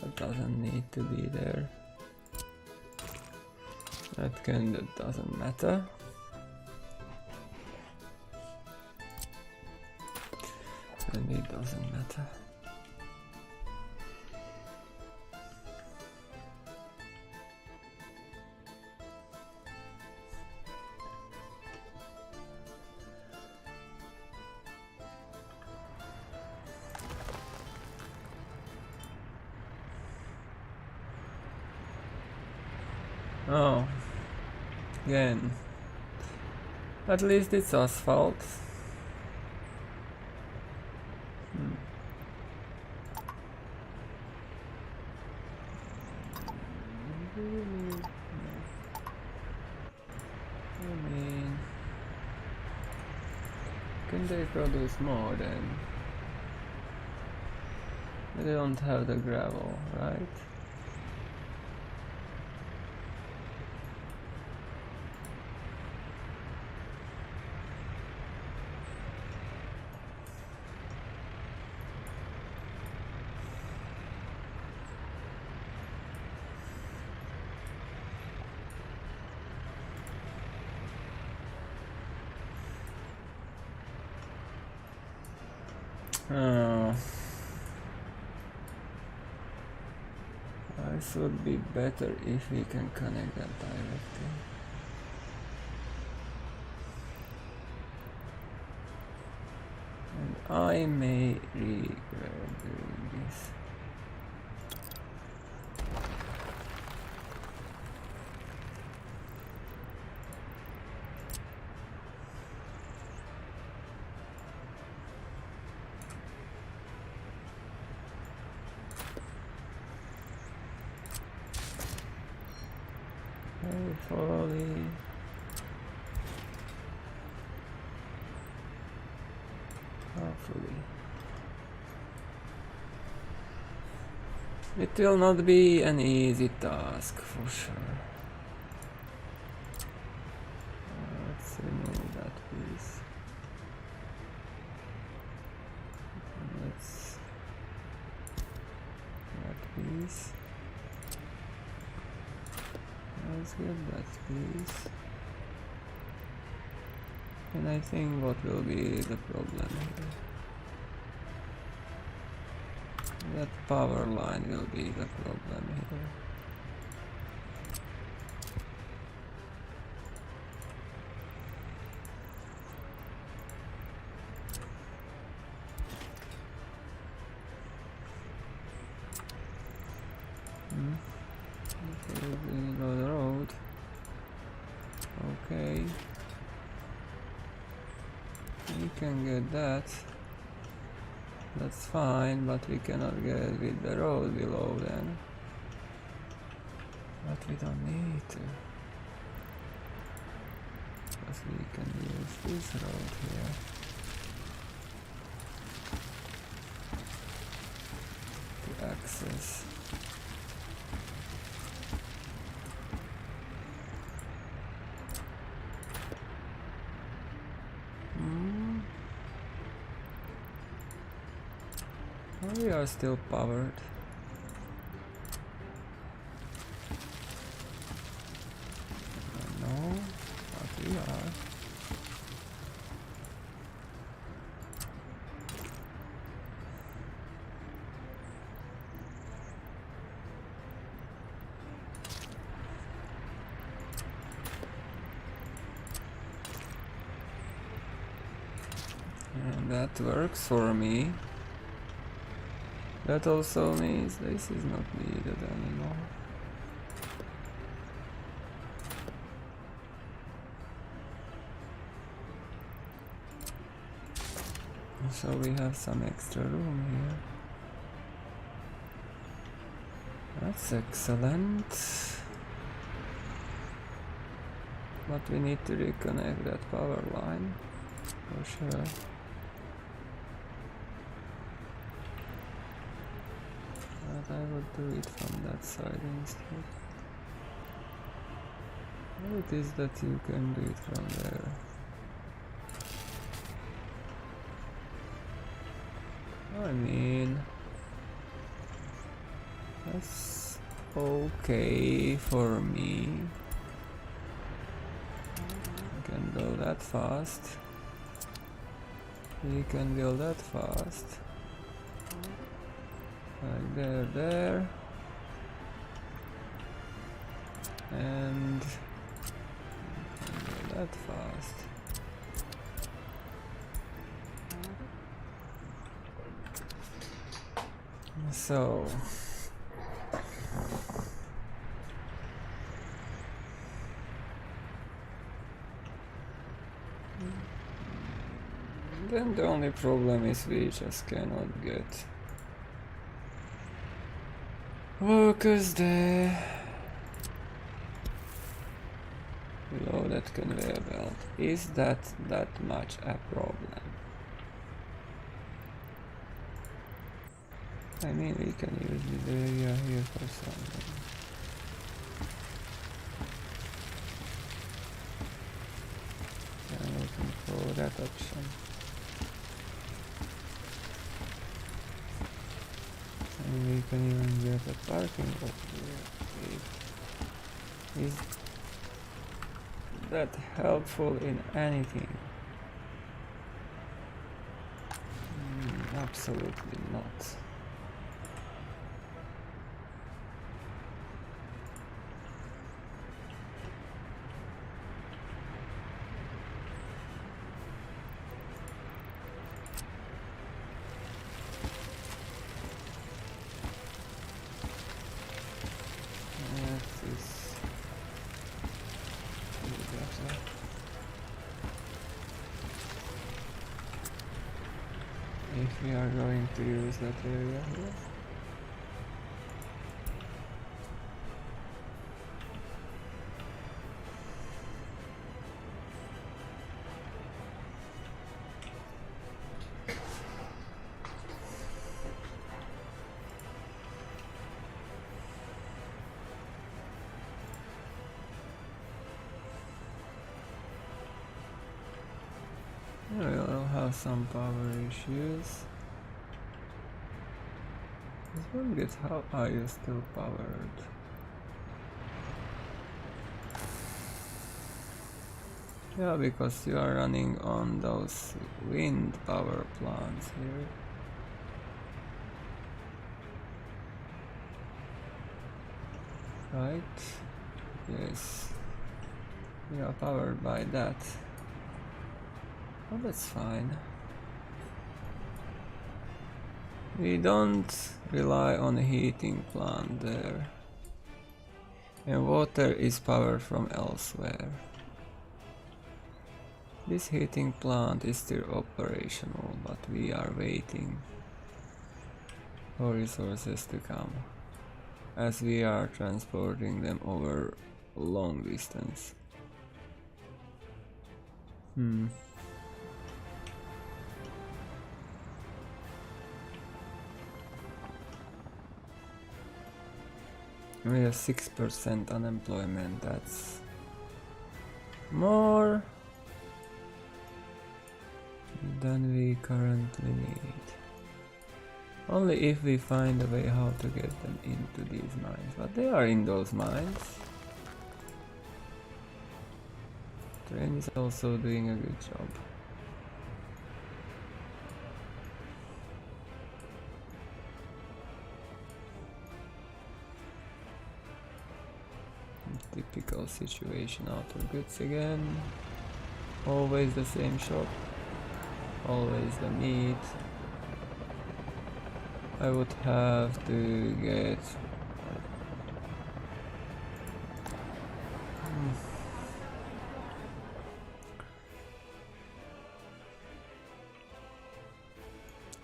That doesn't need to be there. That doesn't matter. And it doesn't matter. Oh, again. At least it's asphalt. I mean, can they produce more then? They don't have the gravel, right? This would be better if we can connect that directly. And I may regret doing this. Hopefully. It will not be an easy task for sure. Let's remove that piece. Let's that piece. Let's get that piece. And I think what will be the problem here? That power line will be the problem here. Below the road. Okay. We can get that. That's fine, but we cannot get it with the road below then. But we don't need to. Because we can use this road here. To access. We are still powered. No, but we are. And that works for me. That also means this is not needed anymore. So we have some extra room here. That's excellent. But we need to reconnect that power line for sure. I would do it from that side instead. How it is that you can do it from there? I mean, that's okay for me. I can go that fast. We can build that fast. Like there, and go that fast. So then the only problem is we just cannot get workers there below that conveyor belt. Is that much a problem? I mean, we can use this area here for something. I'm looking for that option. And we can even get a parking lot here. Is that helpful in anything? Absolutely not. If we are going to use that area here. We'll have some power issues. This one gets how are you still powered? Yeah, because you are running on those wind power plants here. right? Yes, we are powered by that. Oh, that's fine. We don't rely on a heating plant there. And water is powered from elsewhere. This heating plant is still operational, but we are waiting for resources to come, as we are transporting them over long distance. We have 6% unemployment, that's more than we currently need. Only if we find a way how to get them into these mines, but they are in those mines. Train is also doing a good job. Typical situation, outer goods again. Always the same shop. Always the meat. I would have to get...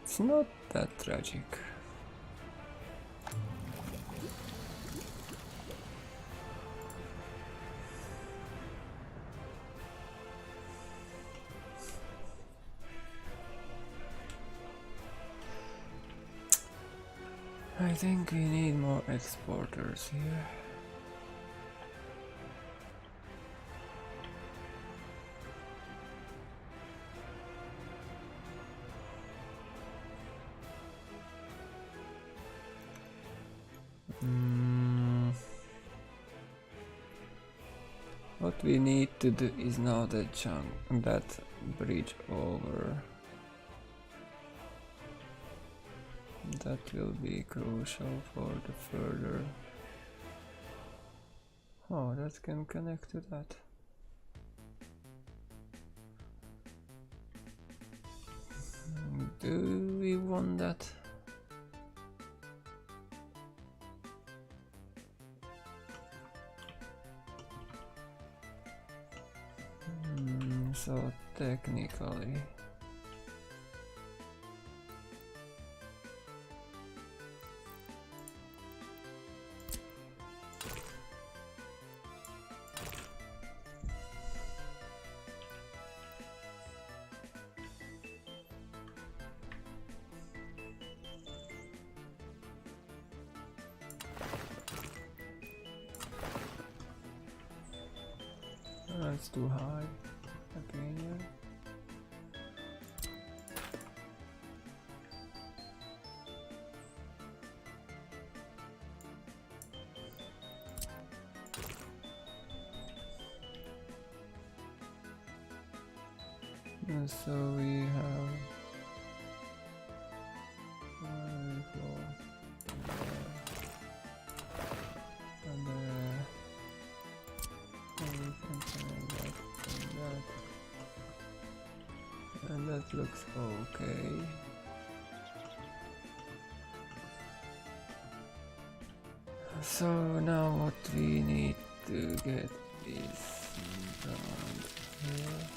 It's not that tragic. I think we need more exporters here. What we need to do is now that bridge over. That will be crucial for the further. Oh, that can connect to that. Do we want that? So technically that's too high. Okay, yeah. So we have and that looks okay. So now what we need to get is around here.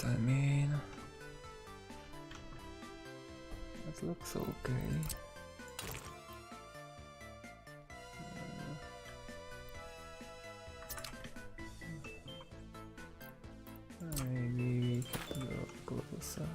what I mean. That looks okay. Maybe we can go closer.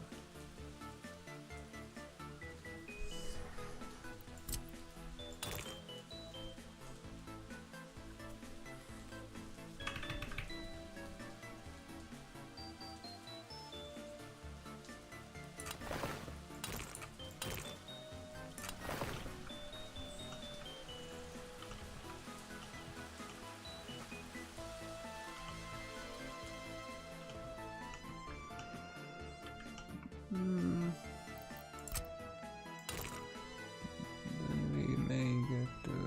Then we may get to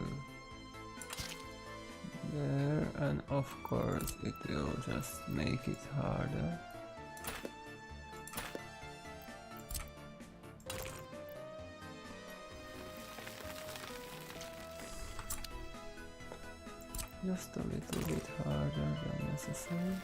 there, and of course it will just make it harder. Just a little bit harder than necessary.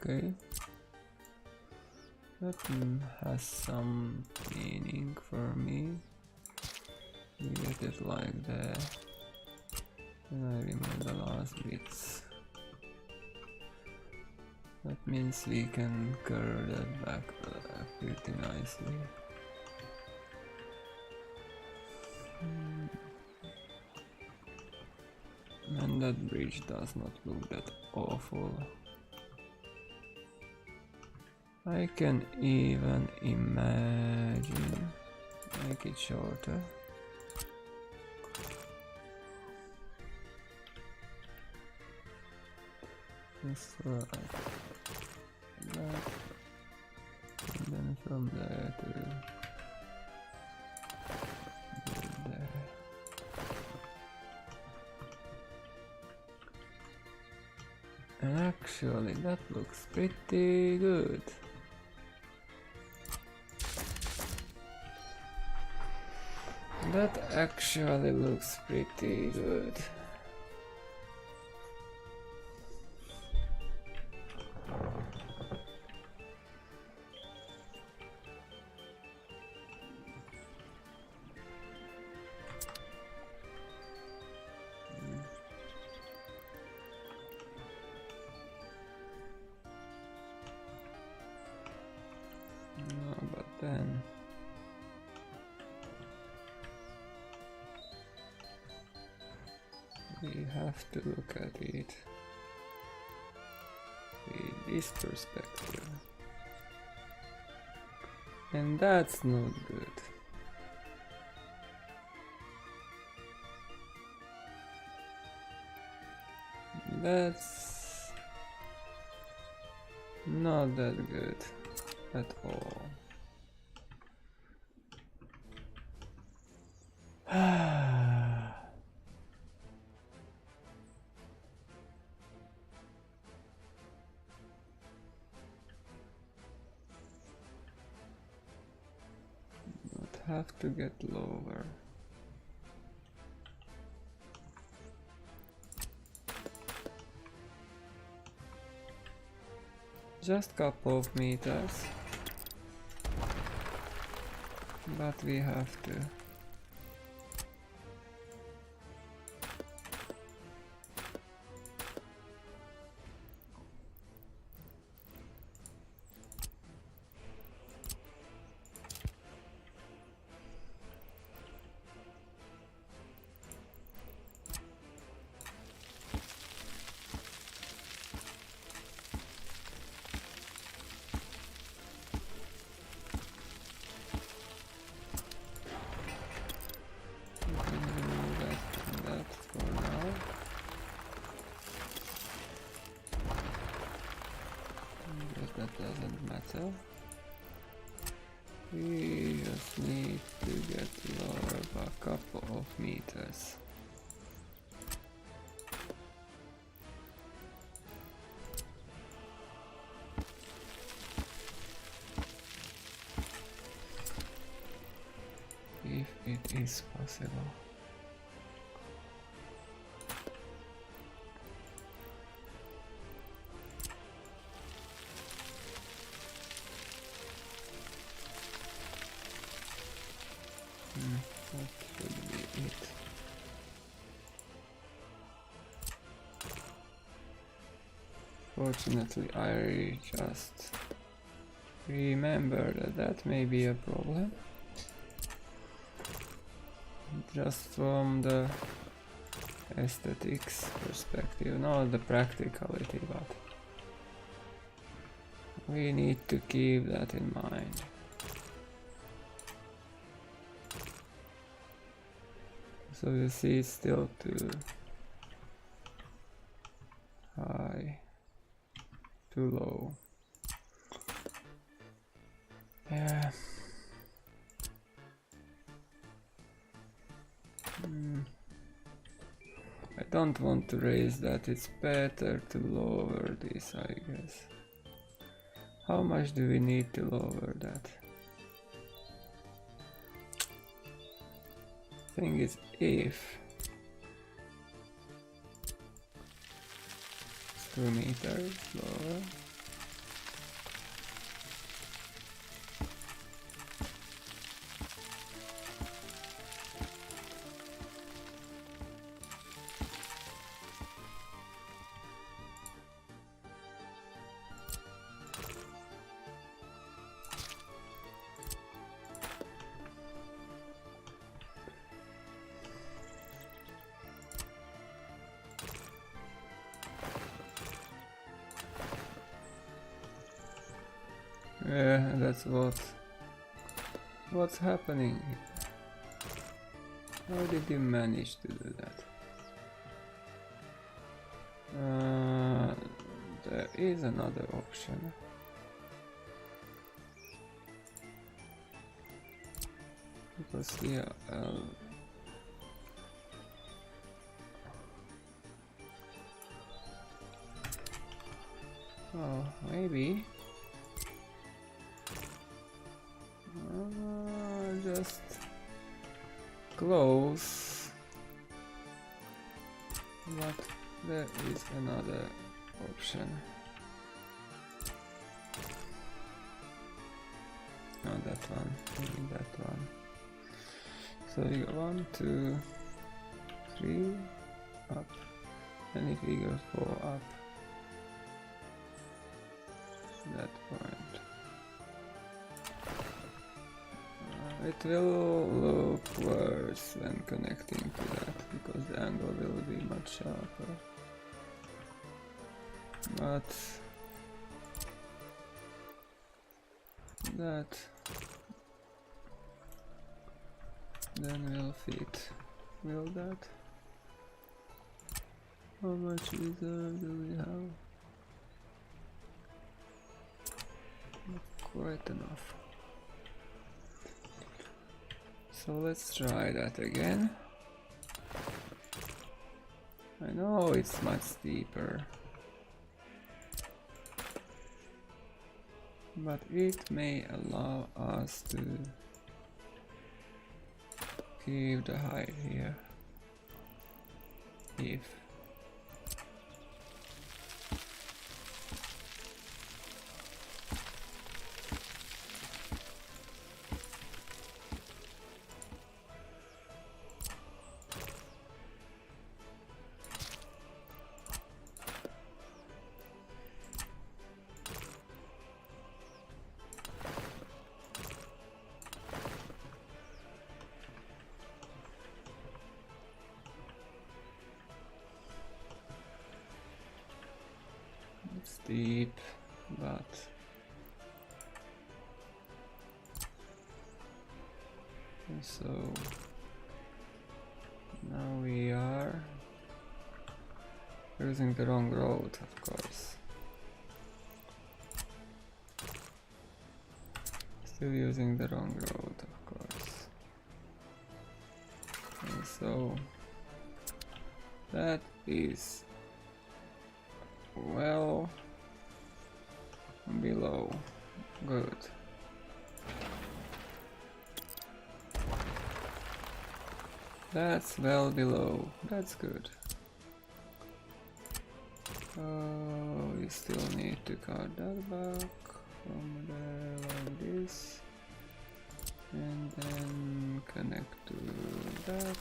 Okay, that has some meaning for me. We get it like that, and I remove the last bits. That means we can curve that back pretty nicely. And that bridge does not look that awful. I can even imagine make it shorter. Just like that. And then from there to there. And actually that looks pretty good. That actually looks pretty good. No, but then we have to look at it with this perspective, and that's not good. That's not that good at all. Have to get lower. Just couple of meters, but we have to. doesn't matter. We just need to get lower by a couple of meters. If it is possible. That should be it. Fortunately, I just remember that may be a problem. Just from the aesthetics perspective, not the practicality, but we need to keep that in mind. So you see it's still too high, too low. Yeah. I don't want to raise that, it's better to lower this, I guess. How much do we need to lower that? Thing is, if it's 2 meters lower. Yeah, that's what's happening here. How did you manage to do that? There is another option. Because here oh, maybe just close, but there is another option. Not that one, maybe that one. So you go 1, 2, 3 up, and if we go 4 up, that point. It will look worse when connecting to that, because the angle will be much sharper. But that then will fit. Will that? How much reserve do we have? Not quite enough. So let's try that again. I know it's much steeper, but it may allow us to keep the height here. If it's deep, but so now we are using the wrong road, of course. Still using the wrong road, of course. And so that is well below. Good. That's well below. That's good. Oh, we still need to cut that back from there like this. And then connect to that.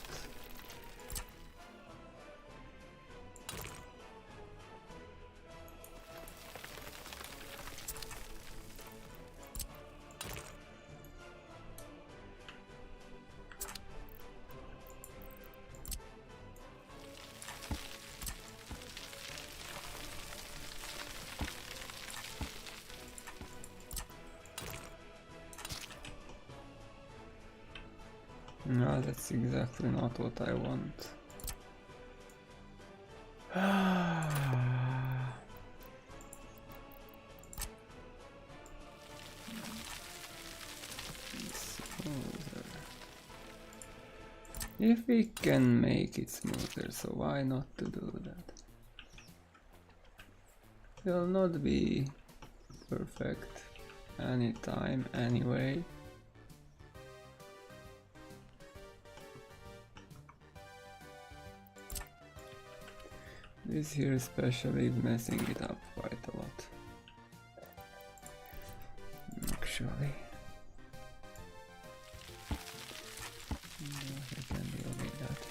No, that's exactly not what I want. Smoother. If we can make it smoother, so why not to do that? Will not be perfect anytime anyway. This here especially messing it up quite a lot. Actually. I can deal with that.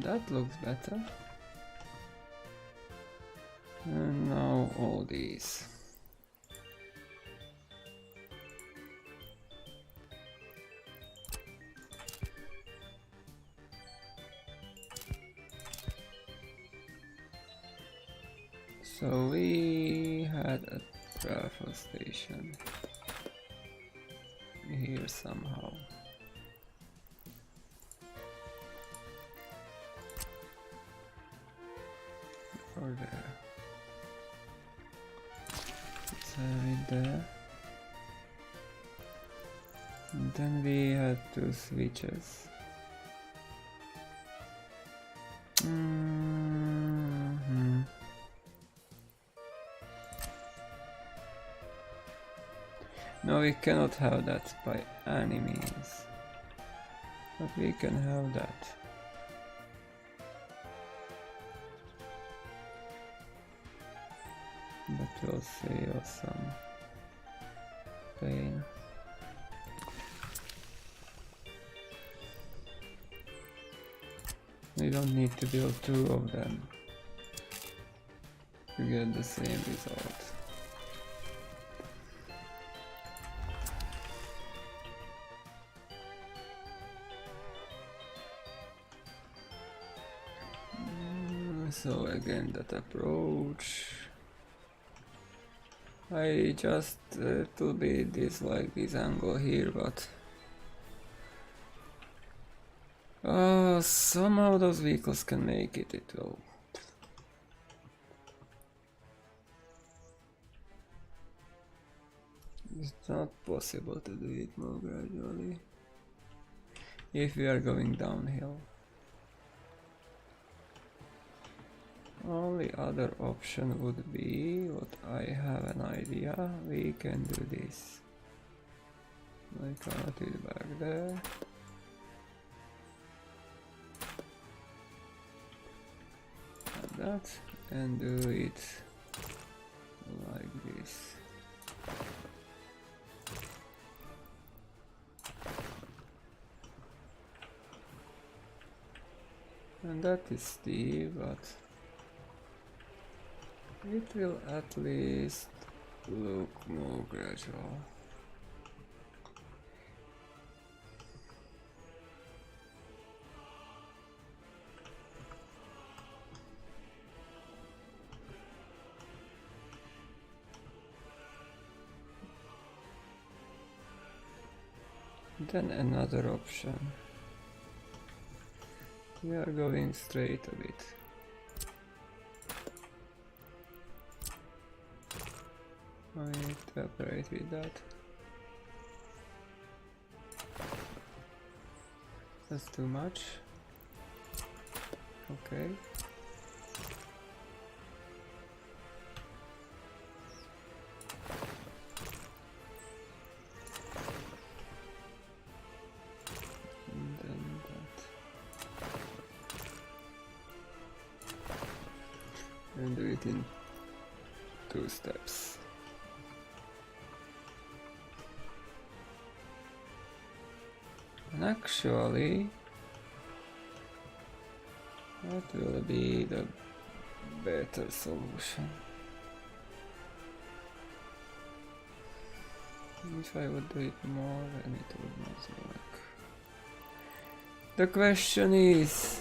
That looks better. And now all these. So we had a travel station here somehow. Or there. Let's have it there. And then we had two switches. No, we cannot have that by any means. But we can have that. That will save us some pain. We don't need to build two of them to get the same result. So again, that approach. I just to be dislike this angle here, but somehow those vehicles can make it. It will. It's not possible to do it more gradually if we are going downhill. Only other option would be, what I have an idea, we can do this. I cut it back there. Like that, and do it like this. And that is steep, but it will at least look more gradual. Then another option. We are going straight a bit. I need to operate with that. That's too much. Okay. And then that. And do it in 2 steps. And actually, that will be the better solution. If I would do it more, then it would not work. The question is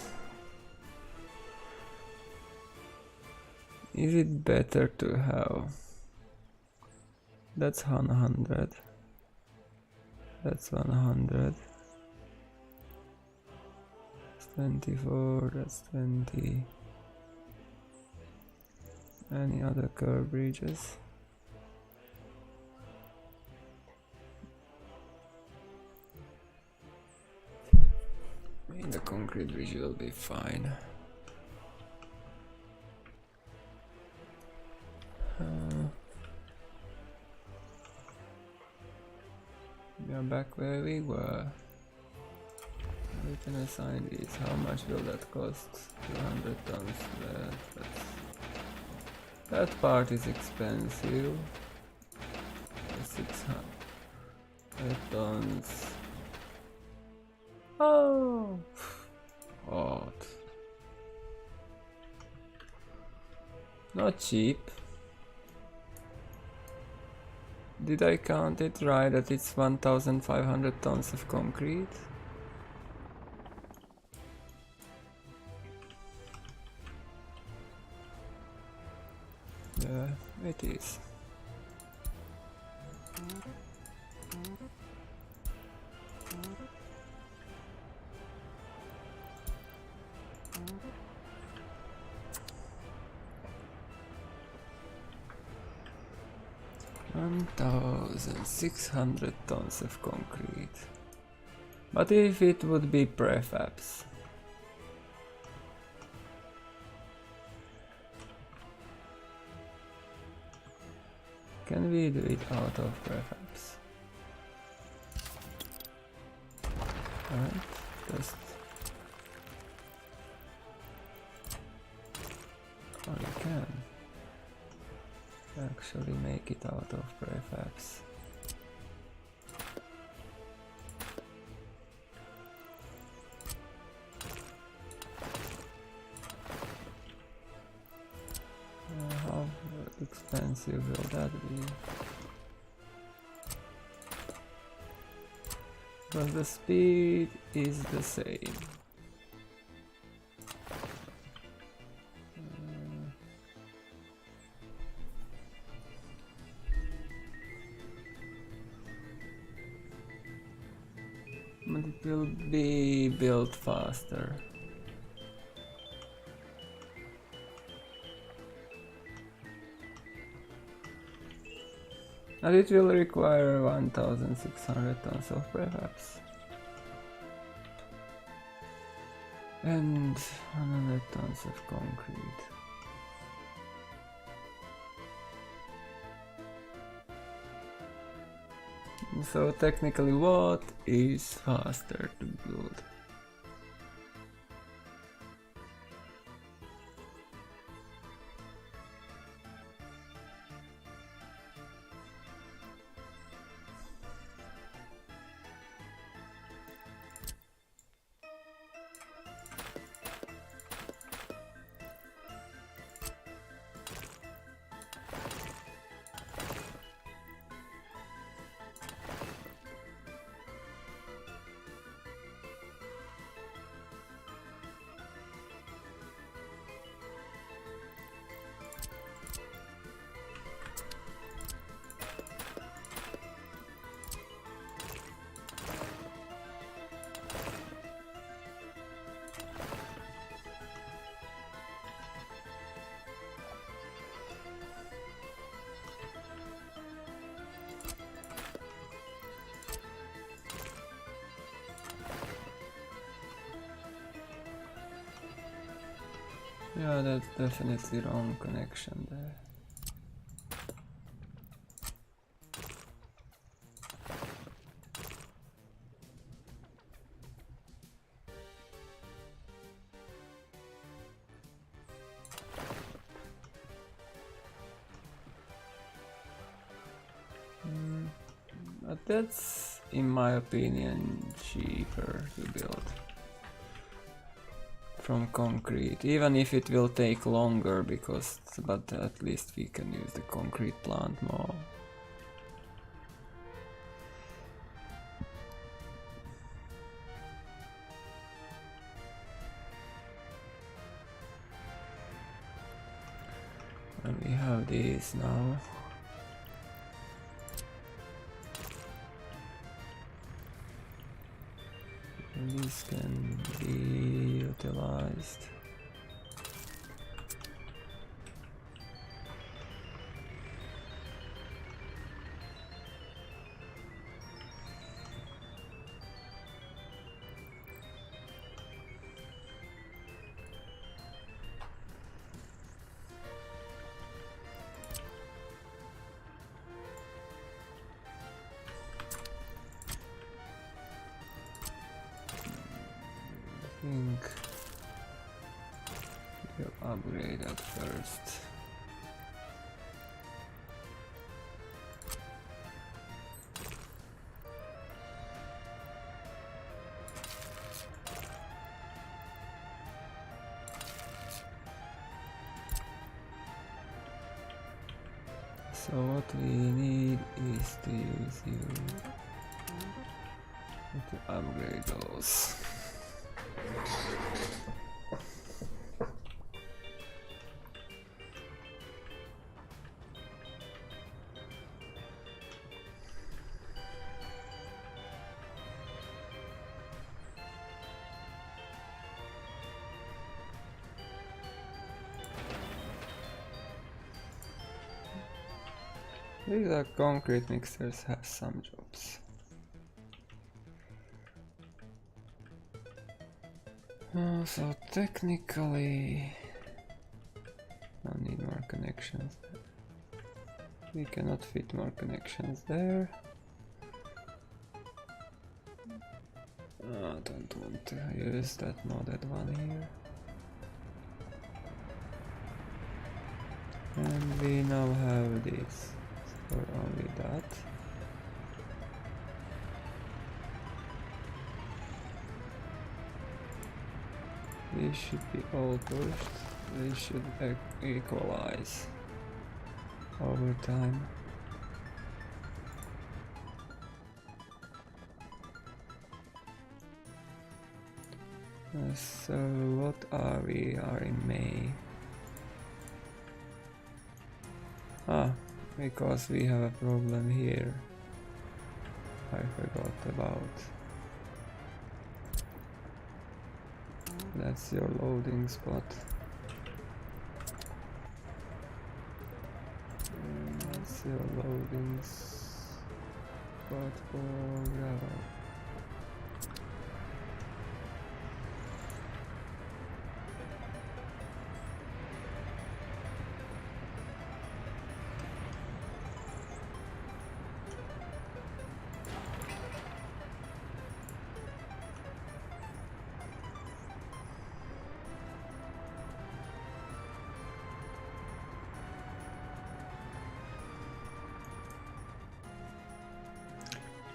it better to have? That's 100. That's 100. 24, that's 20. Any other curve bridges? The concrete bridge will be fine. We are back where we were. We can assign these. How much will that cost? 200 tons there. That part is expensive. 600 tons. Oh! What? Not cheap. Did I count it right that it's 1,500 tons of concrete? Yeah, it is. $1,600 tons of concrete. But if it would be prefabs? Can we do it out of prefabs? Alright, just... Oh, you can actually make it out of prefabs. How expensive will that be? But the speed is the same. But it will be built faster. And it will require 1,600 tons of prefabs. And 100 tons of concrete. So technically, what is faster to build? Yeah, that's definitely wrong connection there. But that's, in my opinion, cheaper to build from concrete, even if it will take longer, but at least we can use the concrete plant more. And we have these now. And these can be utilized. I think we'll upgrade that first. So what we need is to use you to upgrade those. These are concrete mixers, have some jobs. So technically, I need more connections. We cannot fit more connections there. I don't want to use that modded one here. And we now have this for only that. These should be all pushed. They should equalize over time. So what are we? Are in May. Because we have a problem here. I forgot about. That's your loading spot. And that's your loading spot for gravel.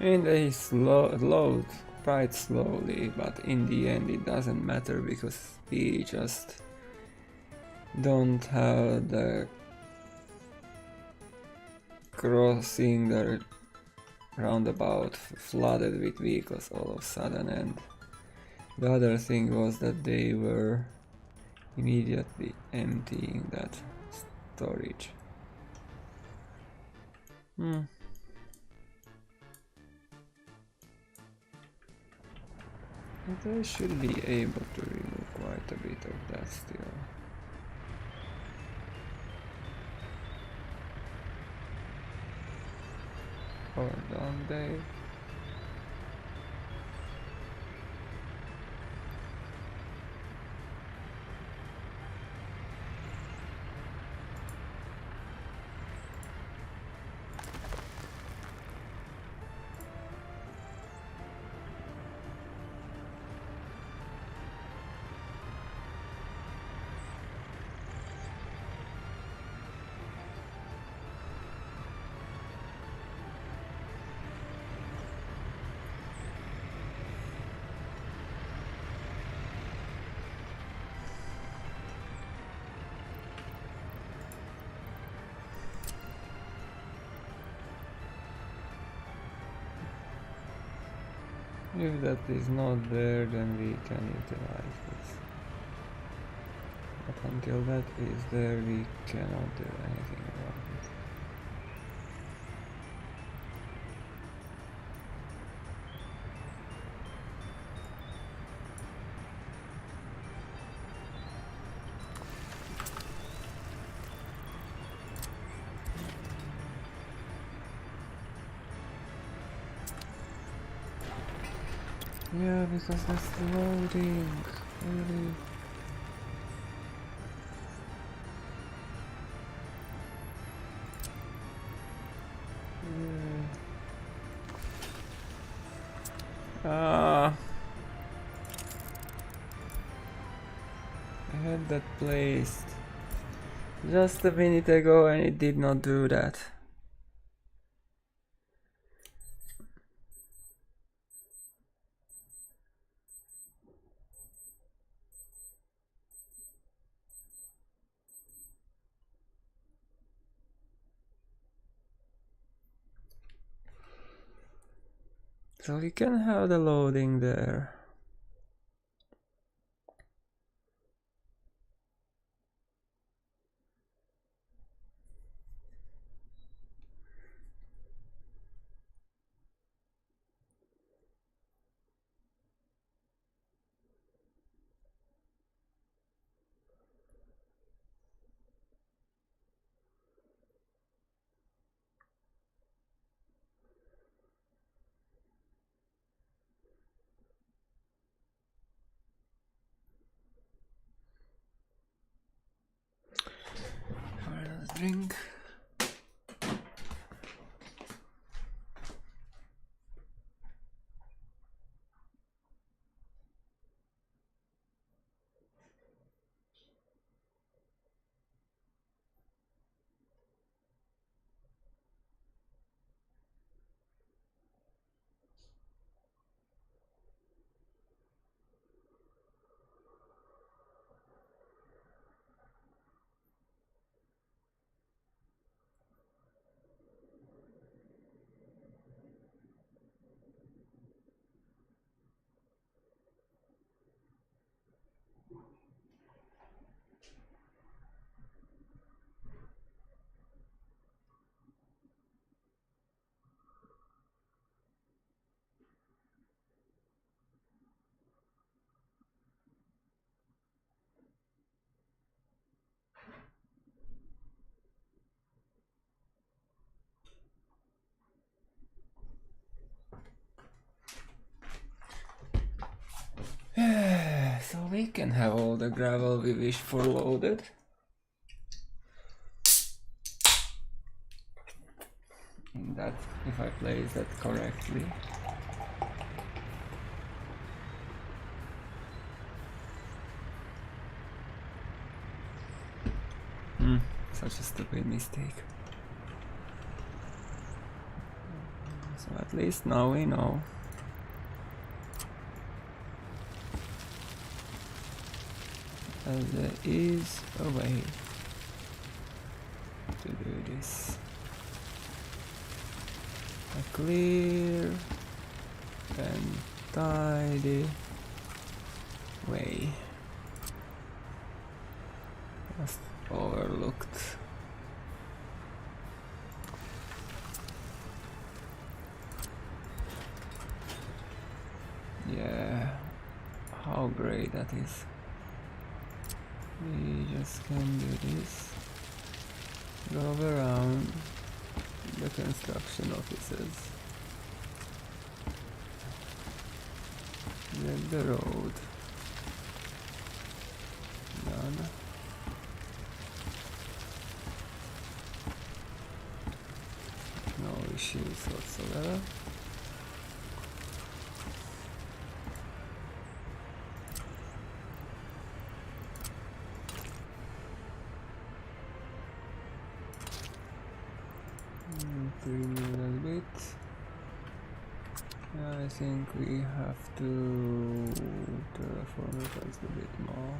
And they load quite slowly, but in the end it doesn't matter because we just don't have the crossing the roundabout flooded with vehicles all of a sudden, and the other thing was that they were immediately emptying that storage. But I should be able to remove quite a bit of that still. Or don't they? If that is not there, then we can utilize this. But until that is there, we cannot do anything about it. Yeah, because that's loading. Really. I had that placed just a minute ago and it did not do that. So we can have the loading there. Final drink. So we can have all the gravel we wish for loaded. In that, if I place that correctly. Such a stupid mistake. So at least now we know. And there is a way to do this. A clear and tidy way. Just overlooked. Yeah, how great that is. We just can do this. Go around the construction offices. Get the road done. No issues whatsoever. Trim a little bit. I think we have to terraform it a little bit more.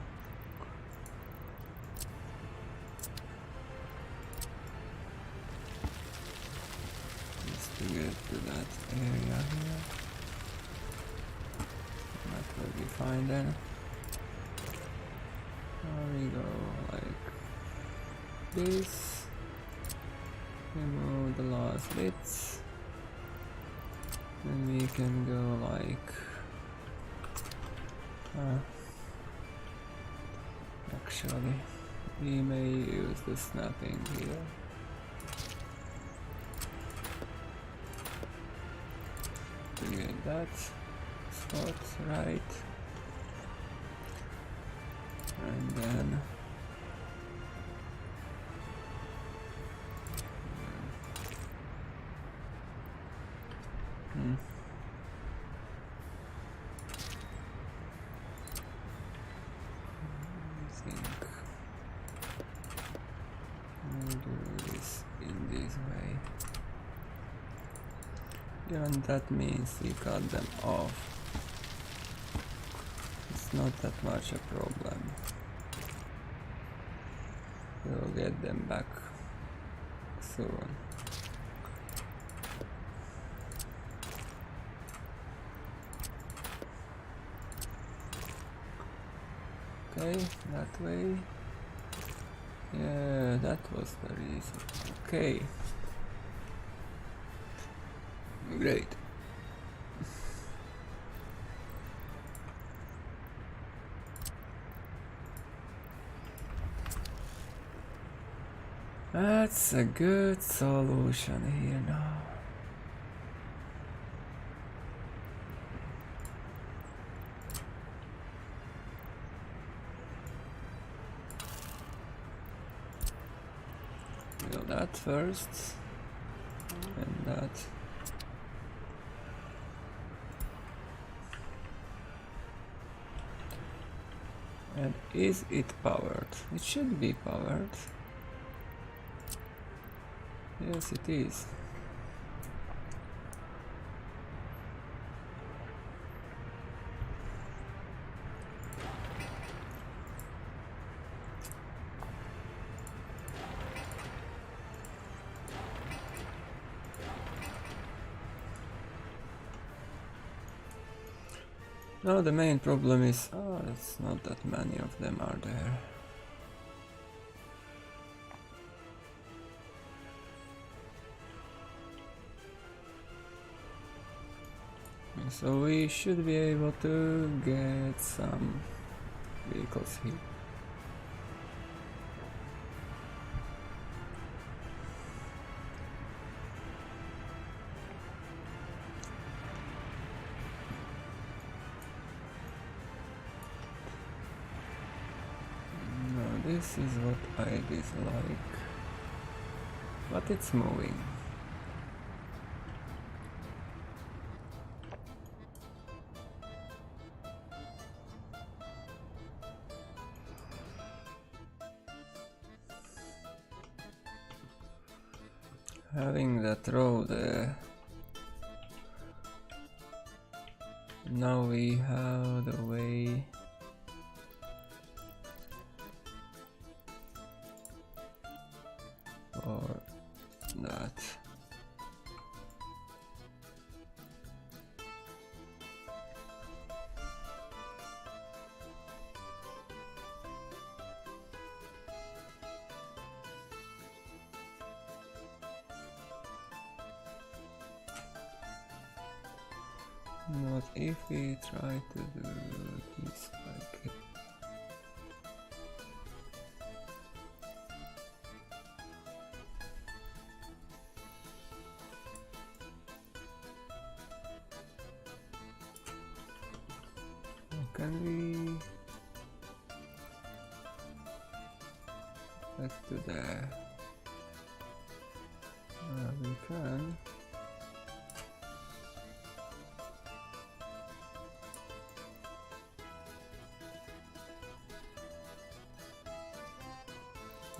Just to get to that area here. fine then. Now we go like this. Remove the last bits. Then we can go like actually we may use the snapping here. To get that spot right. And then I think I'll do this in this way. Yeah, and that means we cut them off. It's not that much a problem. We'll get them back soon. Okay, that way. Yeah, that was the reason. Okay. Great. That's a good solution here now. Well, that first, and that. And is it powered? It should be powered. Yes, it is. Now the main problem is, it's not that many of them are there. So we should be able to get some vehicles here. No, this is what I dislike, but it's moving. Having that row there. Now we have the way. For that. What if we try to do this like it? Can we let's do that? We can.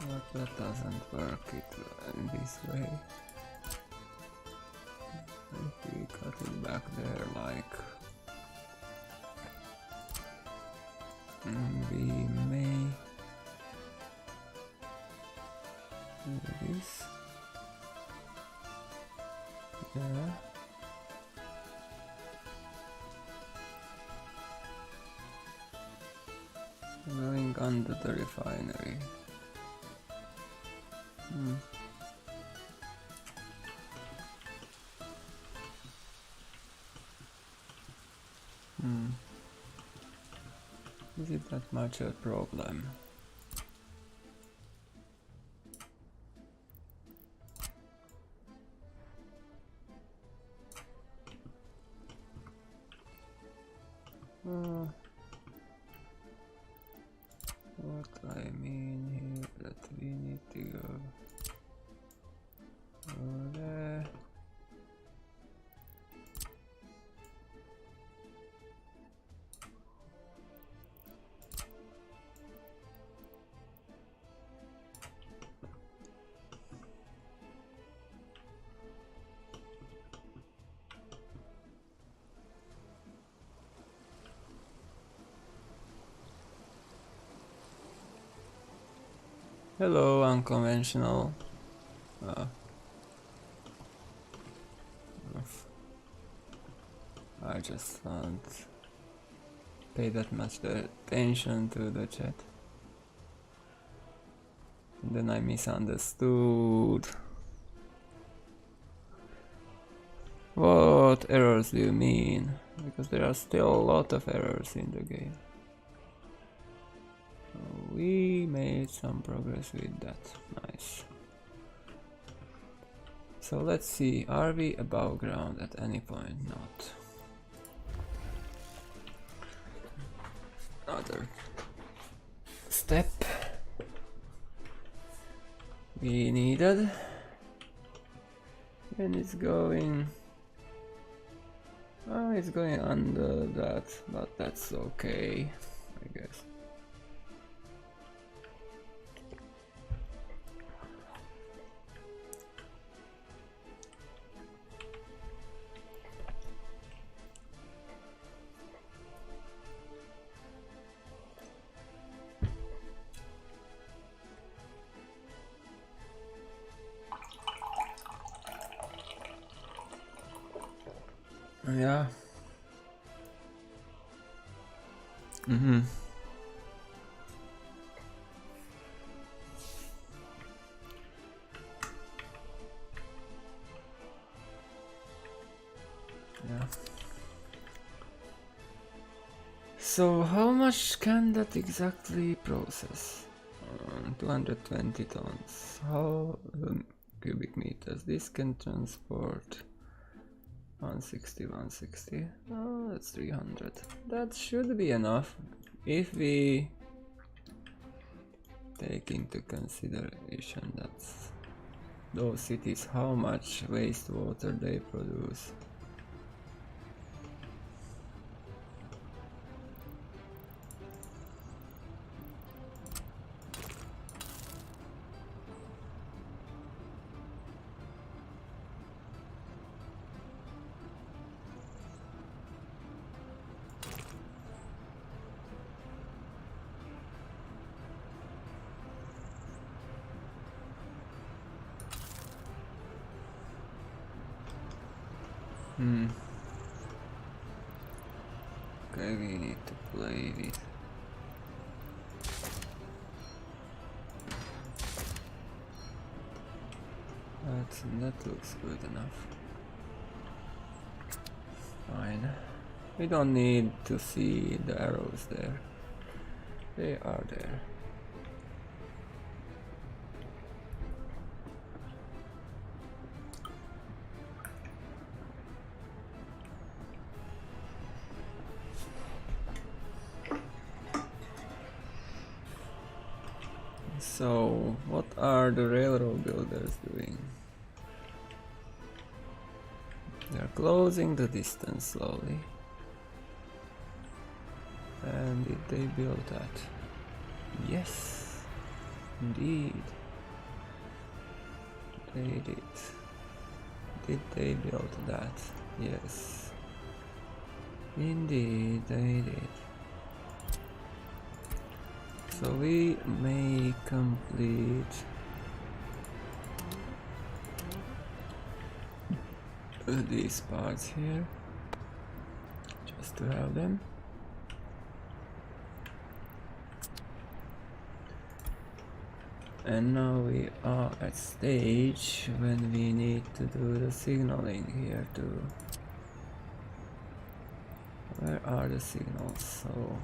But that doesn't work in this way. If we cut it back there like we may do this. Yeah. Going under the refinery. Is it that much a problem? What I mean here that we need to go over there. Hello, unconventional. I just don't pay that much attention to the chat. And then I misunderstood. What errors do you mean? Because there are still a lot of errors in the game. We made some progress with that. Nice. So let's see, are we above ground at any point? Not. Another step we needed. And it's going... Oh, it's going under that, but that's okay, I guess. Yeah. Yeah. So how much can that exactly process? 220 tons. How cubic meters? This can transport 160, 160. Oh, that's 300. That should be enough if we take into consideration that those cities, how much wastewater they produce. Okay, we need to play with that looks good enough. Fine. We don't need to see the arrows there. They are there. So, what are the railroad builders doing? They are closing the distance slowly. And did they build that? Yes, indeed. They did. Did they build that? Yes. Indeed, they did. So we may complete these parts here, just to have them. And now we are at stage when we need to do the signaling here too. Where are the signals? So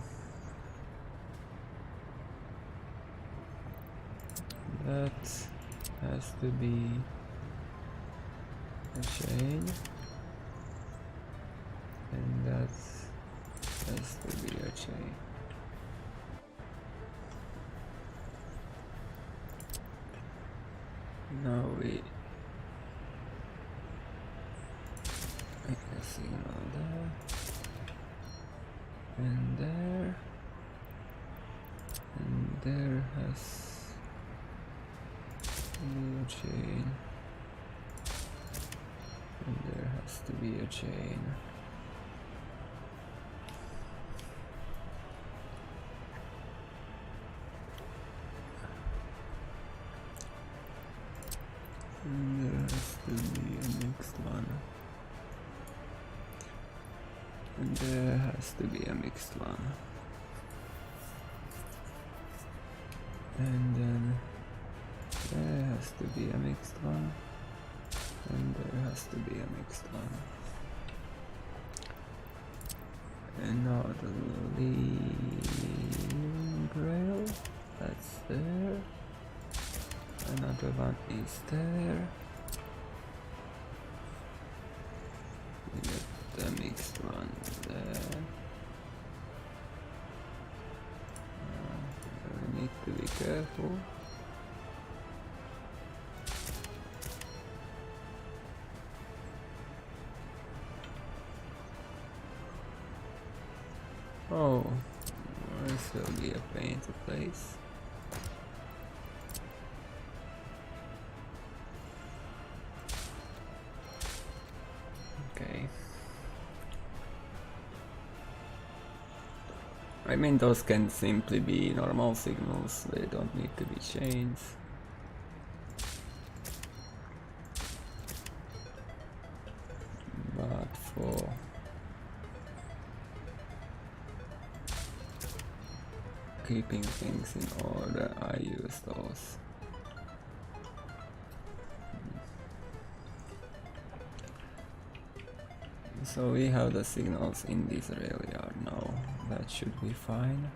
that has to be a chain, and that has to be a chain. Now we make a signal there and there, and there has to be a chain, and there has to be a chain. And there has to be a mixed one. And there has to be a mixed one. And then there has to be a mixed one. And there has to be a mixed one. And now the link rail, that's there. Another one is there. We get the mixed one there. We need to be careful. Oh, this will be a pain to place. Okay. I mean, those can simply be normal signals, they don't need to be chains. But for keeping things in order, I use those. So we have the signals in this rail yard now, that should be fine.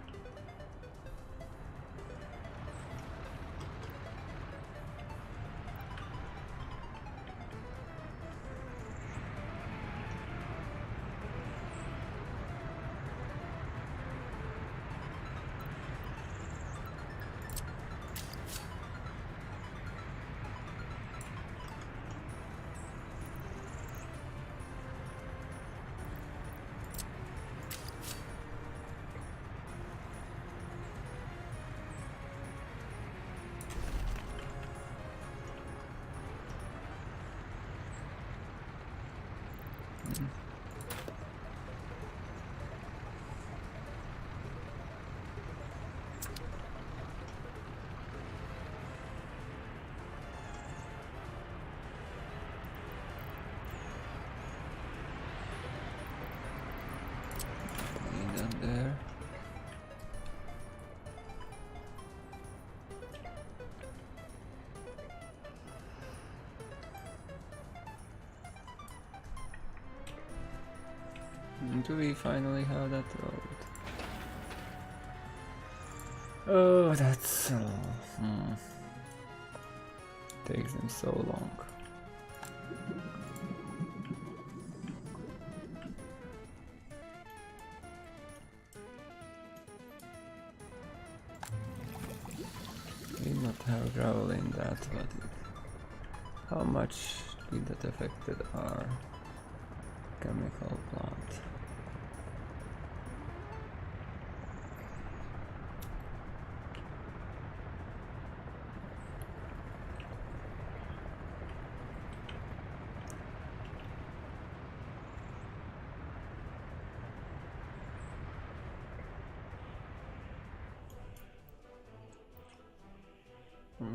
There. Do we finally have that road? Oh, that's takes them so long. Did not have gravel in that, but how much did that affected our chemical plant?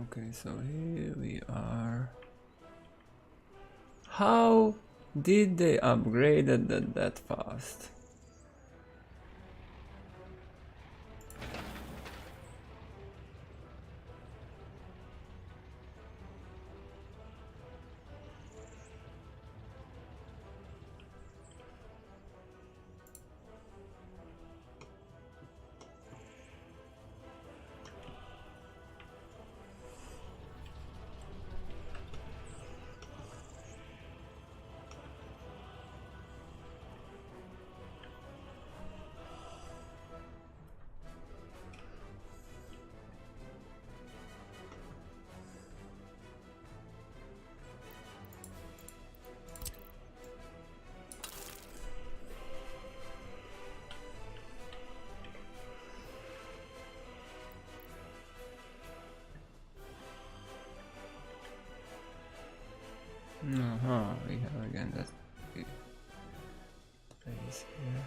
Okay, so here we are. How did they upgrade it that fast? We have again that place here.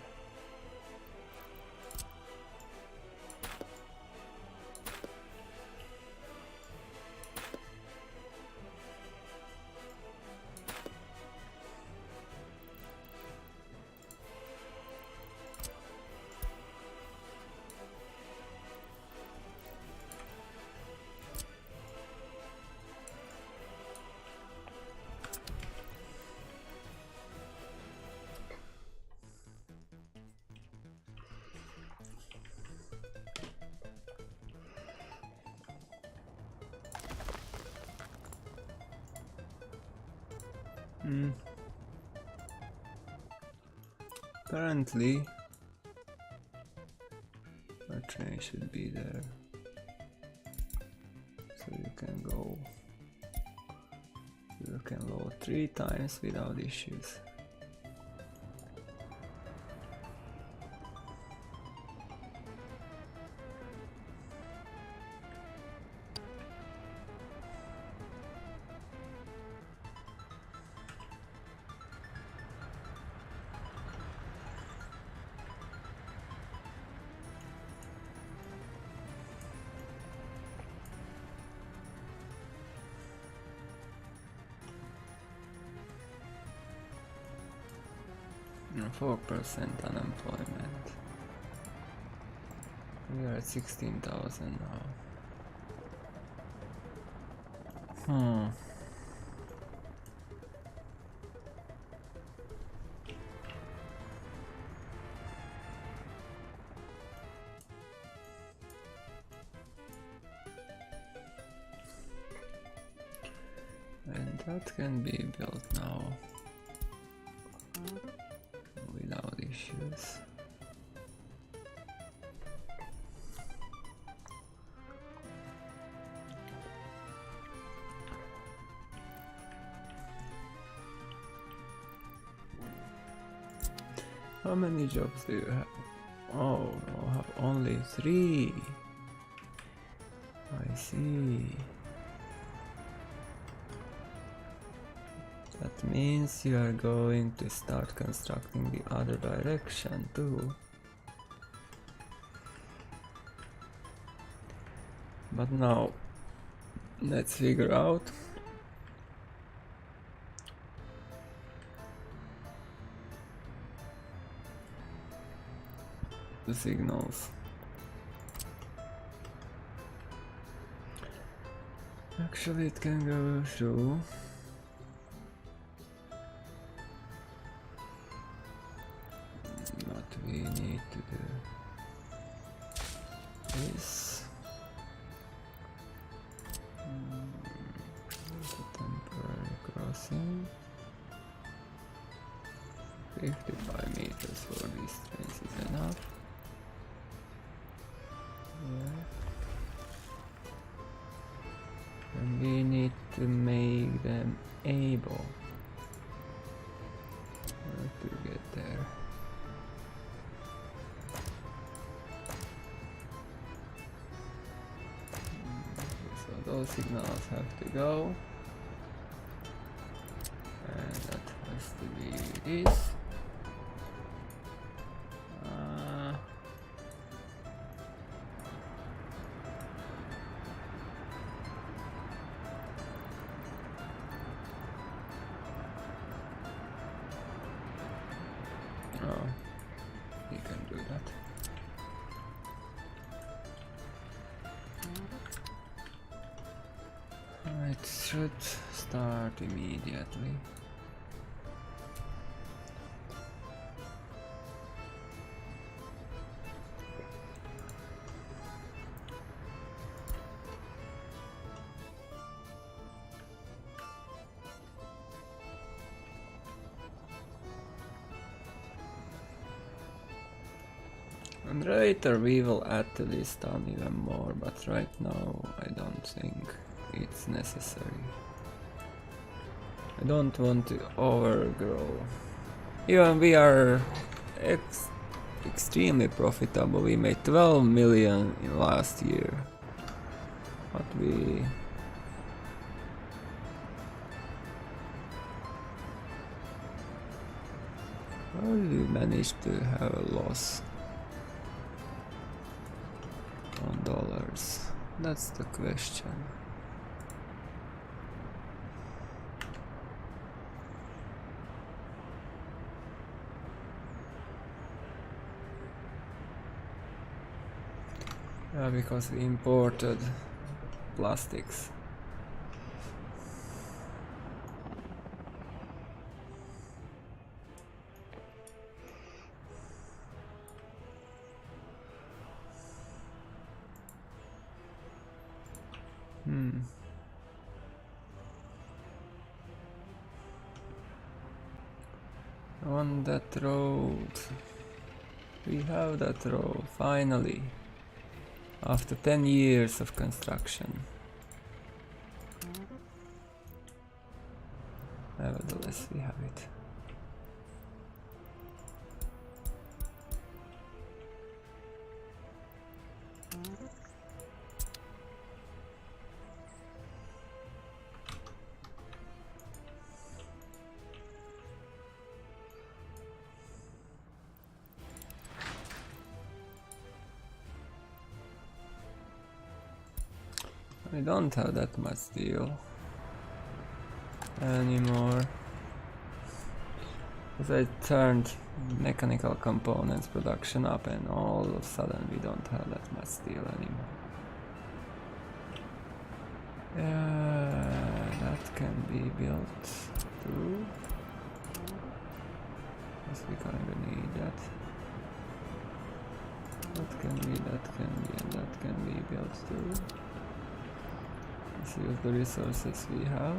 Apparently, a train should be there, so you can go. You can load 3 times without issues. And 4% unemployment. We are at 16,000 now. And that can be built now without issues. How many jobs do you have? Oh, I have only 3. I see. That means you are going to start constructing the other direction too. But now, let's figure out the signals. Actually, it can go through. What we need to do is a temporary crossing. 55 meters for these trains is enough. Yeah. And we need to make them able to get there. So those signals have to go, and that has to be this. You can do that. It should start immediately. And later we will add to this town even more, but right now I don't think it's necessary. I don't want to overgrow. Even we are extremely profitable. We made 12 million in last year. But How did we manage to have a loss on dollars? That's the question. Yeah, because we imported plastics. On that road. We have that road, finally. After 10 years of construction. Nevertheless, we have it. I don't have that much steel anymore. Because I turned mechanical components production up and all of a sudden we don't have that much steel anymore. Yeah, that can be built too. Yes, we kind of need that. That can be, and that can be built too. Let's use the resources we have.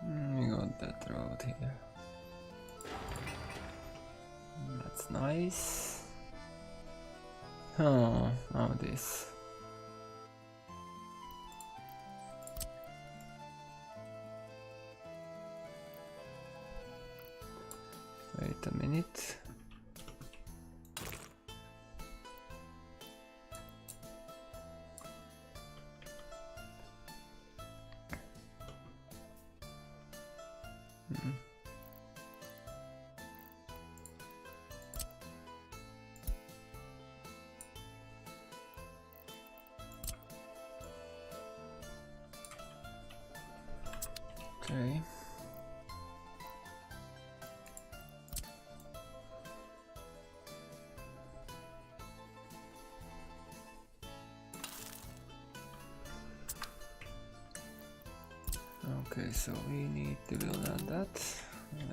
We got that road here. That's nice. Oh, now this. Wait a minute. Okay. Okay, so we need to build on that,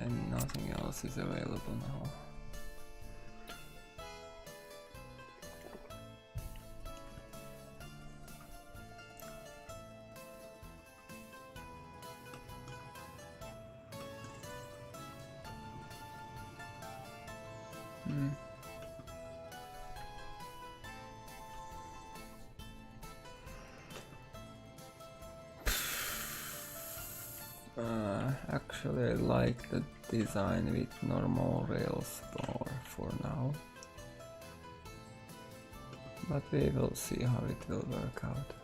and nothing else is available now. Actually, I like the design with normal rails for now, but we will see how it will work out.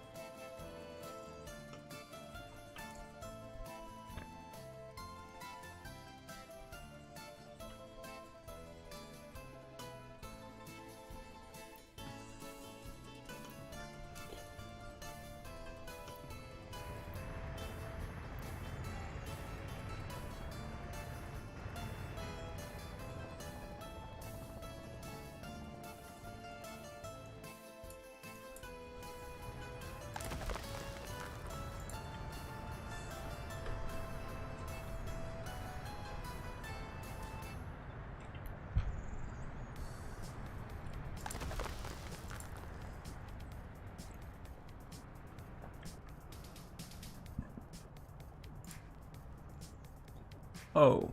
Oh.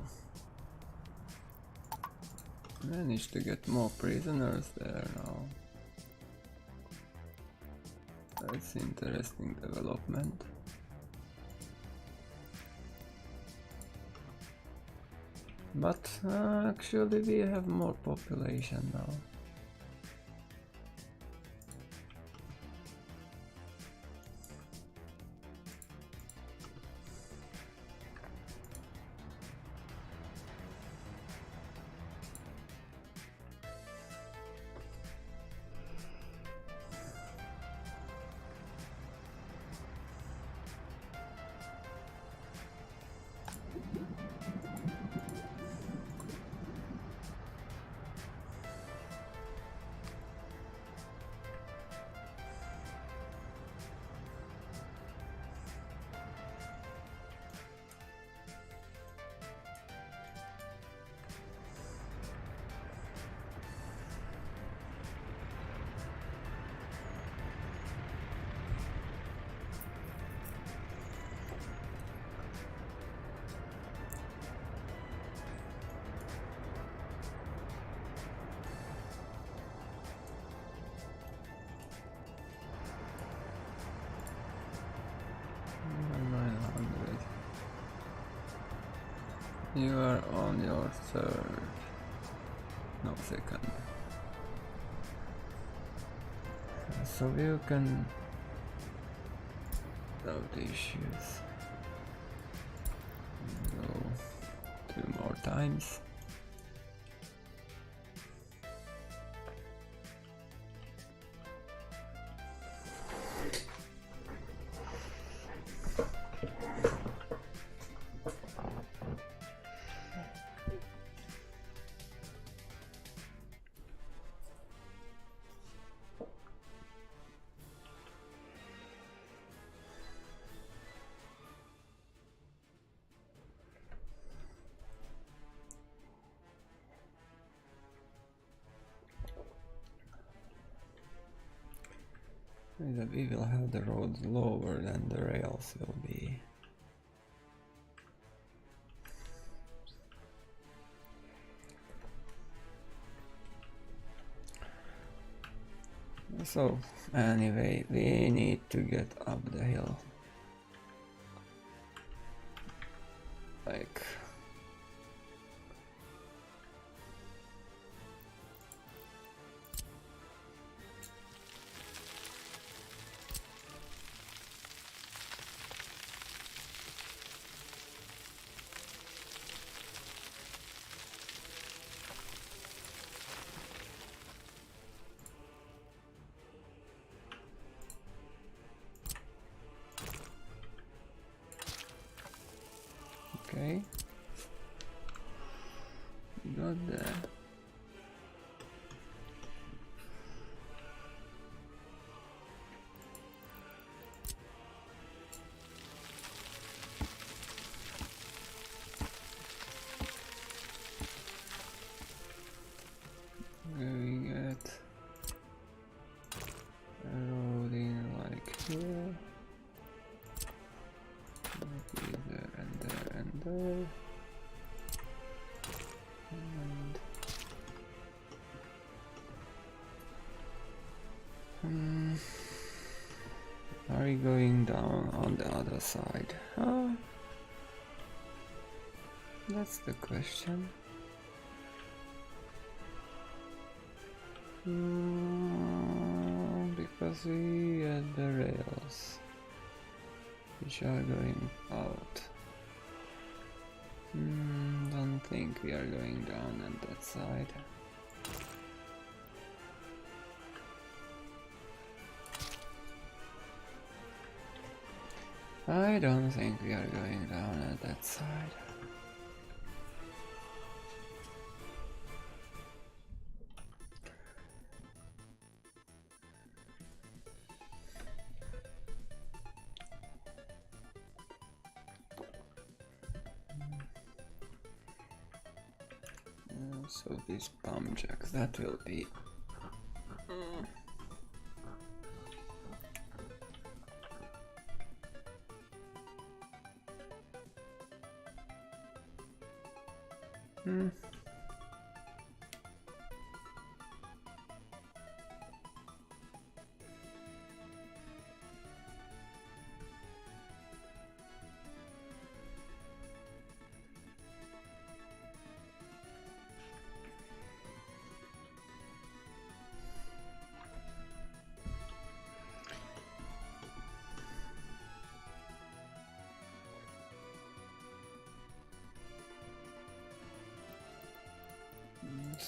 Managed to get more prisoners there now. That's interesting development. But actually we have more population now. You are on your third, no, second. So you can without issues go 2 more times. We will have the roads lower than the rails will be. So anyway, we need to get up the hill. Like okay, got that. Going at a road in like here, maybe there and there and there. And are we going down on the other side? That's the question. Because we had the rails which are going out. Don't think we are going down on that side. I don't think we are going down at that side. So these bomb jacks, that will be Hmm.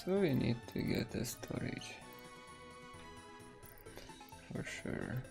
So we need to get a storage for sure.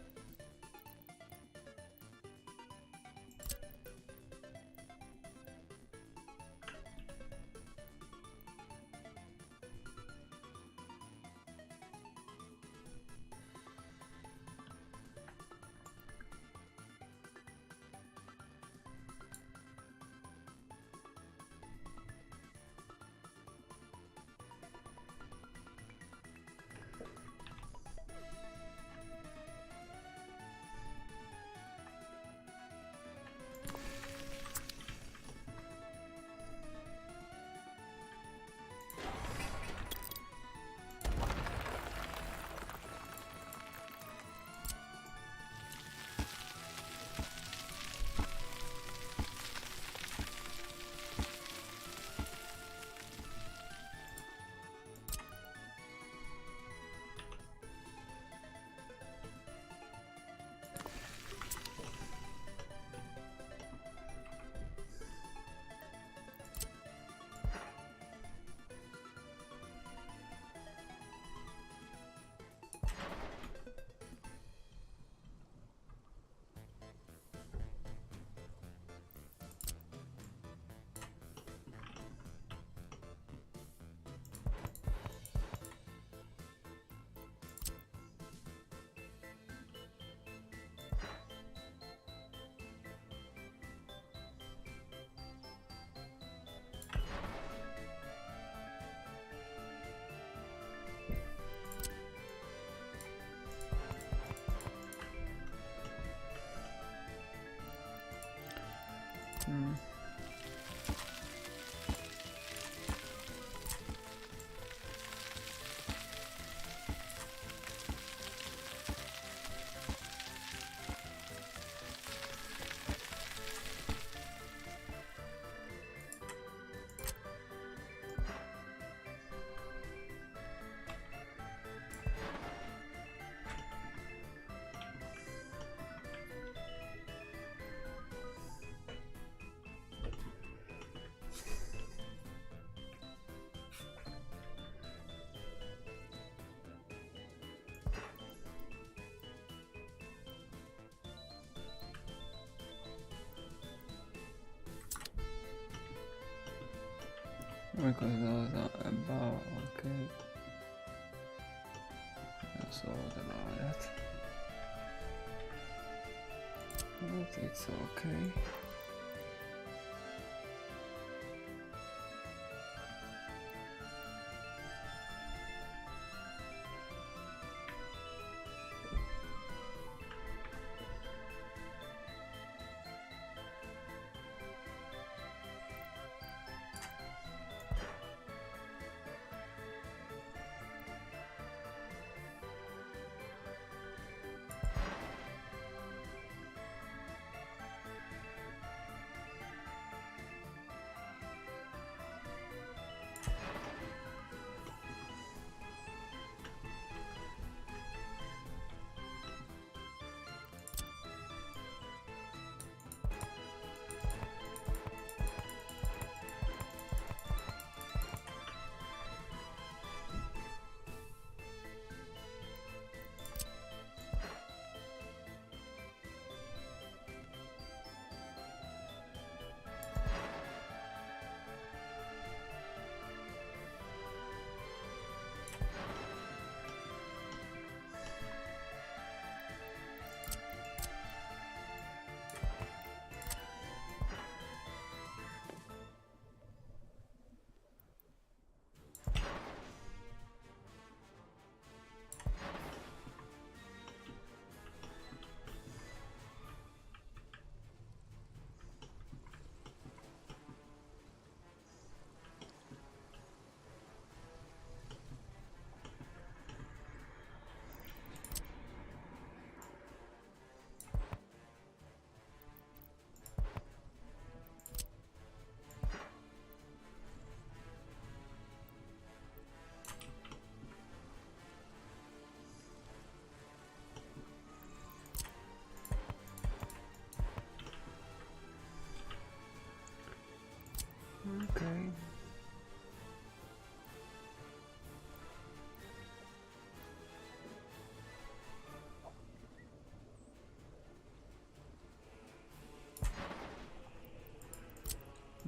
Because those are above, okay. That's all about that. But it's okay.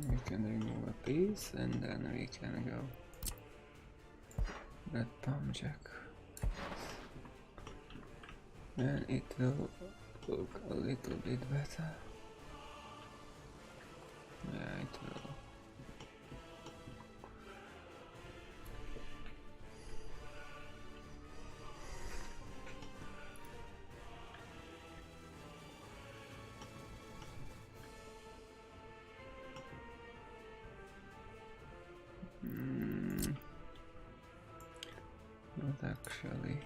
We can remove a piece and then we can go that pump jack. Then it will look a little bit better. Yeah, it will. Not actually.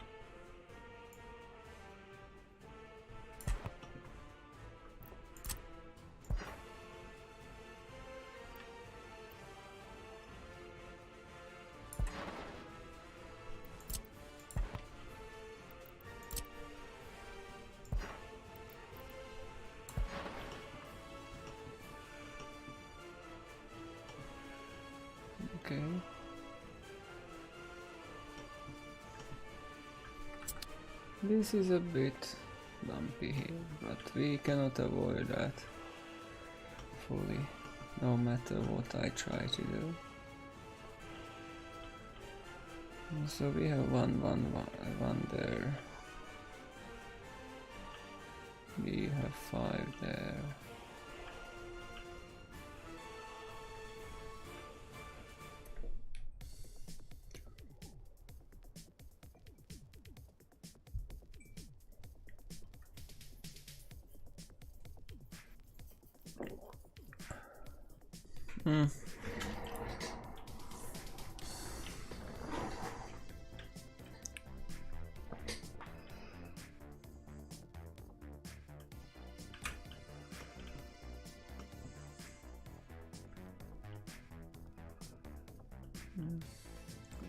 Okay. This is a bit bumpy here, but we cannot avoid that fully, no matter what I try to do. So we have one there. We have 5 there.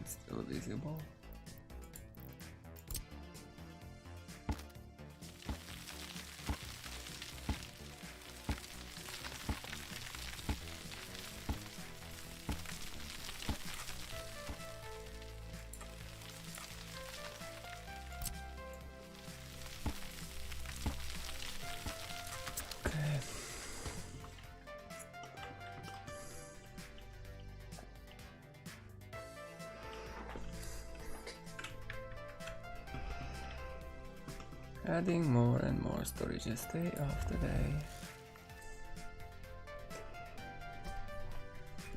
It's still visible. Okay. Adding more and more storages day after day.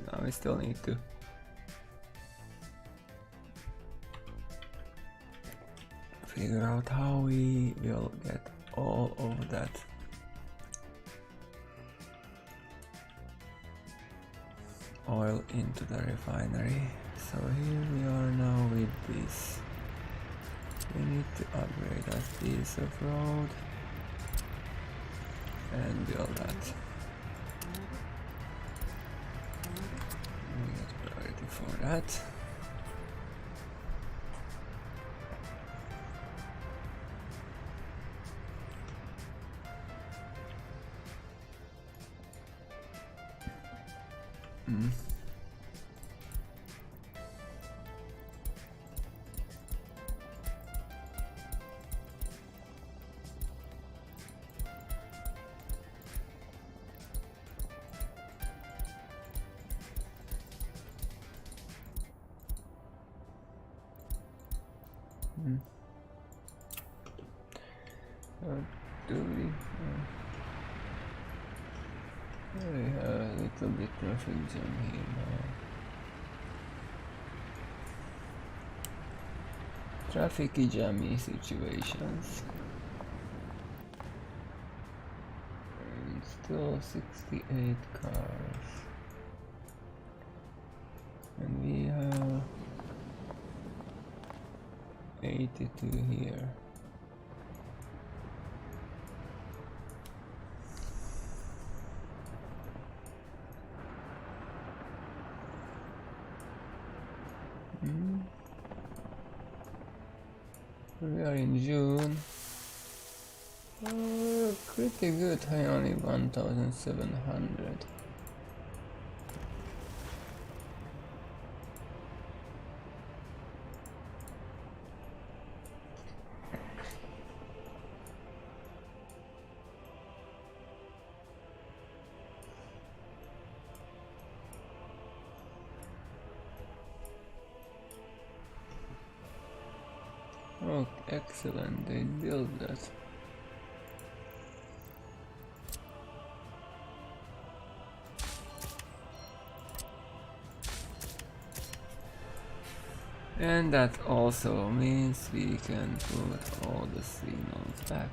Now we still need to figure out how we will get all of that oil into the refinery. So here we are now with this. We need to upgrade that piece of road and build that. We get priority for that. Do we have a little bit traffic jam here now. Trafficy jammy situations. And still 68 cars. And we have 82 here. We are in June. Pretty good, only 1,700. Oh, excellent, they built that. And that also means we can put all the signals back.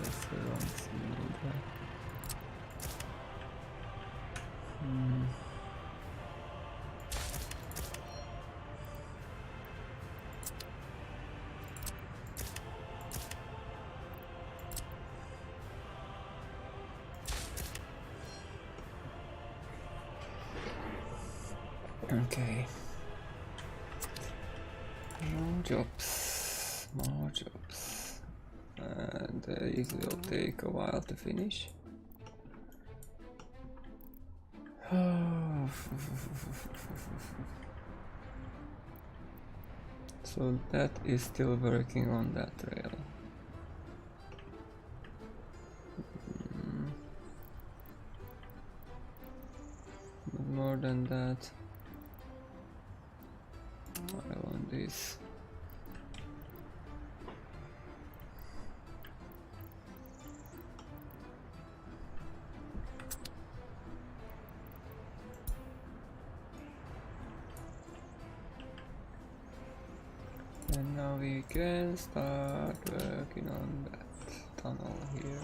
That's the wrong signal there. Okay. More jobs. More jobs. And it will take a while to finish. So that is still working on that rail. But more than that, I want this. And now we can start working on that tunnel here.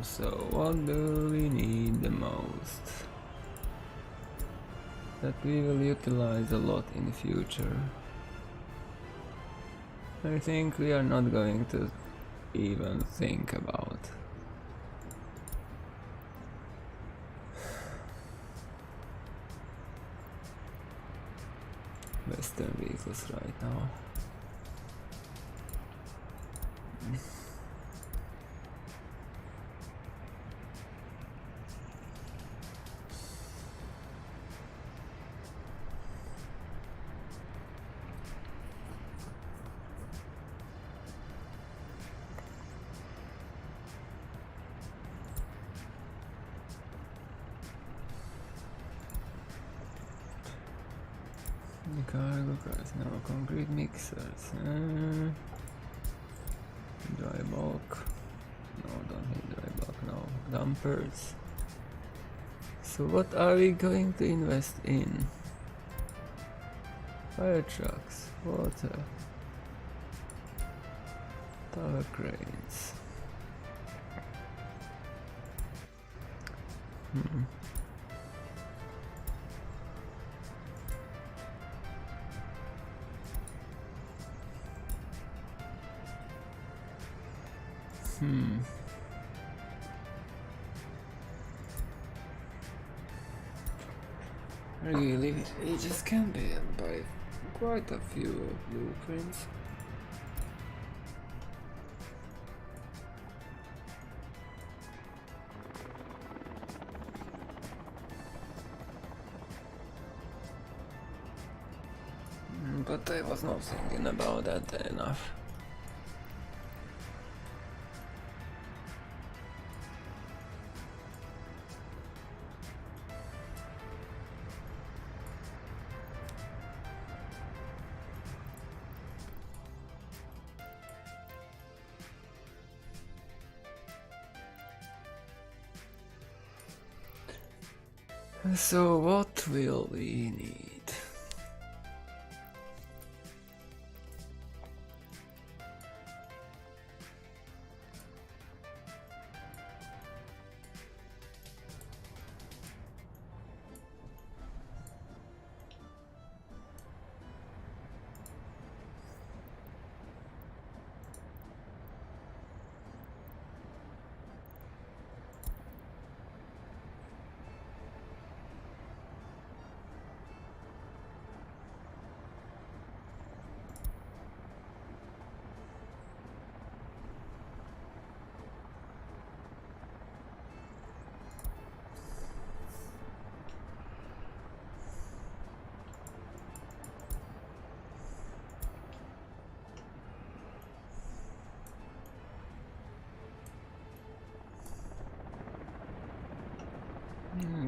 So what do we need the most? That we will utilize a lot in the future. I think we are not going to even think about. Western vehicles right now. The cargo cars now concrete mixers. Dry bulk. No, don't need dry bulk now. Dumpers. So what are we going to invest in? Fire trucks, water, tower cranes. Really, we just can buy quite a few blueprints. But I was not thinking about that enough. So what will we need?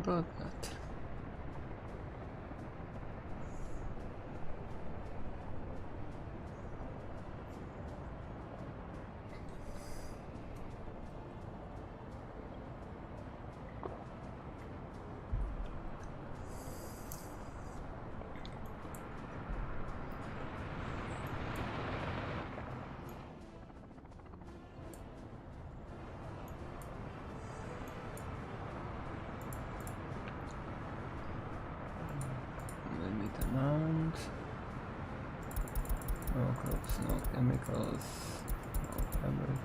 About that. Limit amount. No crops, no chemicals, no fabric.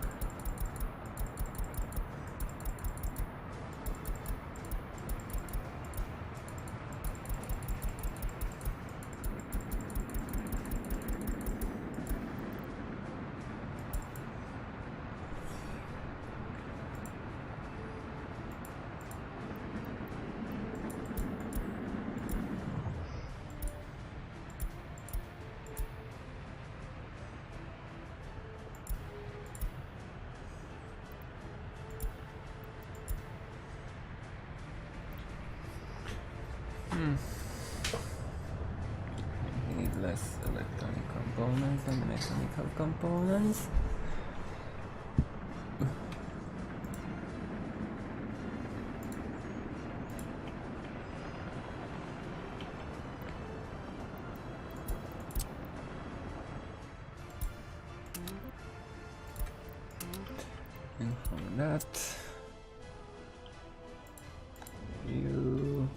Need less electronic components than mechanical components. And from that, you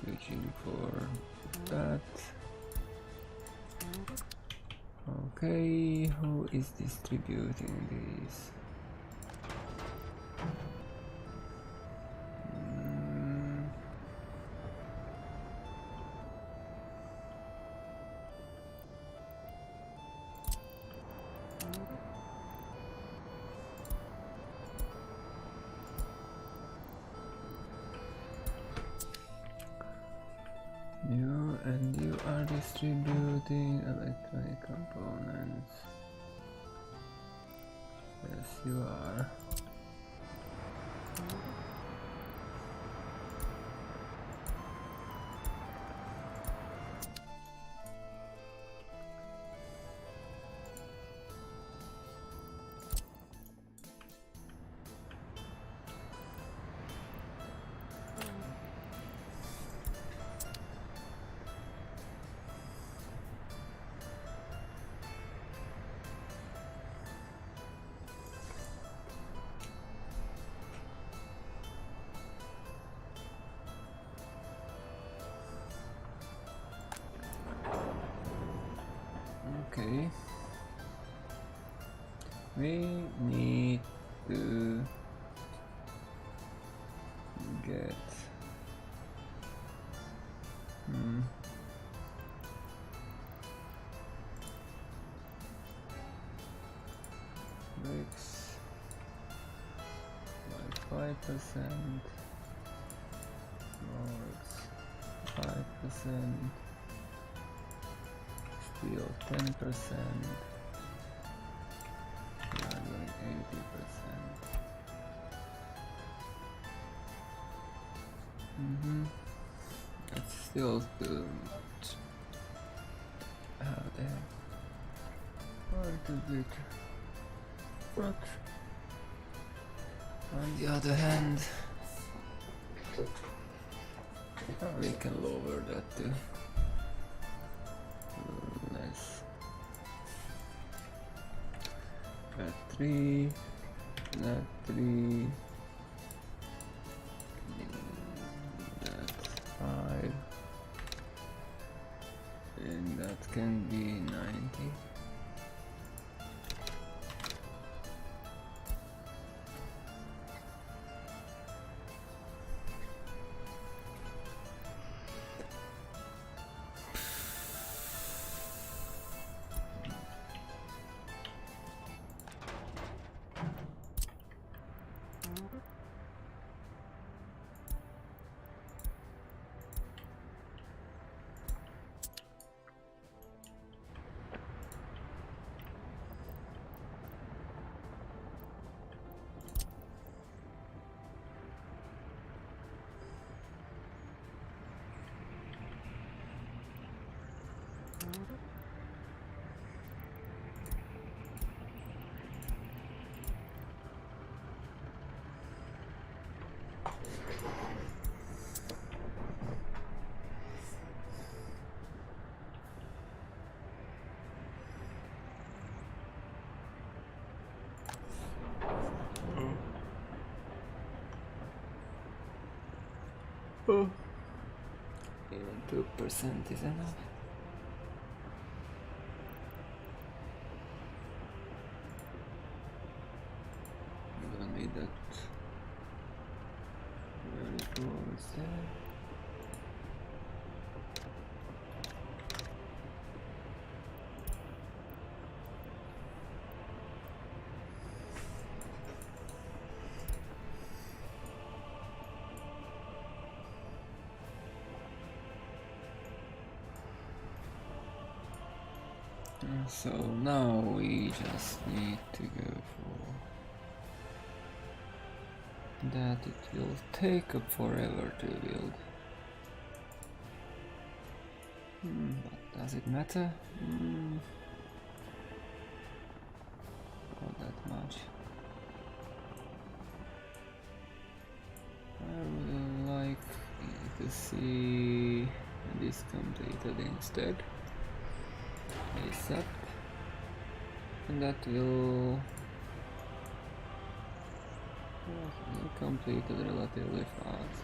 switching for that. Okay, who is distributing these? You and you are distributing electronic components. Yes, you are. Okay. We need to get bricks like 5%, boards 5%, steel 10%, we are going 80%. That's still too much. How the heck? Quite a bit. But on the other hand, We can lower that too. Nice. That 3, that 3, that 5, and that can be 90. Oh. Even 2% is enough. I don't need that very close there. So now we just need to go for that. It will take forever to build. But does it matter? Not that much. I would like to see this completed instead. ASAP. And that will be completed relatively fast.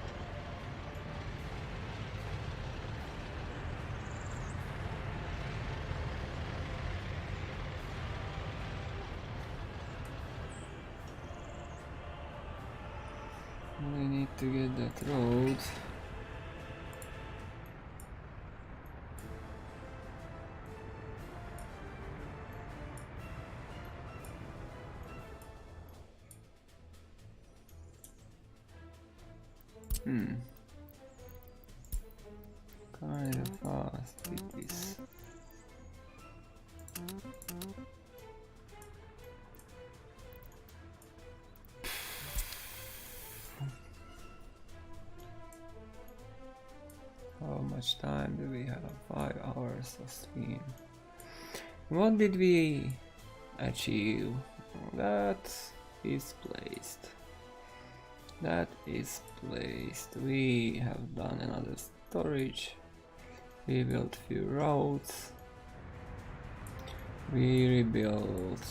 We need to get that road. Kind of fast with this. How much time do we have? 5 hours of stream. What did we achieve? That is placed. That is placed. We have done another storage. We built few roads. We rebuilt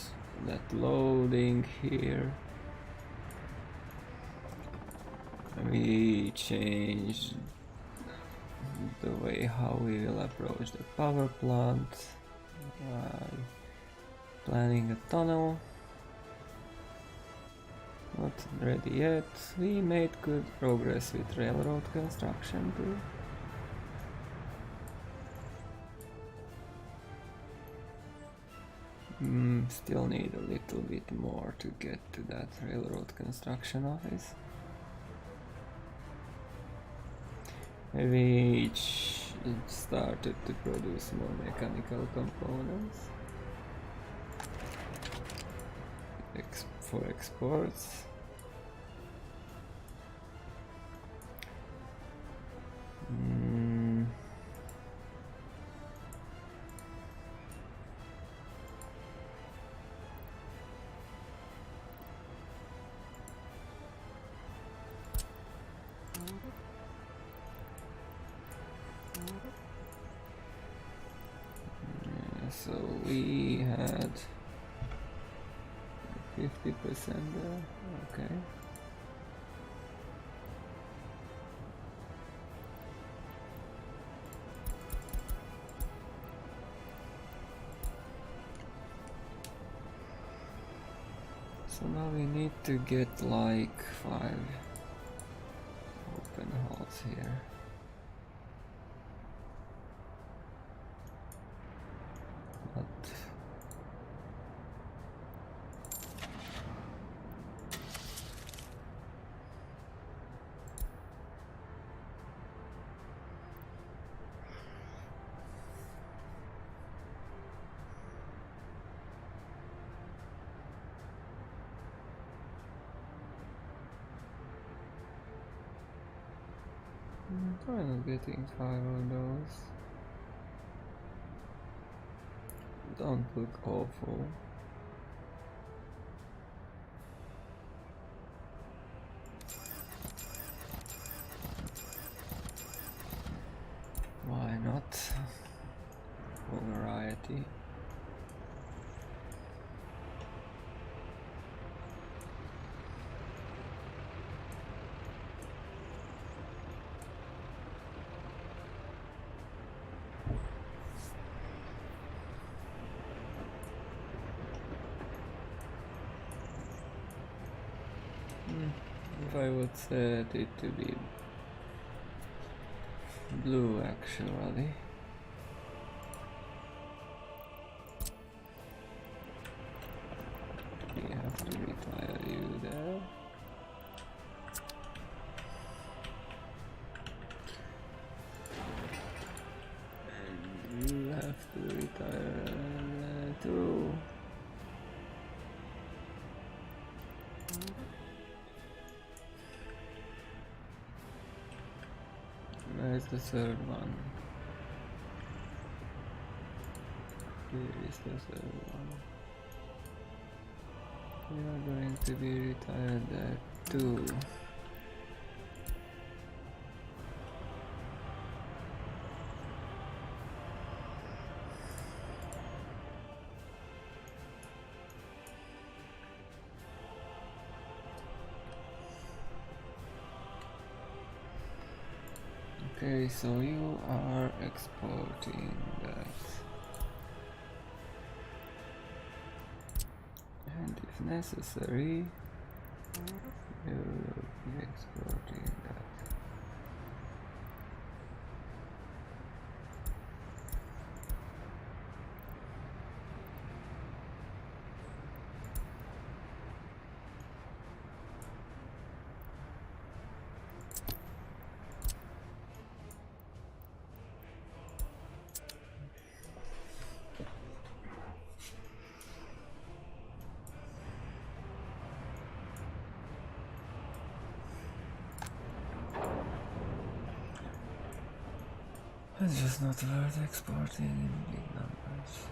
that loading here. We changed the way how we will approach the power plant while planning a tunnel. Not ready yet. We made good progress with railroad construction too. Still need a little bit more to get to that railroad construction office. We started to produce more mechanical components for exports. So we had 50% there, okay. So now we need to get like 5 open holes here. But I'm kind of getting 5 of those. Don't look awful. Why not? For variety. If I would set it to be blue actually. We have to retire you there. And you have to retire too. Where's the third one? Here is the third one. We are going to be retired there too. Okay, so you are exporting that. And if necessary, you will be exporting that. It's just not worth exporting in big numbers.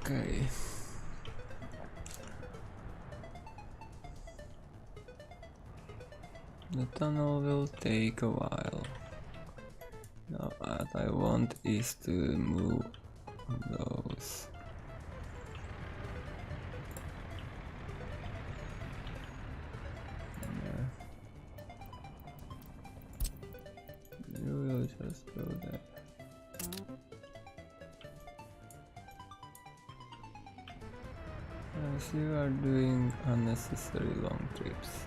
Okay. The tunnel will take a while. Now what I want is to move those. There. You will just go there. As you are doing unnecessary long trips.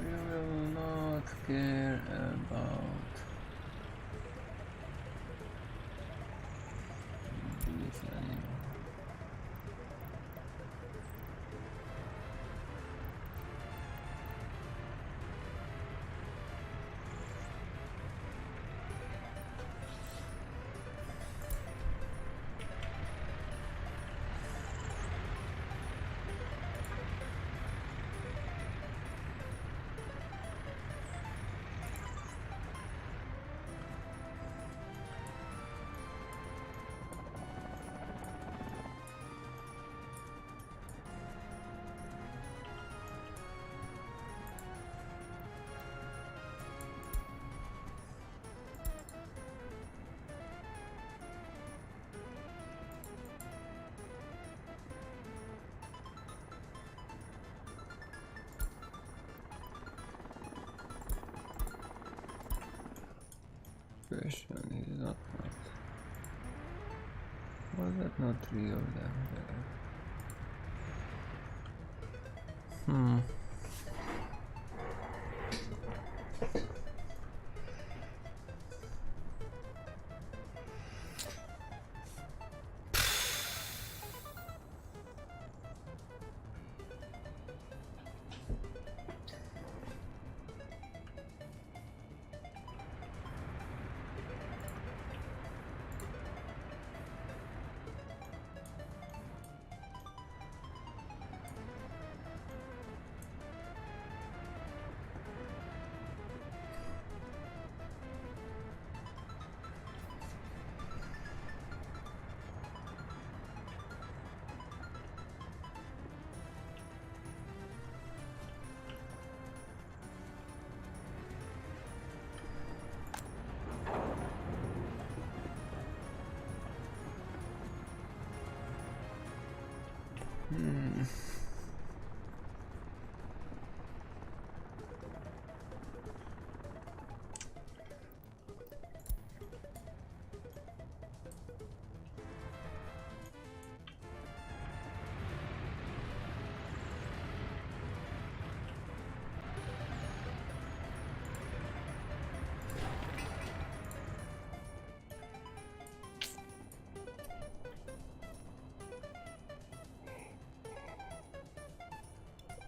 You will not care about this anymore. Question is not much. Was that not 3 of them there?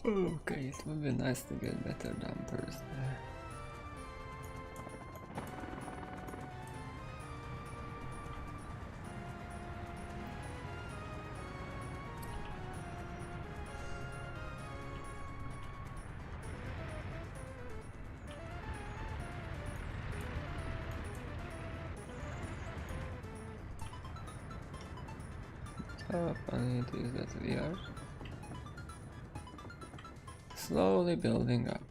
Okay, it would be nice to get better dampers there. How funny it is that we are slowly building up.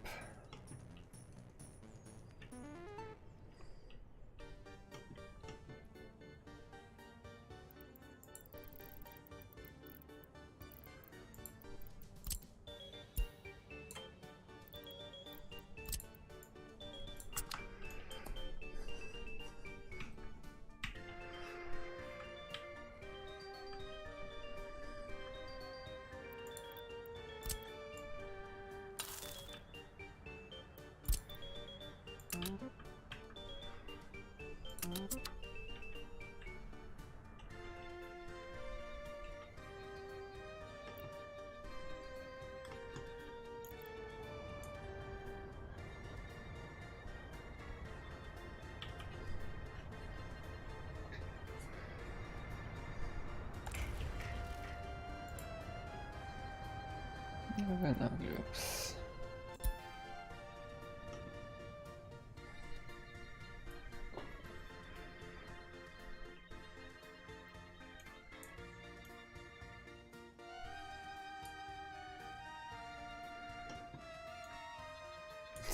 Even ugly, oops.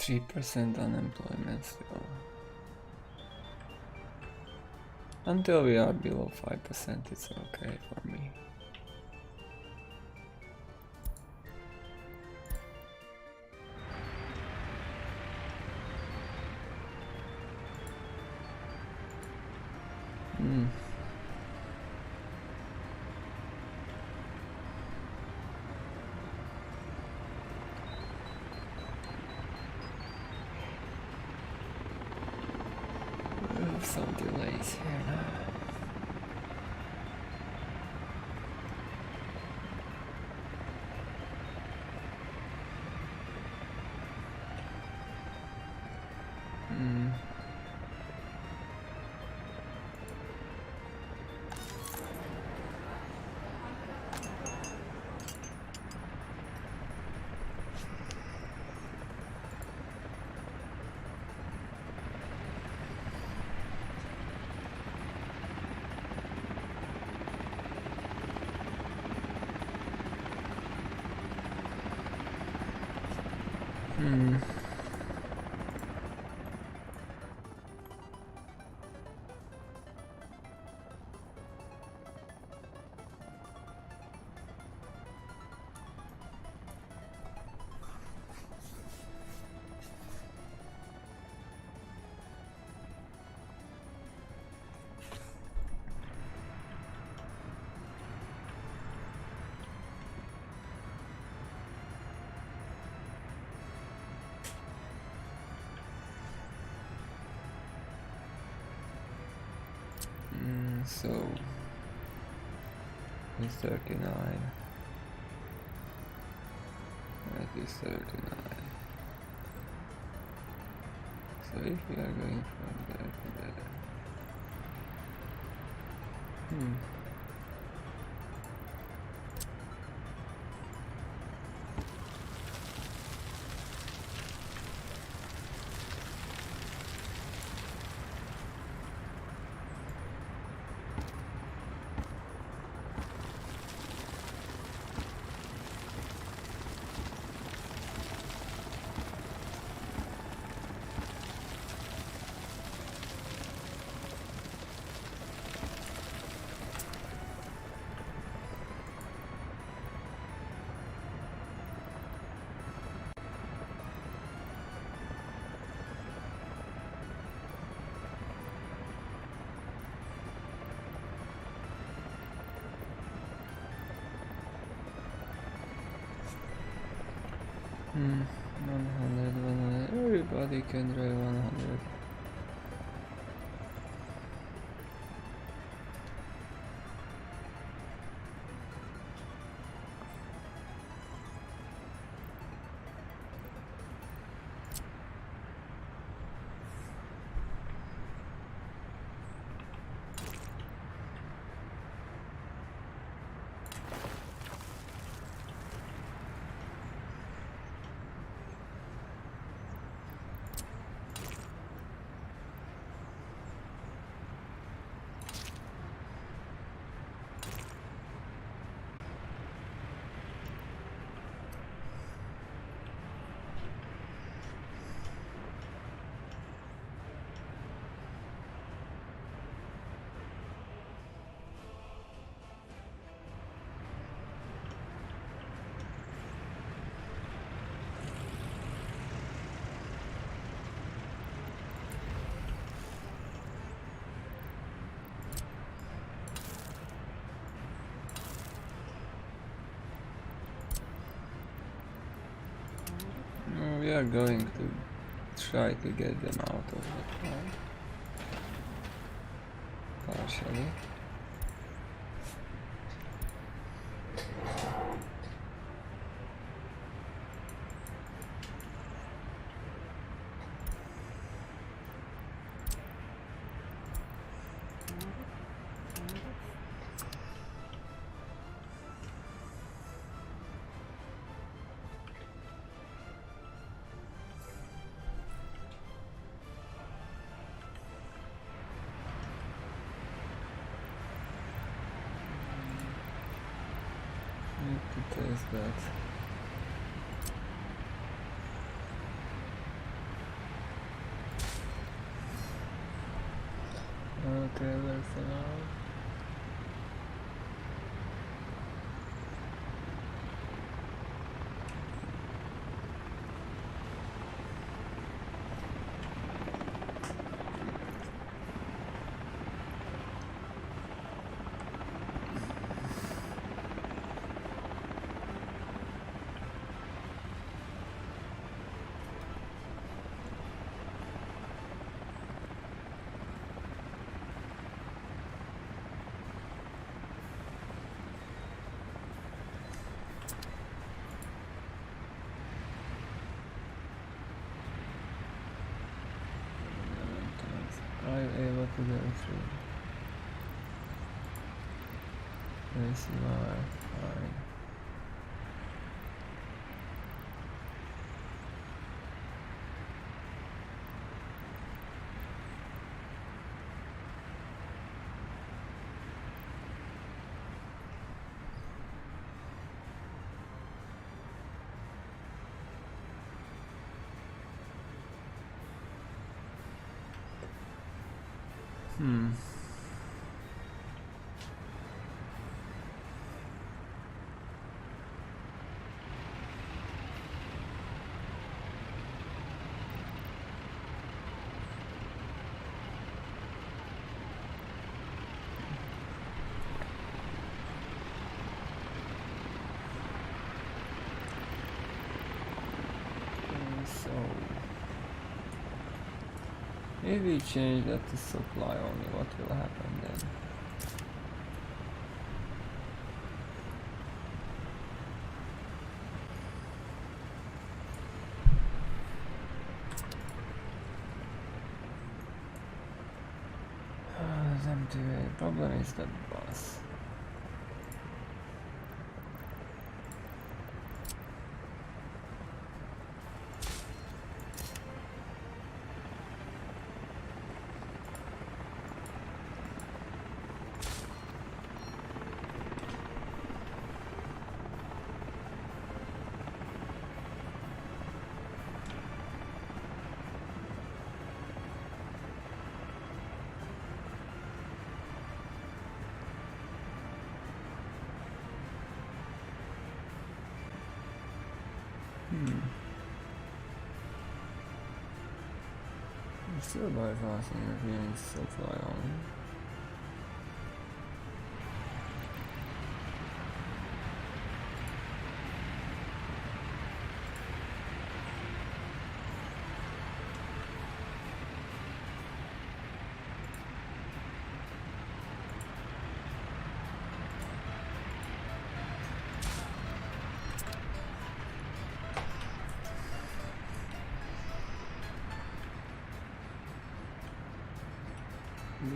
%3 unemployment still. Until we are below 5%, it's okay for me. We have some delays here now. So it's 39. That is 39. So if we are going from there to there. Hmm. 100, everybody can drive 100. We are going to try to get them out of the car. Partially. is that? Okay, that's enough. I'm able to go through. Yes, you are. Fine. So if we change that to supply only, what will happen then? The problem is that bus. Still bypassing European supply only.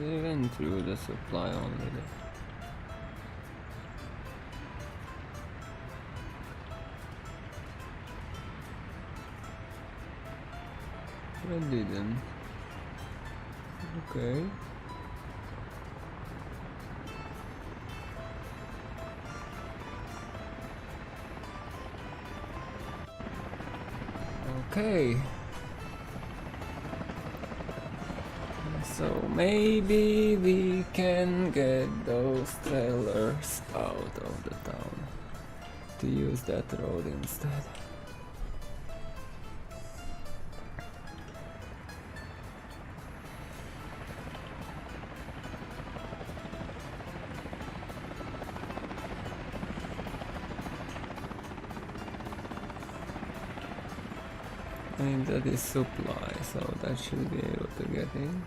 They went through the supply only. But didn't. Okay. Okay. So maybe we can get those trailers out of the town to use that road instead. I think that is supply, so that should be able to get in.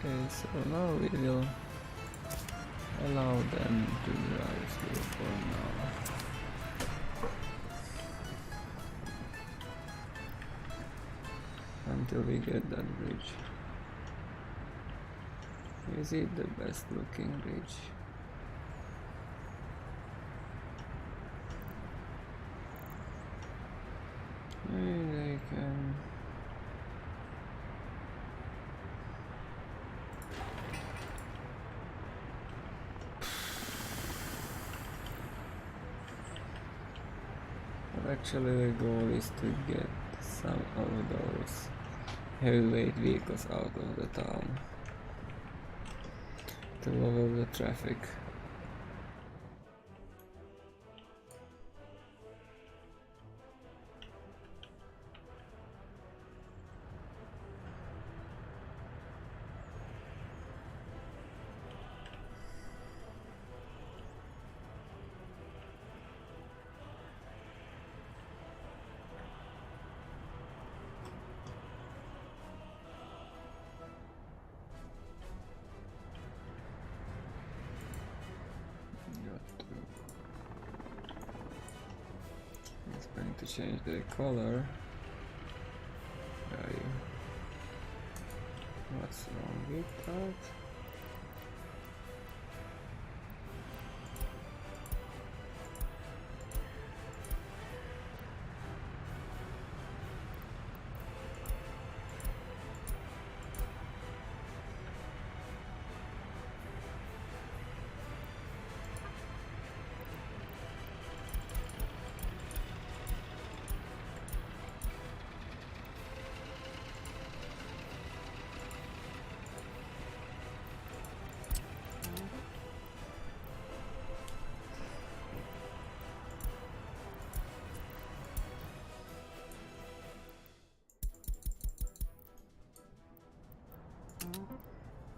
Okay, so now we will Allow them to browse here for now. Until we get that bridge. Is it the best looking bridge? Maybe they can... Actually the goal is to get some of those heavyweight vehicles out of the town to lower the traffic. It's going to change the color. What's wrong with that?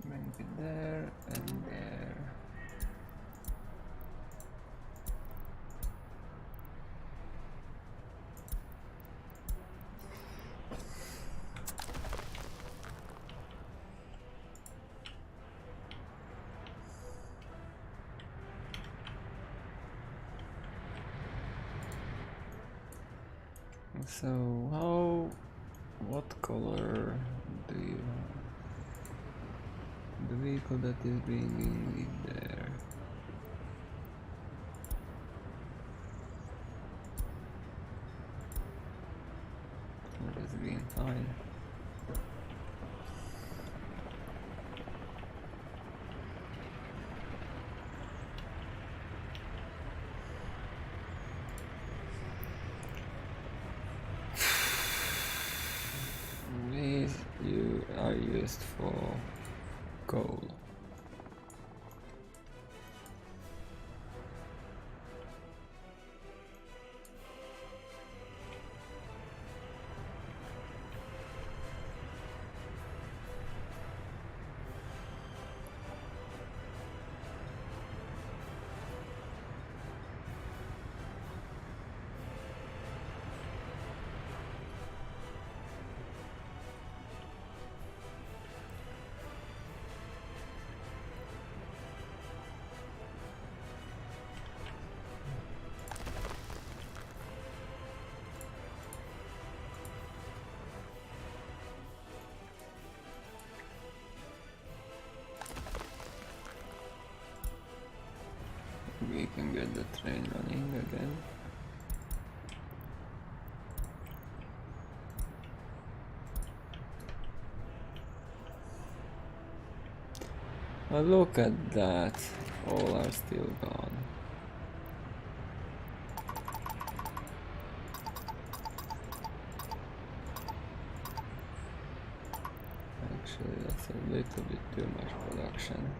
Maybe there and there. So what color do you want? The vehicle that is being in there. What is green? Fine. These are used for coal. We can get the train running again. But look at that, all are still gone. Actually, that's a little bit too much production.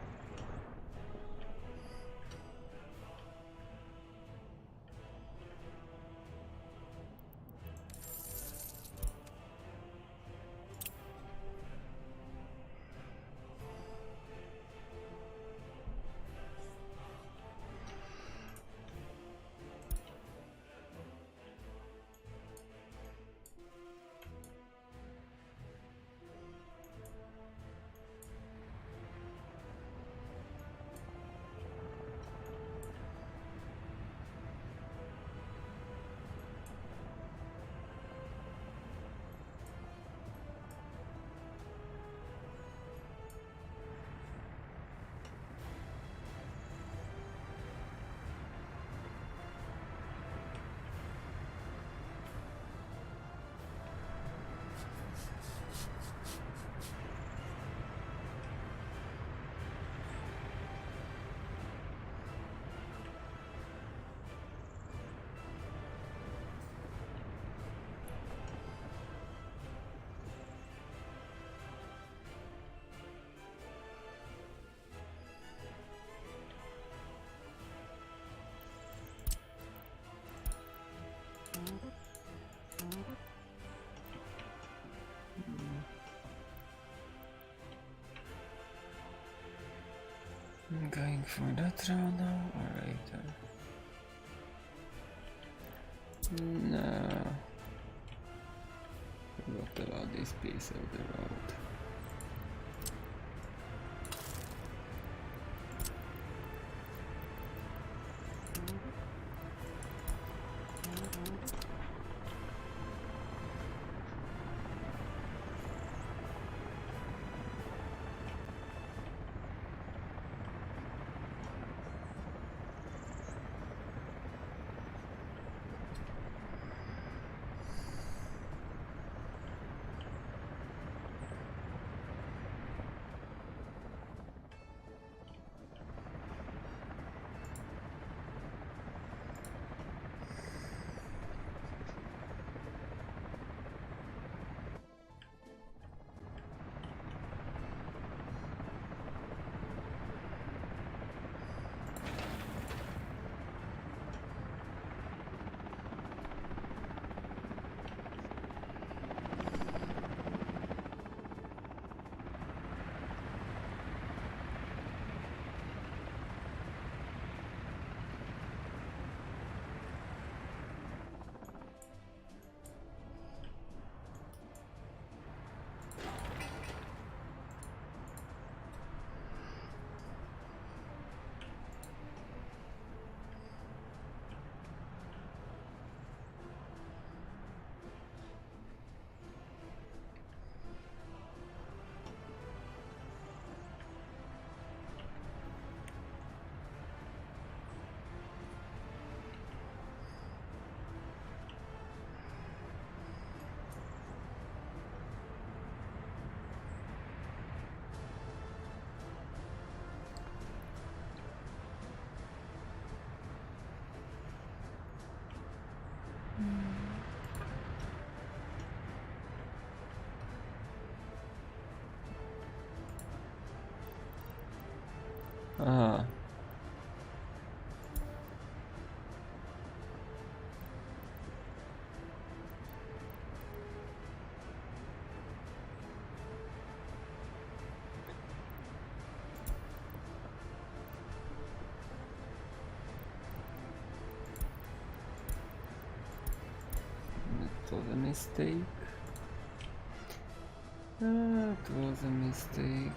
for that round now or later? No. Forgot about this piece of the road. Ah. It was a mistake. It was a mistake.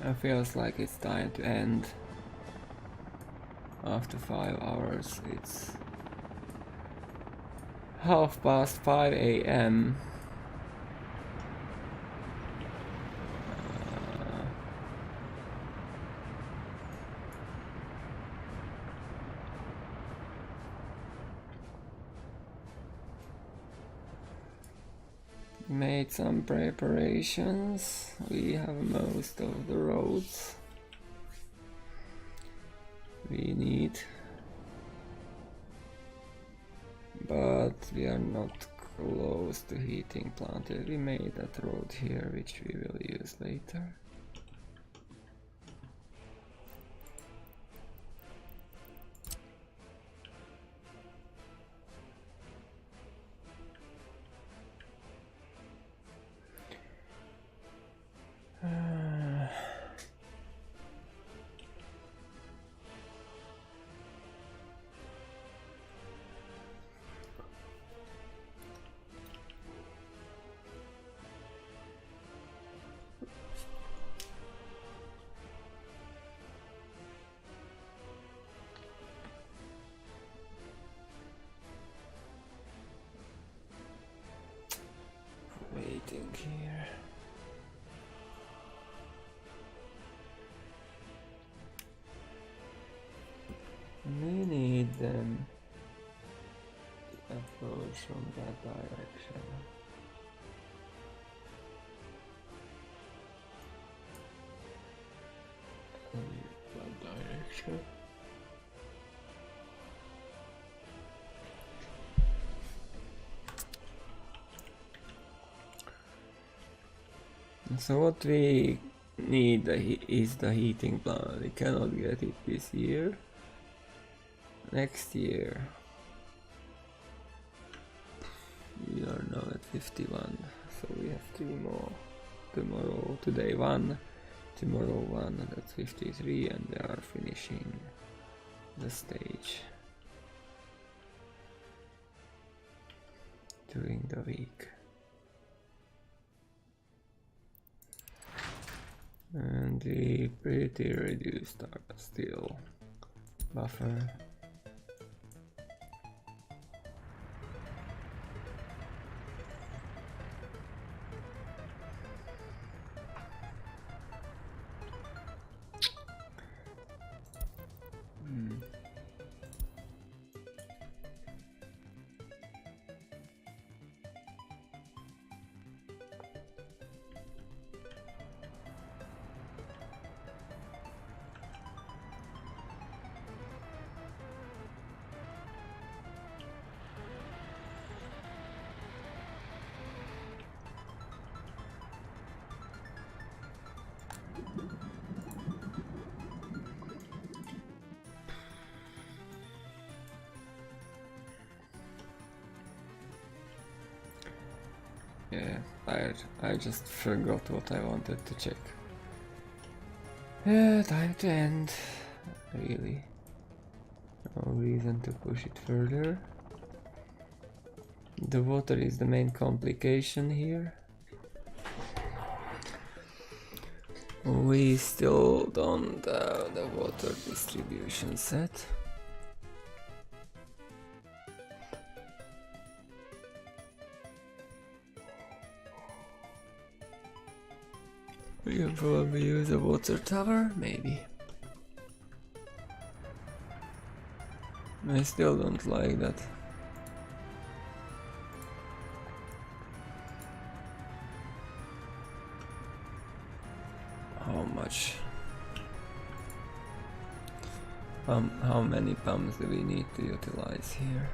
It feels like it's time to end. After 5 hours, it's 5:30 a.m. Made some preparations. We have most of the roads we need, but we are not close to heating plant. We made that road here, which we will use later. Waiting here. We need them to approach from that direction. That direction. So what we need is the heating plant. We cannot get it this year. Next year. We are now at 51, so we have 3 more. Today 1, tomorrow 1, that's 53, and they are finishing the stage during the week. And we pretty reduced our steel buffer. Yeah, I just forgot what I wanted to check. Yeah, time to end. Really. No reason to push it further. The water is the main complication here. We still don't have the water distribution set. We can probably use a water tower, maybe. I still don't like that. How much? How many pumps do we need to utilize here?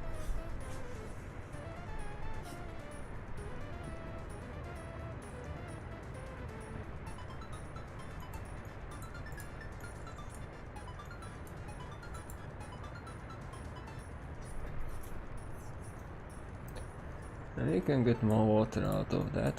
We can get more water out of that.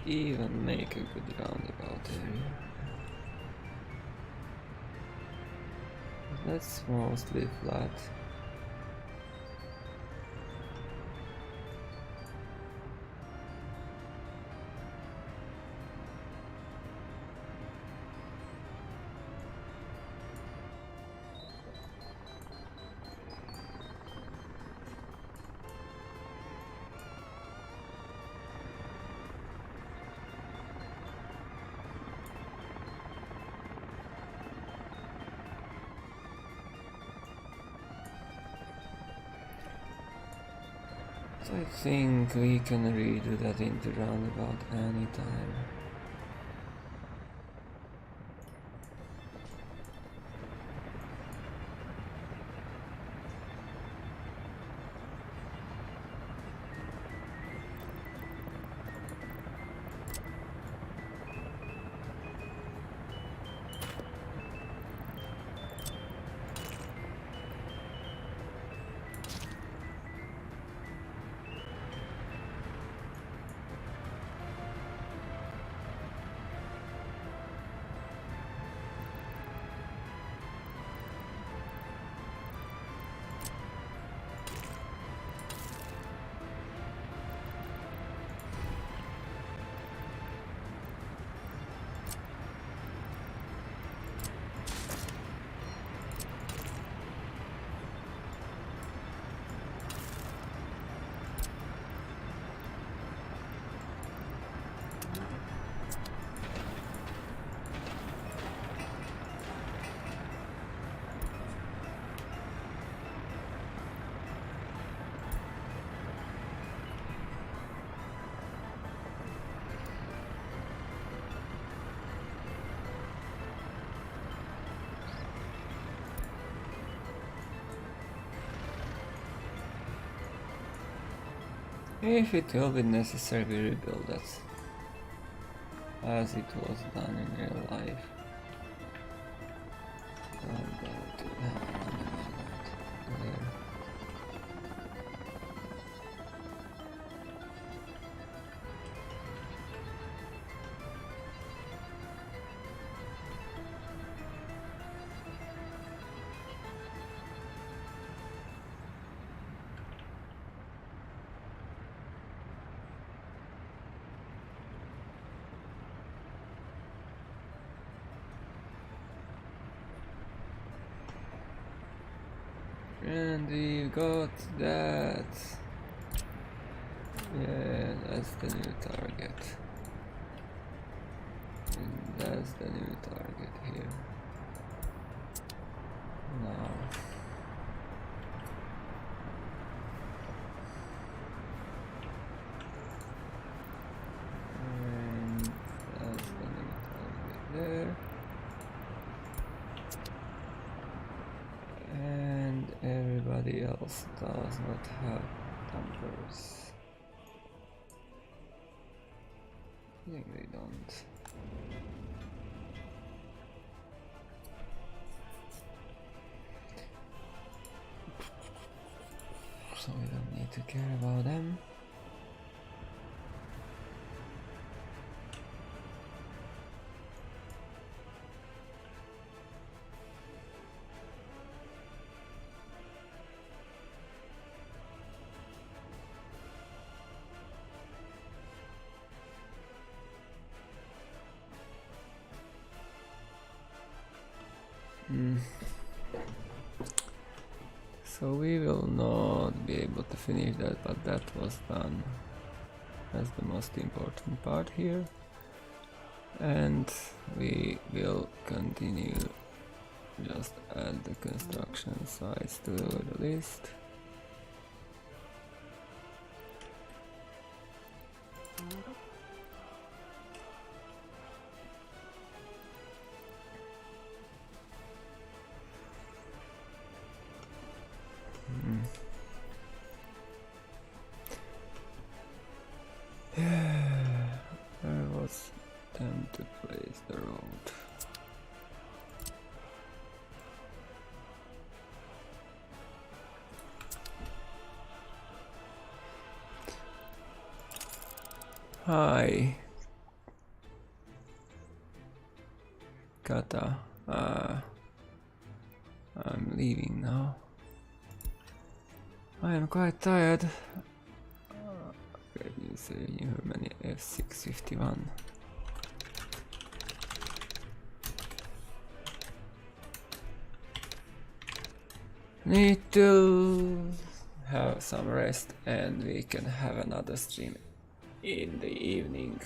Even make a good roundabout area. That's mostly flat. I think we can redo that into roundabout anytime. If it will be necessary, we rebuild that as it was done in real life. Don't go to there. And we got that. Yeah, that's the new target. And that's the new target here. Now. And that's the new target there. And everybody else does not have tampers. I think they don't. So we don't need to care about them. So we will not be able to finish that, but that was done. That's the most important part here. And we will continue, just add the construction sites to the list. Where was them to place the road? Hi, Kata. I'm leaving now. I am quite tired. Great news, new Hurmania F651. Need to have some rest and we can have another stream in the evening.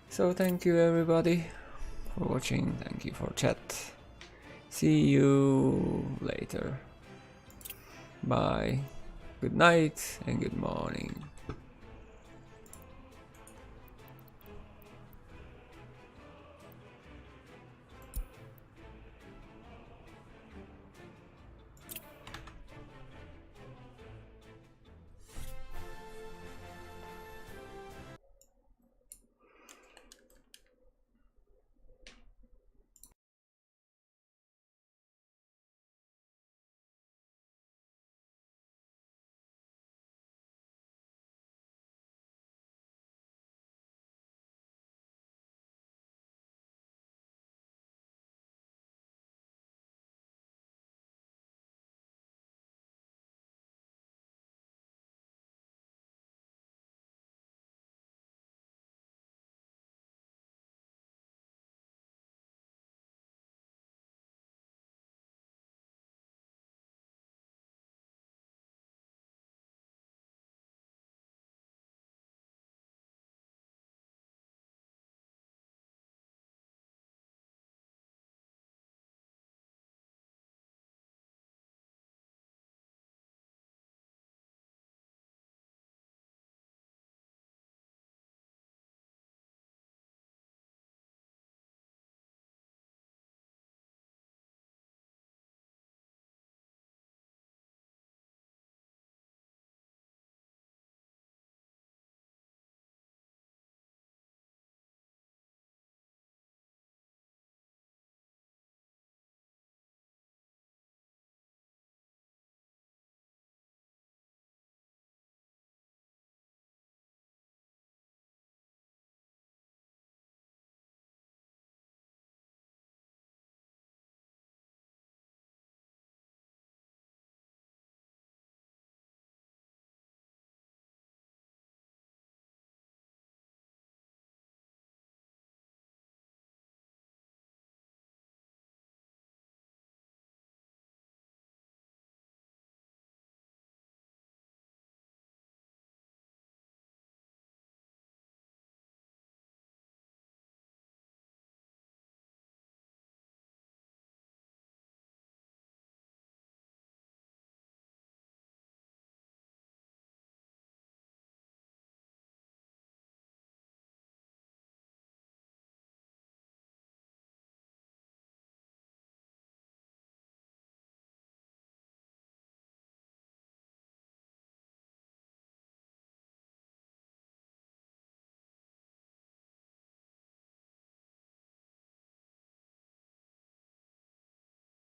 So thank you everybody for watching, thank you for chat. See you later. Bye. Good night and good morning.